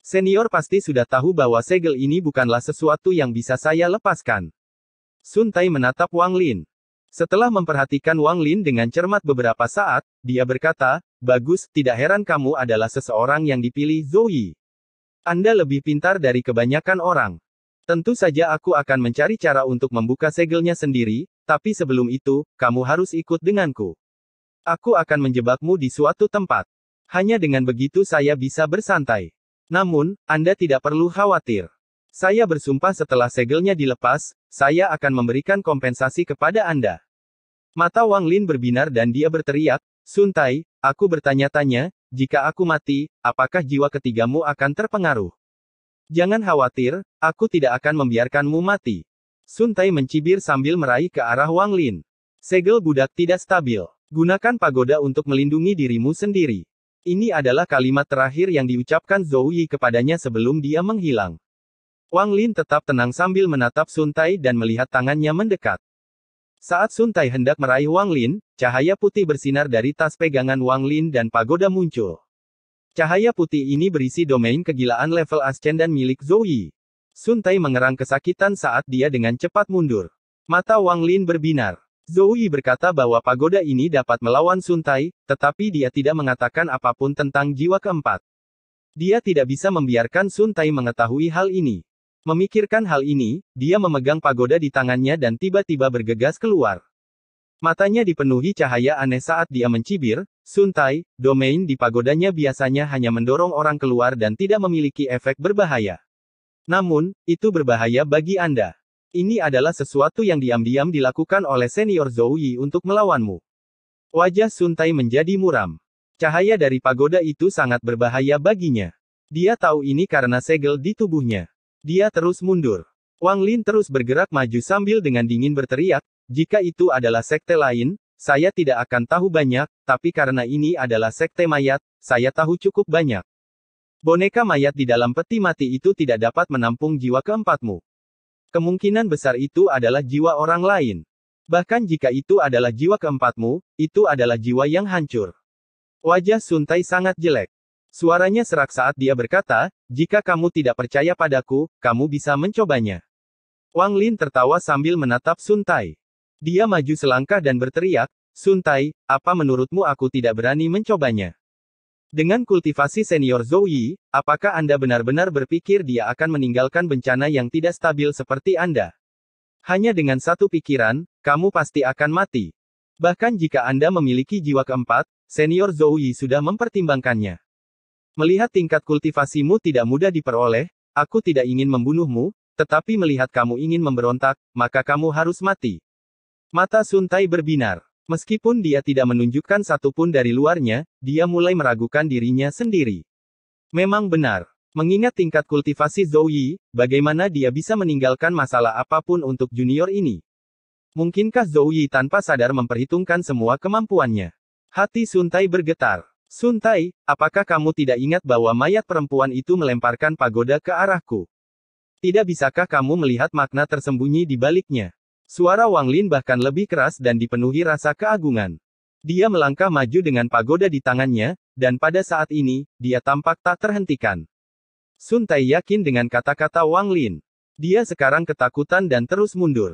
Senior pasti sudah tahu bahwa segel ini bukanlah sesuatu yang bisa saya lepaskan. Sun Tai menatap Wang Lin. Setelah memperhatikan Wang Lin dengan cermat beberapa saat, dia berkata, bagus, tidak heran kamu adalah seseorang yang dipilih Zhou Yi. Anda lebih pintar dari kebanyakan orang. Tentu saja aku akan mencari cara untuk membuka segelnya sendiri, tapi sebelum itu, kamu harus ikut denganku. Aku akan menjebakmu di suatu tempat. Hanya dengan begitu saya bisa bersantai. Namun, Anda tidak perlu khawatir. Saya bersumpah setelah segelnya dilepas, saya akan memberikan kompensasi kepada Anda. Mata Wang Lin berbinar dan dia berteriak, Sun Tai, aku bertanya-tanya, jika aku mati, apakah jiwa ketigamu akan terpengaruh? Jangan khawatir, aku tidak akan membiarkanmu mati. Sun Tai mencibir sambil meraih ke arah Wang Lin. Segel budak tidak stabil. Gunakan pagoda untuk melindungi dirimu sendiri. Ini adalah kalimat terakhir yang diucapkan Zhou Yi kepadanya sebelum dia menghilang. Wang Lin tetap tenang sambil menatap Sun Tai dan melihat tangannya mendekat. Saat Sun Tai hendak meraih Wang Lin, cahaya putih bersinar dari tas pegangan Wang Lin dan pagoda muncul. Cahaya putih ini berisi domain kegilaan level ascendan milik Zhou Yi. Sun Tai mengerang kesakitan saat dia dengan cepat mundur. Mata Wang Lin berbinar. Zhou Yi berkata bahwa pagoda ini dapat melawan Sun Tai, tetapi dia tidak mengatakan apapun tentang jiwa keempat. Dia tidak bisa membiarkan Sun Tai mengetahui hal ini. Memikirkan hal ini, dia memegang pagoda di tangannya dan tiba-tiba bergegas keluar. Matanya dipenuhi cahaya aneh saat dia mencibir, Sun Tai, domain di pagodanya biasanya hanya mendorong orang keluar dan tidak memiliki efek berbahaya. Namun, itu berbahaya bagi Anda. Ini adalah sesuatu yang diam-diam dilakukan oleh senior Zhou Yi untuk melawanmu. Wajah Sun Tai menjadi muram. Cahaya dari pagoda itu sangat berbahaya baginya. Dia tahu ini karena segel di tubuhnya. Dia terus mundur. Wang Lin terus bergerak maju sambil dengan dingin berteriak, jika itu adalah sekte lain, saya tidak akan tahu banyak, tapi karena ini adalah sekte mayat, saya tahu cukup banyak. Boneka mayat di dalam peti mati itu tidak dapat menampung jiwa keempatmu. Kemungkinan besar itu adalah jiwa orang lain. Bahkan jika itu adalah jiwa keempatmu, itu adalah jiwa yang hancur. Wajah Sun Tai sangat jelek. Suaranya serak saat dia berkata, jika kamu tidak percaya padaku, kamu bisa mencobanya. Wang Lin tertawa sambil menatap Sun Tai. Dia maju selangkah dan berteriak, Sun Tai, apa menurutmu aku tidak berani mencobanya? Dengan kultivasi senior Zhou Yi, apakah Anda benar-benar berpikir dia akan meninggalkan bencana yang tidak stabil seperti Anda? Hanya dengan satu pikiran, kamu pasti akan mati. Bahkan jika Anda memiliki jiwa keempat, senior Zhou Yi sudah mempertimbangkannya. Melihat tingkat kultivasimu tidak mudah diperoleh, aku tidak ingin membunuhmu, tetapi melihat kamu ingin memberontak, maka kamu harus mati. Mata Sun Tai berbinar. Meskipun dia tidak menunjukkan satupun dari luarnya, dia mulai meragukan dirinya sendiri. Memang benar. Mengingat tingkat kultivasi Zhou Yi, bagaimana dia bisa meninggalkan masalah apapun untuk junior ini? Mungkinkah Zhou Yi tanpa sadar memperhitungkan semua kemampuannya? Hati Sun Tai bergetar. Sun Tai, apakah kamu tidak ingat bahwa mayat perempuan itu melemparkan pagoda ke arahku? Tidak bisakah kamu melihat makna tersembunyi di baliknya? Suara Wang Lin bahkan lebih keras dan dipenuhi rasa keagungan. Dia melangkah maju dengan pagoda di tangannya, dan pada saat ini, dia tampak tak terhentikan. Sun Tai yakin dengan kata-kata Wang Lin. Dia sekarang ketakutan dan terus mundur.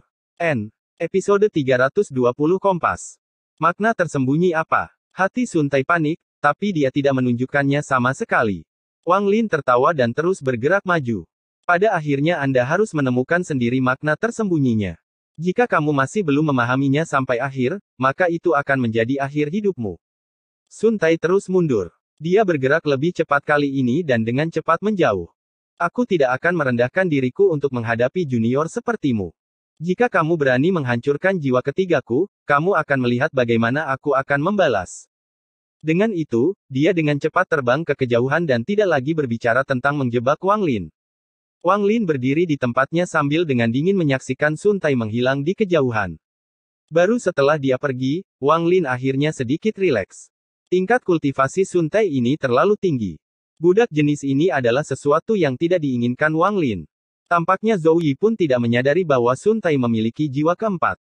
Episode 320 Kompas. Makna tersembunyi apa? Hati Sun Tai panik, tapi dia tidak menunjukkannya sama sekali. Wang Lin tertawa dan terus bergerak maju. Pada akhirnya Anda harus menemukan sendiri makna tersembunyinya. Jika kamu masih belum memahaminya sampai akhir, maka itu akan menjadi akhir hidupmu. Sun Tai terus mundur. Dia bergerak lebih cepat kali ini dan dengan cepat menjauh. Aku tidak akan merendahkan diriku untuk menghadapi junior sepertimu. Jika kamu berani menghancurkan jiwa ketigaku, kamu akan melihat bagaimana aku akan membalas. Dengan itu, dia dengan cepat terbang ke kejauhan dan tidak lagi berbicara tentang menjebak Wang Lin. Wang Lin berdiri di tempatnya sambil dengan dingin menyaksikan Sun Tai menghilang di kejauhan. Baru setelah dia pergi, Wang Lin akhirnya sedikit rileks. Tingkat kultivasi Sun Tai ini terlalu tinggi. Budak jenis ini adalah sesuatu yang tidak diinginkan Wang Lin. Tampaknya Zhou Yi pun tidak menyadari bahwa Sun Tai memiliki jiwa keempat.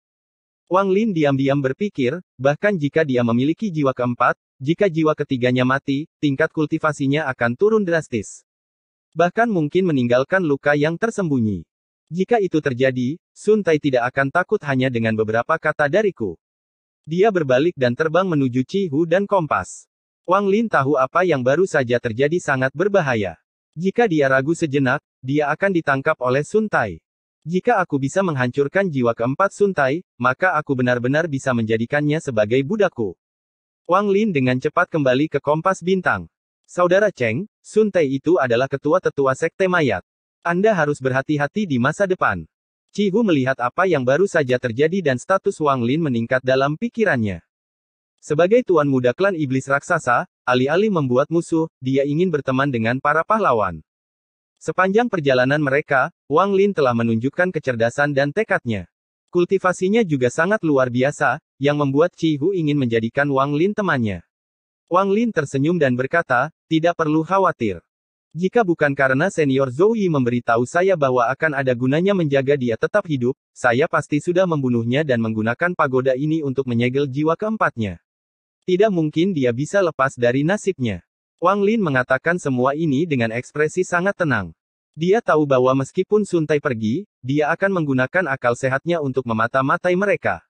Wang Lin diam-diam berpikir, bahkan jika dia memiliki jiwa keempat, jika jiwa ketiganya mati, tingkat kultivasinya akan turun drastis. Bahkan mungkin meninggalkan luka yang tersembunyi. Jika itu terjadi, Sun Tai tidak akan takut hanya dengan beberapa kata dariku. Dia berbalik dan terbang menuju Cihu dan Kompas. Wang Lin tahu apa yang baru saja terjadi sangat berbahaya. Jika dia ragu sejenak, dia akan ditangkap oleh Sun Tai. Jika aku bisa menghancurkan jiwa keempat Sun Tai, maka aku benar-benar bisa menjadikannya sebagai budakku. Wang Lin dengan cepat kembali ke Kompas Bintang. Saudara Cheng, Sun Tai itu adalah ketua tetua sekte mayat. Anda harus berhati-hati di masa depan. Cihu melihat apa yang baru saja terjadi dan status Wang Lin meningkat dalam pikirannya. Sebagai tuan muda klan iblis raksasa, alih-alih membuat musuh, dia ingin berteman dengan para pahlawan. Sepanjang perjalanan mereka, Wang Lin telah menunjukkan kecerdasan dan tekadnya. Kultivasinya juga sangat luar biasa, yang membuat Cihu ingin menjadikan Wang Lin temannya. Wang Lin tersenyum dan berkata, tidak perlu khawatir. Jika bukan karena senior Zhou Yi memberitahu saya bahwa akan ada gunanya menjaga dia tetap hidup, saya pasti sudah membunuhnya dan menggunakan pagoda ini untuk menyegel jiwa keempatnya. Tidak mungkin dia bisa lepas dari nasibnya. Wang Lin mengatakan semua ini dengan ekspresi sangat tenang. Dia tahu bahwa meskipun Sun Tai pergi, dia akan menggunakan akal sehatnya untuk memata-matai mereka.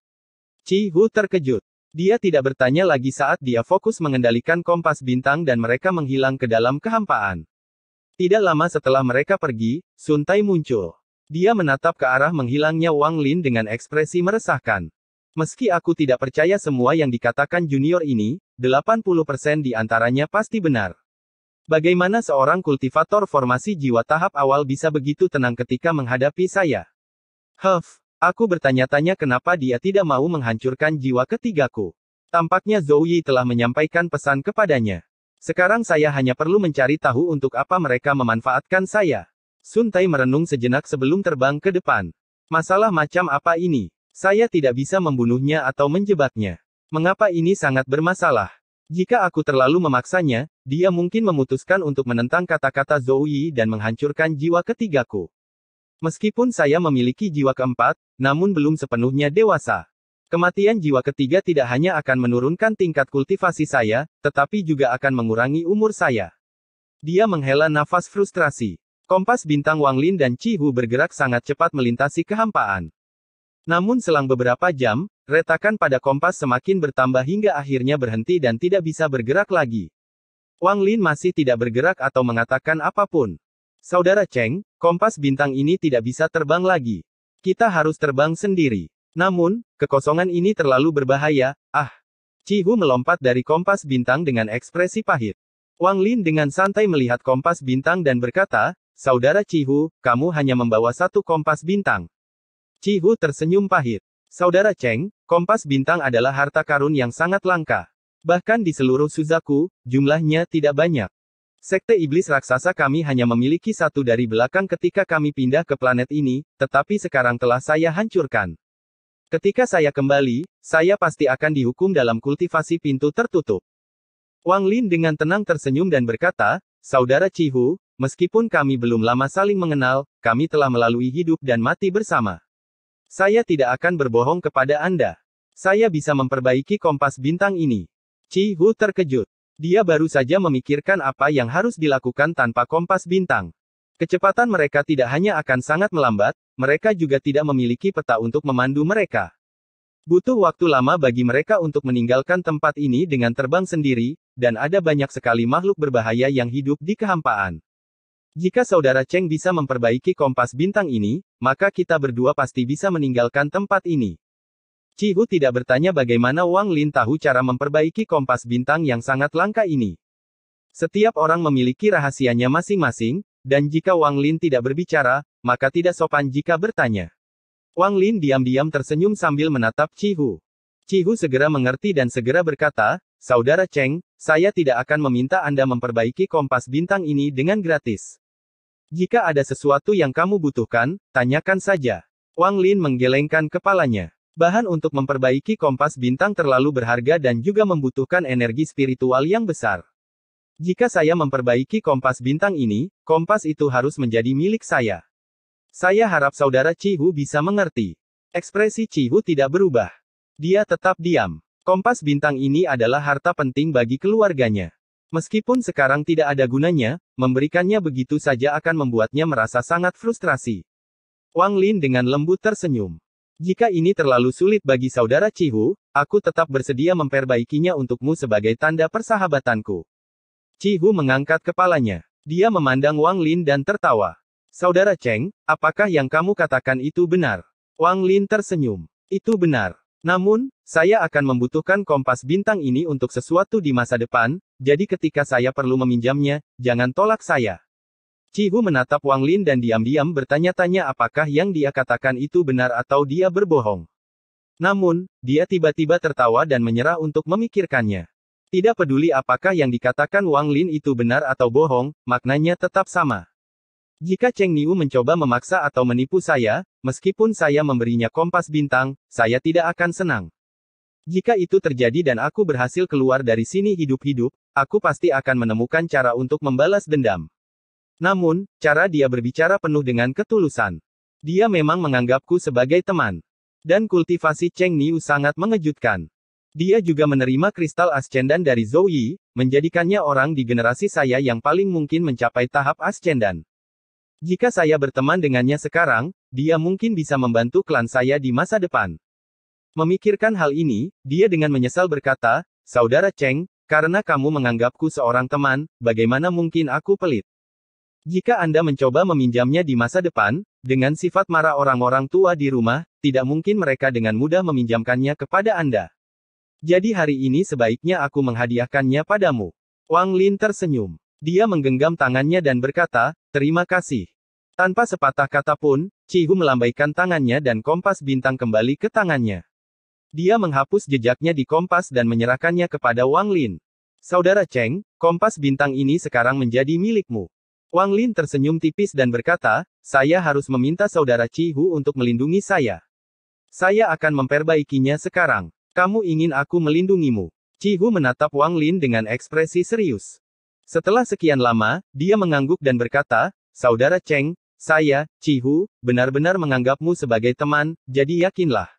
Cihu terkejut. Dia tidak bertanya lagi saat dia fokus mengendalikan Kompas Bintang dan mereka menghilang ke dalam kehampaan. Tidak lama setelah mereka pergi, Sun Tai muncul. Dia menatap ke arah menghilangnya Wang Lin dengan ekspresi meresahkan. Meski aku tidak percaya semua yang dikatakan junior ini, 80% di antaranya pasti benar. Bagaimana seorang kultivator formasi jiwa tahap awal bisa begitu tenang ketika menghadapi saya? Aku bertanya-tanya kenapa dia tidak mau menghancurkan jiwa ketigaku. Tampaknya Zhou Yi telah menyampaikan pesan kepadanya. Sekarang saya hanya perlu mencari tahu untuk apa mereka memanfaatkan saya. Sun Tai merenung sejenak sebelum terbang ke depan. Masalah macam apa ini? Saya tidak bisa membunuhnya atau menjebaknya. Mengapa ini sangat bermasalah? Jika aku terlalu memaksanya, dia mungkin memutuskan untuk menentang kata-kata Zhou Yi dan menghancurkan jiwa ketigaku. Meskipun saya memiliki jiwa keempat, namun belum sepenuhnya dewasa. Kematian jiwa ketiga tidak hanya akan menurunkan tingkat kultivasi saya, tetapi juga akan mengurangi umur saya. Dia menghela nafas frustrasi. Kompas Bintang Wang Lin dan Cihu bergerak sangat cepat melintasi kehampaan. Namun selang beberapa jam, retakan pada kompas semakin bertambah hingga akhirnya berhenti dan tidak bisa bergerak lagi. Wang Lin masih tidak bergerak atau mengatakan apapun. Saudara Cheng, kompas bintang ini tidak bisa terbang lagi. Kita harus terbang sendiri. Namun, kekosongan ini terlalu berbahaya. Cihu melompat dari kompas bintang dengan ekspresi pahit. Wang Lin dengan santai melihat kompas bintang dan berkata, Saudara Cihu, kamu hanya membawa satu kompas bintang. Cihu tersenyum pahit. Saudara Cheng, kompas bintang adalah harta karun yang sangat langka. Bahkan di seluruh Suzaku, jumlahnya tidak banyak. Sekte iblis raksasa kami hanya memiliki satu dari belakang ketika kami pindah ke planet ini, tetapi sekarang telah saya hancurkan. Ketika saya kembali, saya pasti akan dihukum dalam kultivasi pintu tertutup. Wang Lin dengan tenang tersenyum dan berkata, Saudara Cihu, meskipun kami belum lama saling mengenal, kami telah melalui hidup dan mati bersama. Saya tidak akan berbohong kepada Anda. Saya bisa memperbaiki kompas bintang ini. Cihu terkejut. Dia baru saja memikirkan apa yang harus dilakukan tanpa kompas bintang. Kecepatan mereka tidak hanya akan sangat melambat, mereka juga tidak memiliki peta untuk memandu mereka. Butuh waktu lama bagi mereka untuk meninggalkan tempat ini dengan terbang sendiri, dan ada banyak sekali makhluk berbahaya yang hidup di kehampaan. Jika saudara Cheng bisa memperbaiki kompas bintang ini, maka kita berdua pasti bisa meninggalkan tempat ini. Cihu tidak bertanya bagaimana Wang Lin tahu cara memperbaiki kompas bintang yang sangat langka ini. Setiap orang memiliki rahasianya masing-masing, dan jika Wang Lin tidak berbicara, maka tidak sopan jika bertanya. Wang Lin diam-diam tersenyum sambil menatap Cihu. Cihu segera mengerti dan segera berkata, "Saudara Cheng, saya tidak akan meminta Anda memperbaiki kompas bintang ini dengan gratis. Jika ada sesuatu yang kamu butuhkan, tanyakan saja." Wang Lin menggelengkan kepalanya. Bahan untuk memperbaiki kompas bintang terlalu berharga dan juga membutuhkan energi spiritual yang besar. Jika saya memperbaiki kompas bintang ini, kompas itu harus menjadi milik saya. Saya harap saudara Cihu bisa mengerti. Ekspresi Cihu tidak berubah. Dia tetap diam. Kompas bintang ini adalah harta penting bagi keluarganya. Meskipun sekarang tidak ada gunanya, memberikannya begitu saja akan membuatnya merasa sangat frustrasi. Wang Lin dengan lembut tersenyum. Jika ini terlalu sulit bagi saudara Cihu, aku tetap bersedia memperbaikinya untukmu sebagai tanda persahabatanku. Cihu mengangkat kepalanya. Dia memandang Wang Lin dan tertawa. Saudara Cheng, apakah yang kamu katakan itu benar? Wang Lin tersenyum. Itu benar. Namun, saya akan membutuhkan kompas bintang ini untuk sesuatu di masa depan, jadi ketika saya perlu meminjamnya, jangan tolak saya. Cihu menatap Wang Lin dan diam-diam bertanya-tanya apakah yang dia katakan itu benar atau dia berbohong. Namun, dia tiba-tiba tertawa dan menyerah untuk memikirkannya. Tidak peduli apakah yang dikatakan Wang Lin itu benar atau bohong, maknanya tetap sama. Jika Cheng Niu mencoba memaksa atau menipu saya, meskipun saya memberinya kompas bintang, saya tidak akan senang. Jika itu terjadi dan aku berhasil keluar dari sini hidup-hidup, aku pasti akan menemukan cara untuk membalas dendam. Namun, cara dia berbicara penuh dengan ketulusan. Dia memang menganggapku sebagai teman. Dan kultivasi Cheng Niu sangat mengejutkan. Dia juga menerima kristal ascendan dari Zhou Yi, menjadikannya orang di generasi saya yang paling mungkin mencapai tahap ascendan. Jika saya berteman dengannya sekarang, dia mungkin bisa membantu klan saya di masa depan. Memikirkan hal ini, dia dengan menyesal berkata, Saudara Cheng, karena kamu menganggapku seorang teman, bagaimana mungkin aku pelit? Jika Anda mencoba meminjamnya di masa depan, dengan sifat marah orang-orang tua di rumah, tidak mungkin mereka dengan mudah meminjamkannya kepada Anda. Jadi hari ini sebaiknya aku menghadiahkannya padamu. Wang Lin tersenyum. Dia menggenggam tangannya dan berkata, terima kasih. Tanpa sepatah kata pun, Cihu melambaikan tangannya dan kompas bintang kembali ke tangannya. Dia menghapus jejaknya di kompas dan menyerahkannya kepada Wang Lin. Saudara Cheng, kompas bintang ini sekarang menjadi milikmu. Wang Lin tersenyum tipis dan berkata, saya harus meminta saudara Cihu untuk melindungi saya. Saya akan memperbaikinya sekarang. Kamu ingin aku melindungimu? Cihu menatap Wang Lin dengan ekspresi serius. Setelah sekian lama, dia mengangguk dan berkata, Saudara Cheng, saya, Cihu, benar-benar menganggapmu sebagai teman, jadi yakinlah.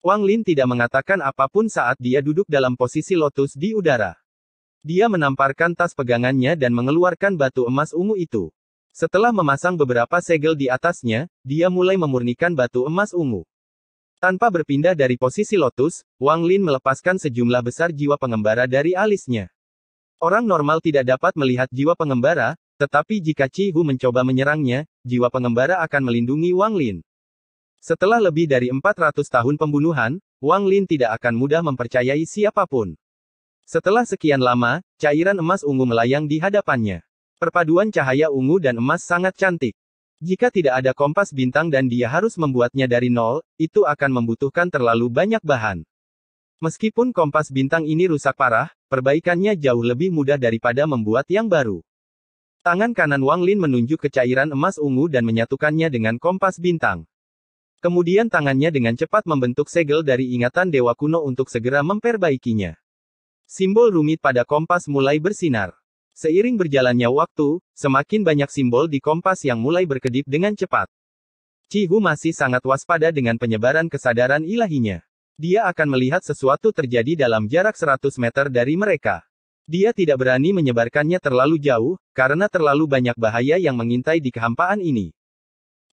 Wang Lin tidak mengatakan apapun saat dia duduk dalam posisi lotus di udara. Dia menamparkan tas pegangannya dan mengeluarkan batu emas ungu itu. Setelah memasang beberapa segel di atasnya, dia mulai memurnikan batu emas ungu. Tanpa berpindah dari posisi lotus, Wang Lin melepaskan sejumlah besar jiwa pengembara dari alisnya. Orang normal tidak dapat melihat jiwa pengembara, tetapi jika Cihu mencoba menyerangnya, jiwa pengembara akan melindungi Wang Lin. Setelah lebih dari 400 tahun pembunuhan, Wang Lin tidak akan mudah mempercayai siapapun. Setelah sekian lama, cairan emas ungu melayang di hadapannya. Perpaduan cahaya ungu dan emas sangat cantik. Jika tidak ada kompas bintang dan dia harus membuatnya dari nol, itu akan membutuhkan terlalu banyak bahan. Meskipun kompas bintang ini rusak parah, perbaikannya jauh lebih mudah daripada membuat yang baru. Tangan kanan Wang Lin menunjuk ke cairan emas ungu dan menyatukannya dengan kompas bintang. Kemudian tangannya dengan cepat membentuk segel dari ingatan dewa kuno untuk segera memperbaikinya. Simbol rumit pada kompas mulai bersinar. Seiring berjalannya waktu, semakin banyak simbol di kompas yang mulai berkedip dengan cepat. Cihu masih sangat waspada dengan penyebaran kesadaran ilahinya. Dia akan melihat sesuatu terjadi dalam jarak 100 meter dari mereka. Dia tidak berani menyebarkannya terlalu jauh, karena terlalu banyak bahaya yang mengintai di kehampaan ini.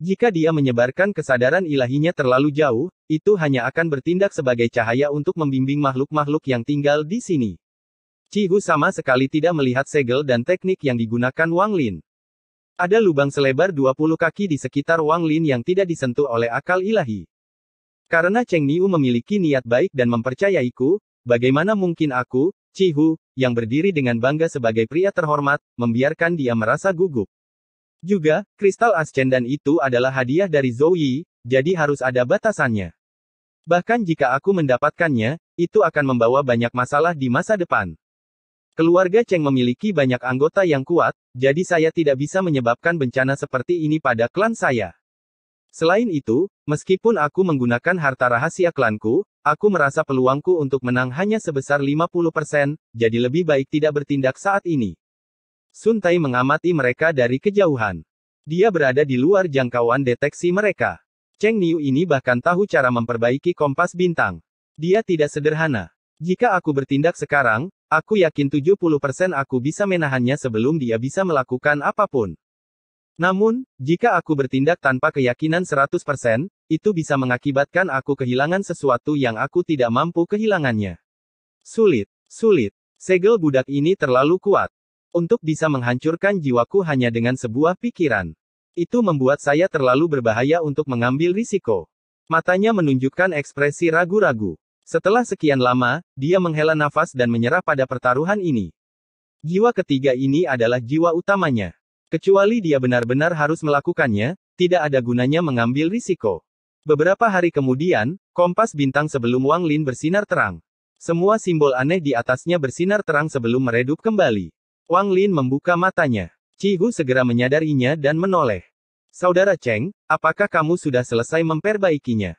Jika dia menyebarkan kesadaran ilahinya terlalu jauh, itu hanya akan bertindak sebagai cahaya untuk membimbing makhluk-makhluk yang tinggal di sini. Cihu sama sekali tidak melihat segel dan teknik yang digunakan Wang Lin. Ada lubang selebar 20 kaki di sekitar Wang Lin yang tidak disentuh oleh akal ilahi. Karena Cheng Niu memiliki niat baik dan mempercayaiku, bagaimana mungkin aku, Chi Hu, yang berdiri dengan bangga sebagai pria terhormat, membiarkan dia merasa gugup. Juga, kristal ascendan itu adalah hadiah dari Zhou Yi, jadi harus ada batasannya. Bahkan jika aku mendapatkannya, itu akan membawa banyak masalah di masa depan. Keluarga Cheng memiliki banyak anggota yang kuat, jadi saya tidak bisa menyebabkan bencana seperti ini pada klan saya. Selain itu, meskipun aku menggunakan harta rahasia klanku, aku merasa peluangku untuk menang hanya sebesar 50%, jadi lebih baik tidak bertindak saat ini. Sun Tai mengamati mereka dari kejauhan. Dia berada di luar jangkauan deteksi mereka. Cheng Niu ini bahkan tahu cara memperbaiki kompas bintang. Dia tidak sederhana. Jika aku bertindak sekarang, aku yakin 70% aku bisa menahannya sebelum dia bisa melakukan apapun. Namun, jika aku bertindak tanpa keyakinan 100%, itu bisa mengakibatkan aku kehilangan sesuatu yang aku tidak mampu kehilangannya. Sulit. Segel budak ini terlalu kuat. Untuk bisa menghancurkan jiwaku hanya dengan sebuah pikiran. Itu membuat saya terlalu berbahaya untuk mengambil risiko. Matanya menunjukkan ekspresi ragu-ragu. Setelah sekian lama, dia menghela nafas dan menyerah pada pertaruhan ini. Jiwa ketiga ini adalah jiwa utamanya. Kecuali dia benar-benar harus melakukannya, tidak ada gunanya mengambil risiko. Beberapa hari kemudian, kompas bintang sebelum Wang Lin bersinar terang. Semua simbol aneh di atasnya bersinar terang sebelum meredup kembali. Wang Lin membuka matanya. Chi Hu segera menyadarinya dan menoleh. Saudara Cheng, apakah kamu sudah selesai memperbaikinya?